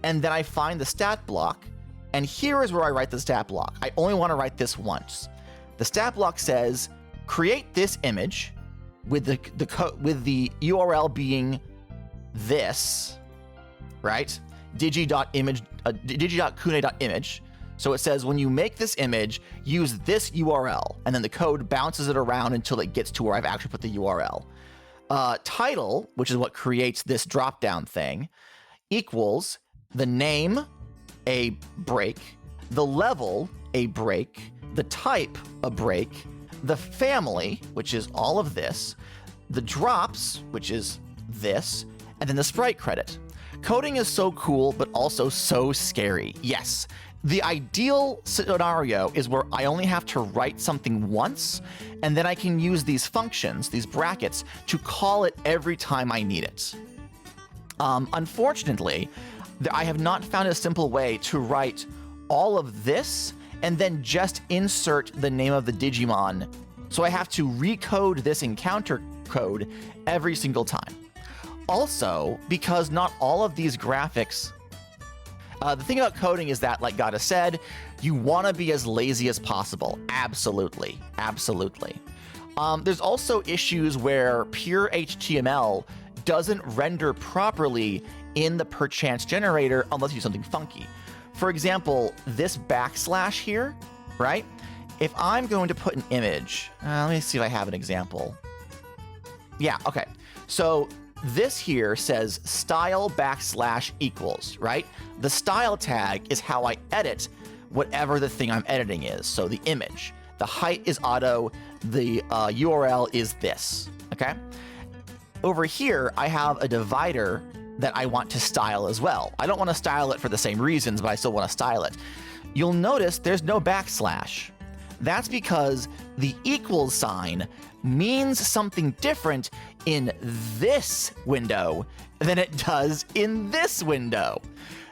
and then I find the stat block, and here is where I write the stat block. I only want to write this once. The stat block says, create this image with the URL being this, right? digi.kune.image. So it says when you make this image, use this URL, and then the code bounces it around until it gets to where I've actually put the URL. Title, which is what creates this drop-down thing, equals the name, a break, the level, a break, the type, a break, the family, which is all of this, the drops, which is this, and then the sprite credit. Coding is so cool, but also so scary. Yes, the ideal scenario is where I only have to write something once, and then I can use these functions, these brackets, to call it every time I need it. Unfortunately, I have not found a simple way to write all of this and then just insert the name of the Digimon. So I have to recode this encounter code every single time. Also, because not all of these graphics, the thing about coding is that, like Gadda said, you want to be as lazy as possible. Absolutely. Absolutely. There's also issues where pure HTML doesn't render properly in the perchance generator unless you do something funky. For example, this backslash here, right? If I'm going to put an image, let me see if I have an example. Yeah, okay. So this here says style / equals, right? The style tag is how I edit whatever the thing I'm editing is. So the image, the height is auto, the URL is this, okay? Over here, I have a divider that I want to style as well. I don't want to style it for the same reasons, but I still want to style it. You'll notice there's no backslash. That's because the equals sign means something different in this window than it does in this window.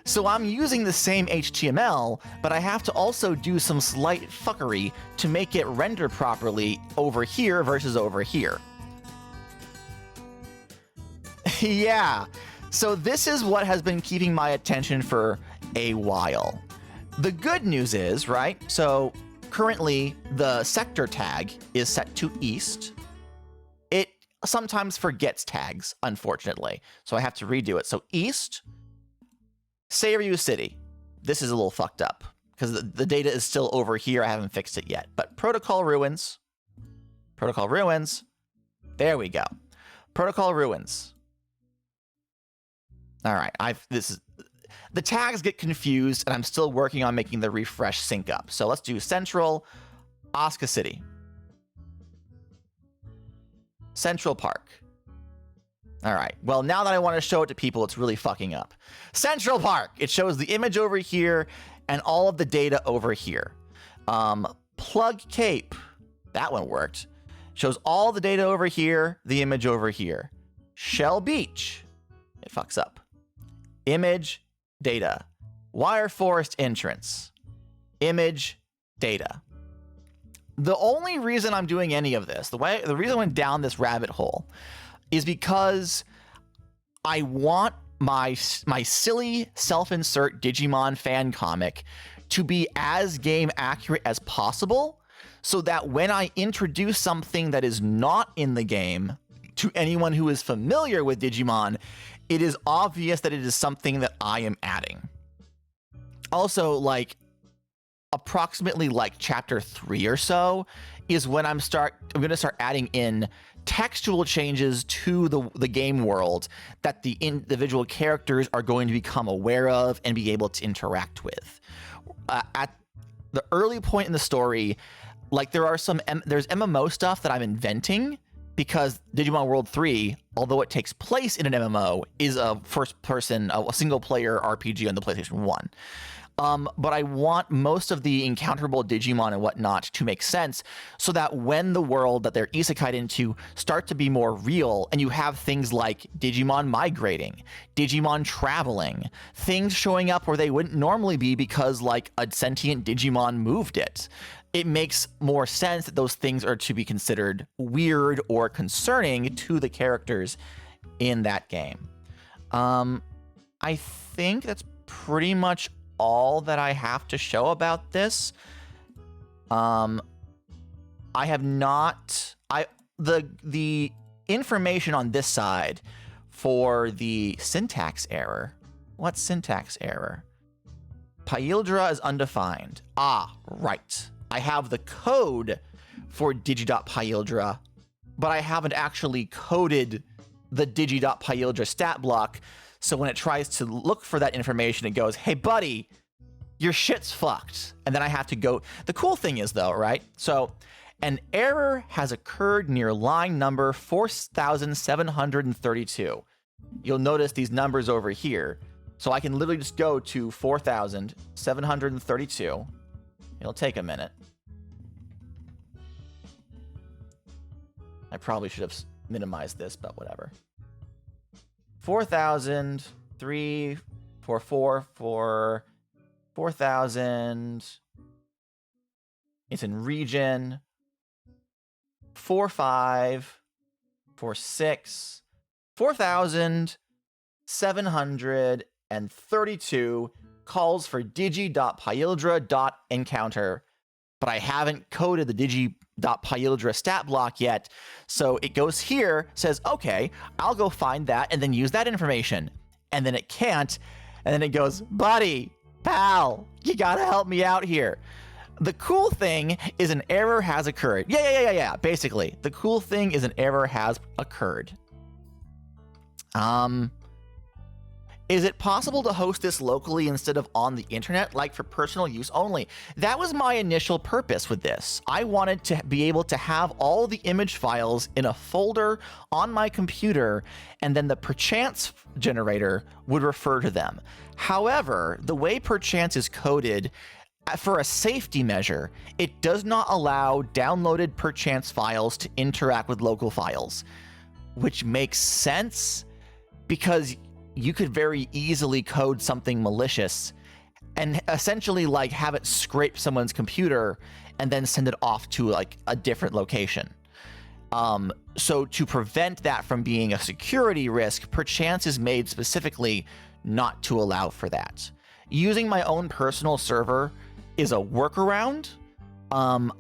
So I'm using the same HTML, but I have to also do some slight fuckery to make it render properly over here versus over here. Yeah, so this is what has been keeping my attention for a while. The good news is, right, so currently the sector tag is set to east. It sometimes forgets tags, unfortunately, so I have to redo it. So east, Sayru City. This is a little fucked up because the data is still over here. I haven't fixed it yet, but Protocol Ruins, there we go. Protocol Ruins. All right, the tags get confused, and I'm still working on making the refresh sync up. So let's do Central, Osaka City, Central Park. All right, well, now that I want to show it to people, it's really fucking up. Central Park, it shows the image over here and all of the data over here. Plug Cape, that one worked. Shows all the data over here, the image over here. Shell Beach, it fucks up. Image, data. Wire Forest entrance. Image, data. The only reason I'm doing any of this, the reason I went down this rabbit hole, is because I want my silly self-insert Digimon fan comic to be as game accurate as possible, so that when I introduce something that is not in the game to anyone who is familiar with Digimon, it is obvious that it is something that I am adding. Also, like, approximately like chapter 3 or so is when I'm going to start adding in textual changes to the game world that the individual characters are going to become aware of and be able to interact with. At the early point in the story, like, there's MMO stuff that I'm inventing, because Digimon World 3, although it takes place in an MMO, is a first-person, a single-player RPG on the PlayStation 1. But I want most of the encounterable Digimon and whatnot to make sense, so that when the world that they're isekai'd into start to be more real, and you have things like Digimon migrating, Digimon traveling, things showing up where they wouldn't normally be because, like, a sentient Digimon moved it. It makes more sense that those things are to be considered weird or concerning to the characters in that game. I think that's pretty much all that I have to show about this. I have not... The information on this side for the syntax error... What syntax error? Paildra is undefined. Ah, right. I have the code for digi.paildra, but I haven't actually coded the digi.paildra stat block, so when it tries to look for that information, it goes, hey, buddy, your shit's fucked. And then I have to go... The cool thing is, though, right? So an error has occurred near line number 4732. You'll notice these numbers over here. So I can literally just go to 4732. It'll take a minute. I probably should have minimized this, but whatever. 4,000. It's in region. 4546. 4,732 calls for digi.paildra.encounter, but I haven't coded the .pyildra stat block yet. So it goes here, says, okay, I'll go find that and then use that information. And then it can't. And then it goes, buddy, pal, you gotta help me out here. The cool thing is an error has occurred. Yeah. Basically, the cool thing is an error has occurred. Is it possible to host this locally instead of on the internet, like for personal use only? That was my initial purpose with this. I wanted to be able to have all the image files in a folder on my computer, and then the perchance generator would refer to them. However, the way perchance is coded, for a safety measure, it does not allow downloaded perchance files to interact with local files, which makes sense because you could very easily code something malicious and essentially like have it scrape someone's computer and then send it off to like a different location. So to prevent that from being a security risk, perchance is made specifically not to allow for that. Using my own personal server is a workaround. I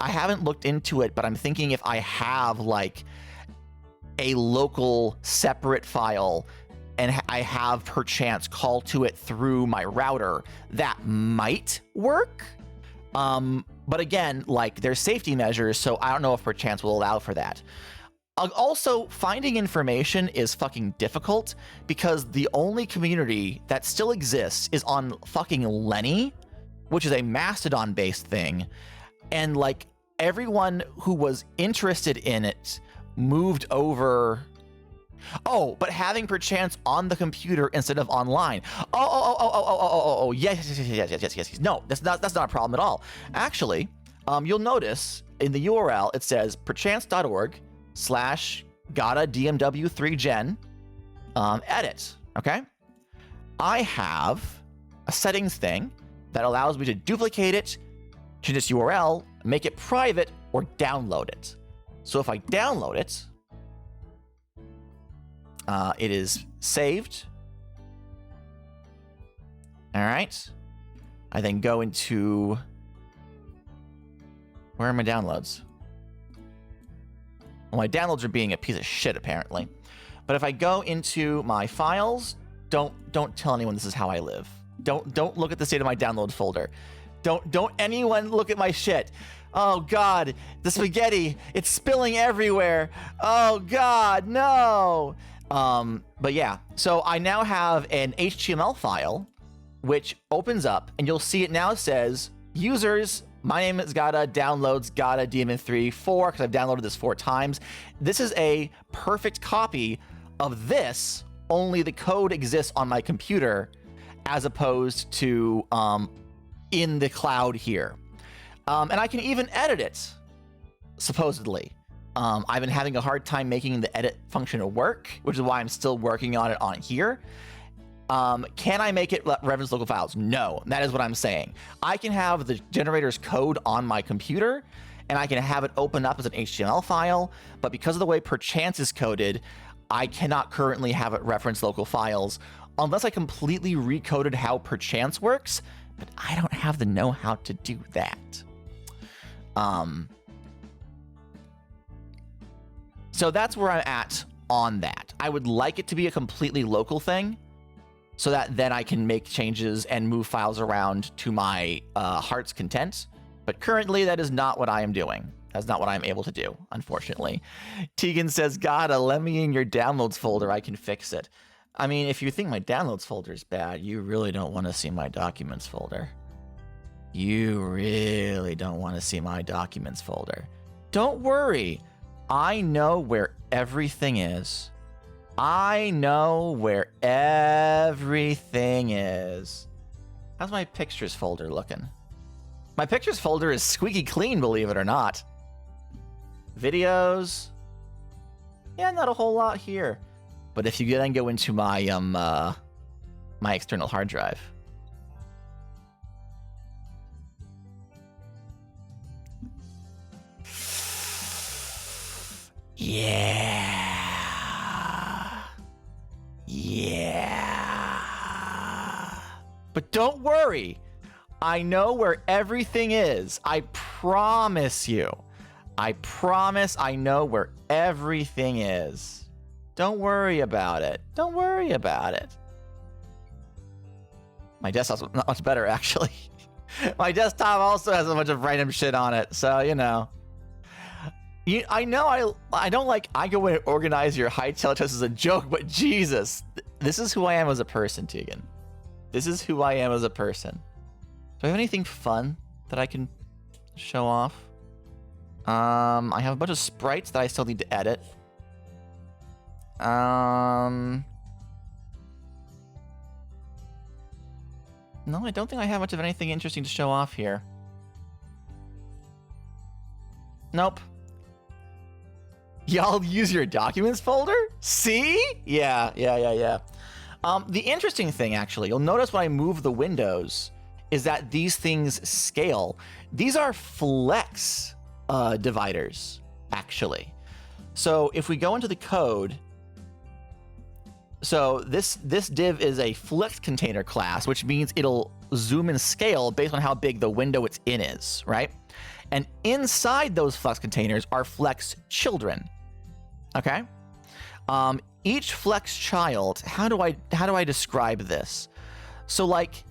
haven't looked into it, but I'm thinking if I have like a local separate file and I have perchance call to it through my router, that might work. But again, like there's safety measures, so I don't know if perchance will allow for that. Also, finding information is fucking difficult because the only community that still exists is on fucking Lenny, which is a Mastodon-based thing. And like everyone who was interested in it moved over. Oh, but having perchance on the computer instead of online. Yes. No, that's not a problem at all. Actually, you'll notice in the URL it says perchance.org/Gadda DMW3gen edit. Okay, I have a settings thing that allows me to duplicate it to this URL, make it private, or download it. So if I download it, it is saved. All right. I then go into, where are my downloads? Well, my downloads are being a piece of shit apparently. But if I go into my files, don't tell anyone this is how I live. Don't look at the state of my download folder. Don't anyone look at my shit. Oh God, the spaghetti, it's spilling everywhere. Oh God, no. But yeah, so I now have an HTML file which opens up and you'll see it now says users, my name is Gadda, downloads Gadda DMN3 4 because I've downloaded this 4 times. This is a perfect copy of this, only the code exists on my computer as opposed to in the cloud here. And I can even edit it, supposedly. I've been having a hard time making the edit function work, which is why I'm still working on it on here. Can I make it reference local files? No, that is what I'm saying. I can have the generator's code on my computer, and I can have it open up as an HTML file, but because of the way perchance is coded, I cannot currently have it reference local files unless I completely recoded how perchance works, but I don't have the know-how to do that. So that's where I'm at on that. I would like it to be a completely local thing so that then I can make changes and move files around to my heart's content. But currently that is not what I am doing. That's not what I'm able to do, unfortunately. Tegan says, Gadda, let me in your downloads folder. I can fix it. I mean, if you think my downloads folder is bad, you really don't want to see my documents folder. You really don't want to see my documents folder. Don't worry. I know where everything is. I know where everything is. How's my pictures folder looking? My pictures folder is squeaky clean, believe it or not. Videos. Yeah, not a whole lot here. But if you then go into my my external hard drive. Yeah. But don't worry. I know where everything is. I promise you. I promise I know where everything is. Don't worry about it. Don't worry about it. My desktop's not much better, actually. My desktop also has a bunch of random shit on it, so, you know. I know I don't like I go in and organize your hightail test as a joke, but Jesus. This is who I am as a person, Tegan. This is who I am as a person. Do I have anything fun that I can show off? I have a bunch of sprites that I still need to edit. No, I don't think I have much of anything interesting to show off here. Nope. Y'all use your documents folder? See? Yeah. The interesting thing, actually, you'll notice when I move the windows, is that these things scale. These are flex dividers, actually. So if we go into the code, so this div is a flex container class, which means it'll zoom and scale based on how big the window it's in is, right? And inside those flex containers are flex children. Okay? Each flex child, how do I describe this? So like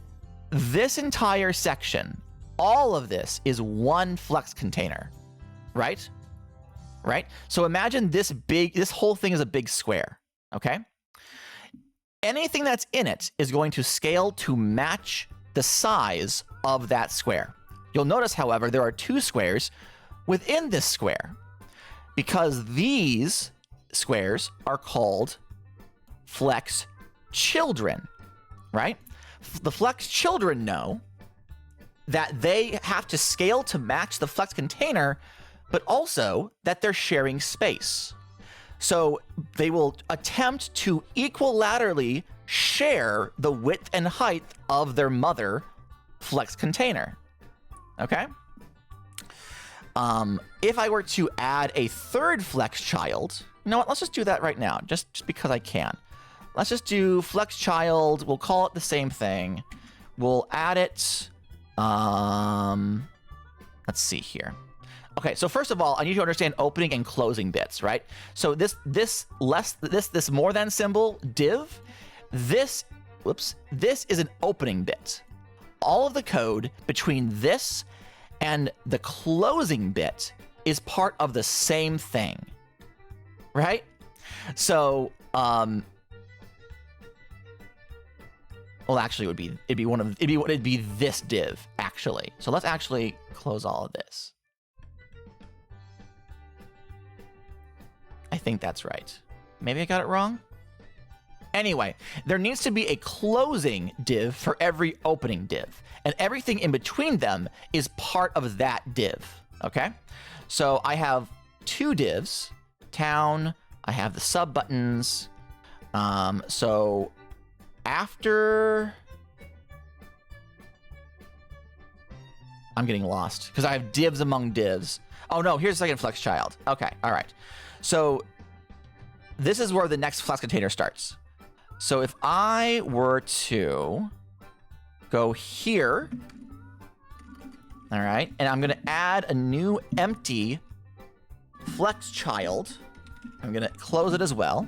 this entire section, all of this is one flex container, right? Right? So imagine this whole thing is a big square, okay? Anything that's in it is going to scale to match the size of that square. You'll notice, however, there are two squares within this square because these squares are called flex children, right? The flex children know that they have to scale to match the flex container, but also that they're sharing space. So they will attempt to equilaterally share the width and height of their mother flex container. Okay? If I were to add a third flex child, you know what? Let's just do that right now, just because I can. Let's just do flex child. We'll call it the same thing. We'll add it. Let's see here. Okay, so first of all, I need to understand opening and closing bits, right? So this more than symbol div, this is an opening bit. All of the code between this and the closing bit is part of the same thing, right? So, well, actually, it'd be this div actually. So let's actually close all of this. I think that's right. Maybe I got it wrong. Anyway, there needs to be a closing div for every opening div, and everything in between them is part of that div, okay? So I have two divs, town, I have the sub buttons. So after... I'm getting lost because I have divs among divs. Oh no, here's the second flex child. Okay, all right. So this is where the next flex container starts. So if I were to go here, all right, and I'm going to add a new empty flex child. I'm going to close it as well.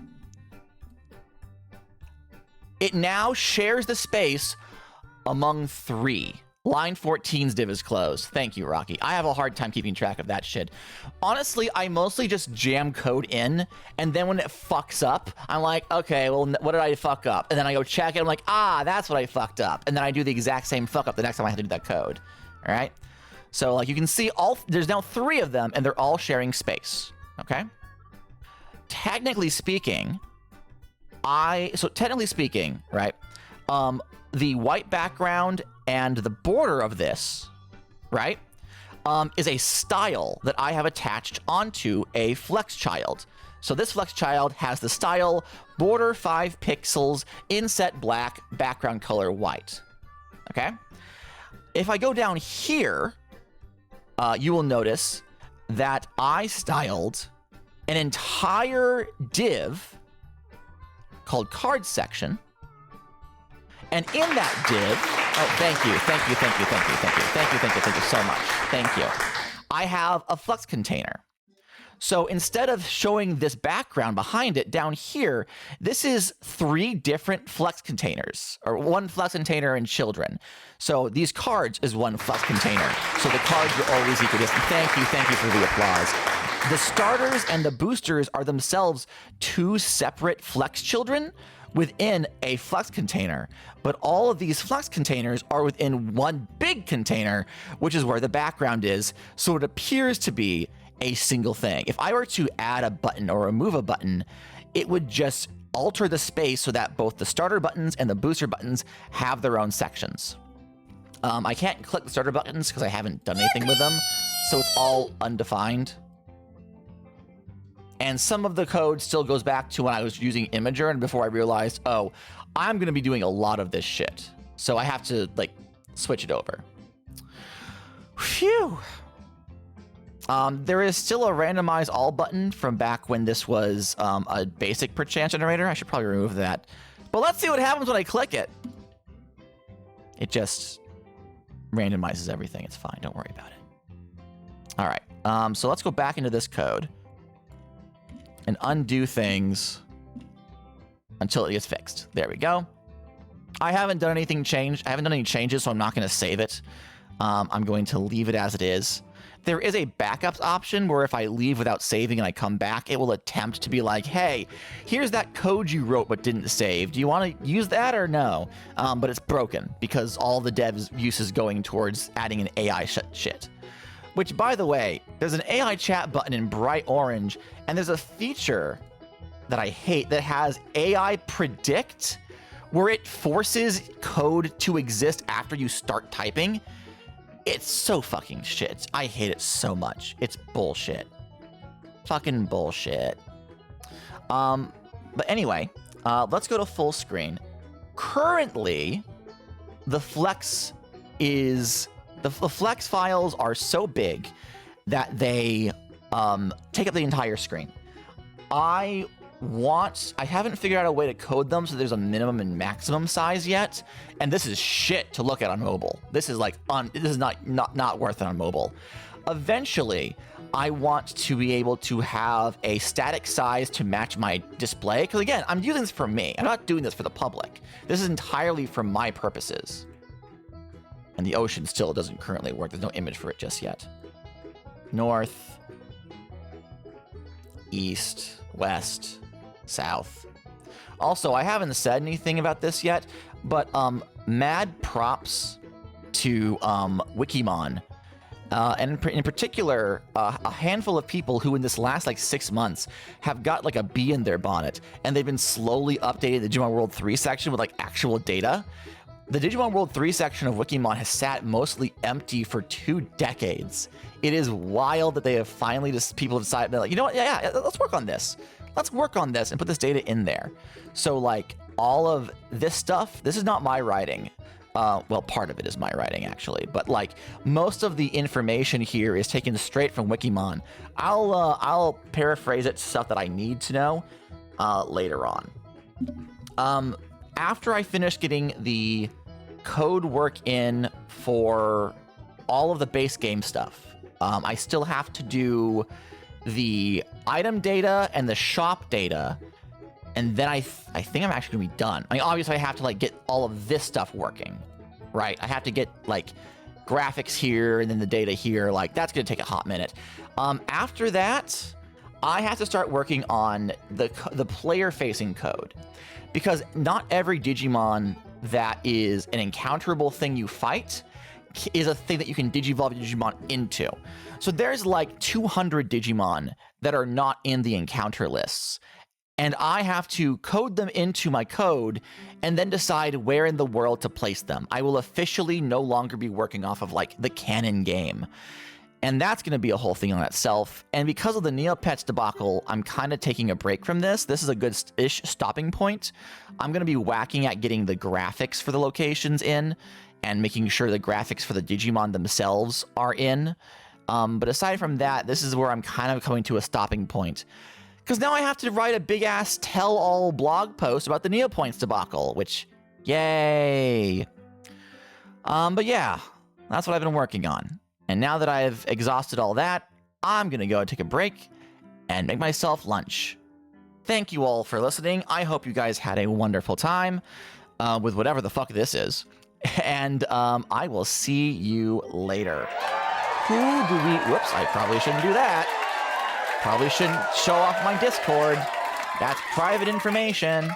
It now shares the space among three. Line 14's div is closed. Thank you, Rocky. I have a hard time keeping track of that shit. Honestly, I mostly just jam code in, and then when it fucks up, I'm like, okay, well, what did I fuck up? And then I go check it, I'm like, that's what I fucked up. And then I do the exact same fuck up the next time I have to do that code. All right? So, like, you can see there's now three of them, and they're all sharing space. Okay? Technically speaking, right, the white background and the border of this, right, is a style that I have attached onto a flex child. So this flex child has the style border 5 pixels, inset black, background color white. Okay? If I go down here, you will notice that I styled an entire div called card section. And in that div, thank you so much. Thank you. I have a flex container. So instead of showing this background behind it down here, this is 3 different flex containers, or 1 flex container and children. So these cards is 1 flex container. So the cards are always equidistant. Thank you for the applause. The starters and the boosters are themselves 2 separate flex children within a flex container. But all of these flex containers are within 1 big container, which is where the background is. So it appears to be a single thing. If I were to add a button or remove a button, it would just alter the space so that both the starter buttons and the booster buttons have their own sections. I can't click the starter buttons because I haven't done anything with them, so it's all undefined. And some of the code still goes back to when I was using Imager and before I realized, oh, I'm going to be doing a lot of this shit. So I have to, like, switch it over. Phew. There is still a randomize all button from back when this was a basic perchance generator. I should probably remove that. But let's see what happens when I click it. It just randomizes everything. It's fine. Don't worry about it. All right. So let's go back into this code and undo things until it gets fixed. There we go. I haven't done anything changed. I haven't done any changes, so I'm not going to save it. I'm going to leave it as it is. There is a backups option where if I leave without saving and I come back, it will attempt to be like, hey, here's that code you wrote but didn't save. Do you want to use that or no? But it's broken because all the dev's use is going towards adding an AI shit. Which, by the way, there's an AI chat button in bright orange, and there's a feature that I hate that has AI predict, where it forces code to exist after you start typing. It's so fucking shit. I hate it so much. It's bullshit. Fucking bullshit. But anyway, let's go to full screen. Currently, the flex is... The flex files are so big that they take up the entire screen. I haven't figured out a way to code them so there's a minimum and maximum size yet, and this is shit to look at on mobile. This is like this is not worth it on mobile. Eventually, I want to be able to have a static size to match my display, because again, I'm using this for me. I'm not doing this for the public. This is entirely for my purposes. And the ocean still doesn't currently work. There's no image for it just yet. North, east, west, south. Also, I haven't said anything about this yet, but mad props to Wikimon. And in particular, a handful of people who in this last like 6 months have got like a bee in their bonnet, and they've been slowly updating the Digimon World 3 section with like actual data. The Digimon World 3 section of Wikimon has sat mostly empty for 2 decades. It is wild that they have finally people have decided, they're like, you know what, yeah, let's work on this. Let's work on this and put this data in there. So like all of this stuff, this is not my writing. Well, part of it is my writing actually, but like most of the information here is taken straight from Wikimon. I'll paraphrase it to stuff that I need to know later on. After I finish getting the code work in for all of the base game stuff, I still have to do the item data and the shop data, and then I think I'm actually gonna be done. I mean, obviously I have to like get all of this stuff working, right? I have to get like graphics here and then the data here. Like that's gonna take a hot minute. After that, I have to start working on the player-facing code, because not every Digimon that is an encounterable thing you fight is a thing that you can digivolve your Digimon into. So there's like 200 Digimon that are not in the encounter lists, and I have to code them into my code and then decide where in the world to place them. I will officially no longer be working off of like the canon game. And that's going to be a whole thing on itself. And because of the Neopets debacle, I'm kind of taking a break from this. This is a good-ish stopping point. I'm going to be whacking at getting the graphics for the locations in and making sure the graphics for the Digimon themselves are in. But aside from that, this is where I'm kind of coming to a stopping point. Because now I have to write a big-ass tell-all blog post about the Neopoints debacle, which, yay. But yeah, that's what I've been working on. And now that I've exhausted all that, I'm going to go take a break, and make myself lunch. Thank you all for listening. I hope you guys had a wonderful time with whatever the fuck this is. And I will see you later. Who do we... Whoops, I probably shouldn't do that. Probably shouldn't show off my Discord. That's private information.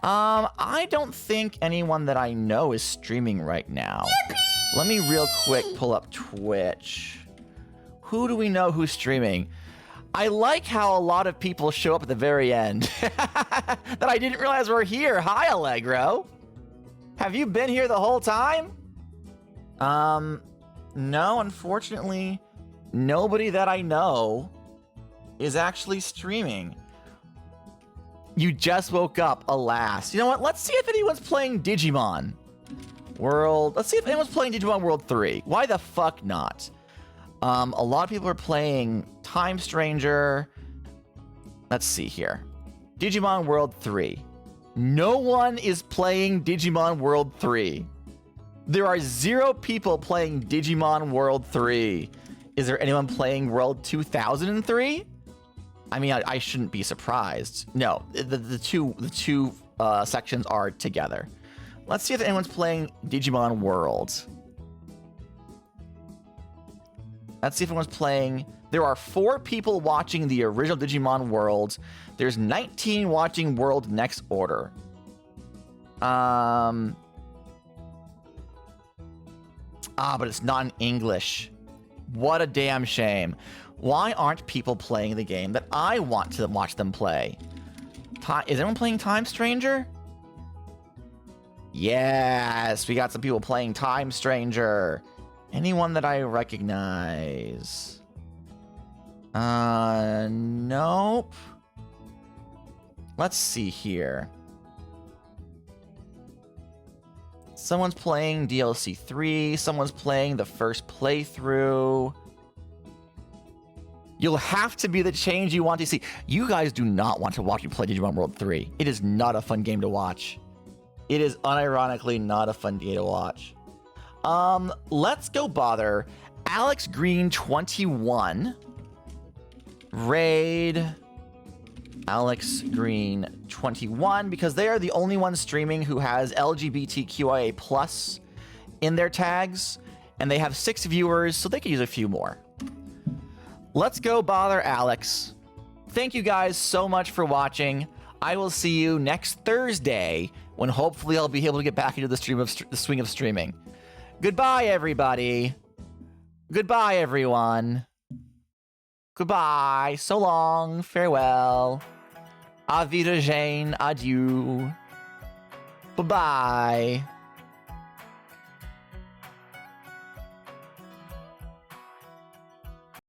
I don't think anyone that I know is streaming right now. Yippee! Let me real quick pull up Twitch. Who do we know who's streaming? I like how a lot of people show up at the very end that I didn't realize were here. Hi, Allegro. Have you been here the whole time? No, unfortunately, nobody that I know is actually streaming. You just woke up, alas. You know what? Let's see if anyone's playing Digimon World. Let's see if anyone's playing Digimon World 3. Why the fuck not? A lot of people are playing Time Stranger. Let's see here. Digimon World 3. No one is playing Digimon World 3. There are 0 people playing Digimon World 3. Is there anyone playing World 2003? I mean, I shouldn't be surprised. No, the two sections are together. Let's see if anyone's playing Digimon World. Let's see if anyone's playing. There are 4 people watching the original Digimon World. There's 19 watching World Next Order. But it's not in English. What a damn shame. Why aren't people playing the game that I want to watch them play? Is anyone playing Time Stranger? Yes, we got some people playing Time Stranger. Anyone that I recognize? Nope. Let's see here. Someone's playing DLC 3. Someone's playing the first playthrough. You'll have to be the change you want to see. You guys do not want to watch me play Digimon World 3. It is not a fun game to watch. It is unironically not a fun game to watch. Let's go bother Alex Green 21. Raid Alex Green 21 because they are the only ones streaming who has LGBTQIA plus in their tags, and they have 6 viewers, so they could use a few more. Let's go bother Alex. Thank you guys so much for watching. I will see you next Thursday when hopefully I'll be able to get back into the swing of streaming. Goodbye, everybody. Goodbye, everyone. Goodbye. So long. Farewell. Auf Wiedersehen. Adieu. Bye-bye.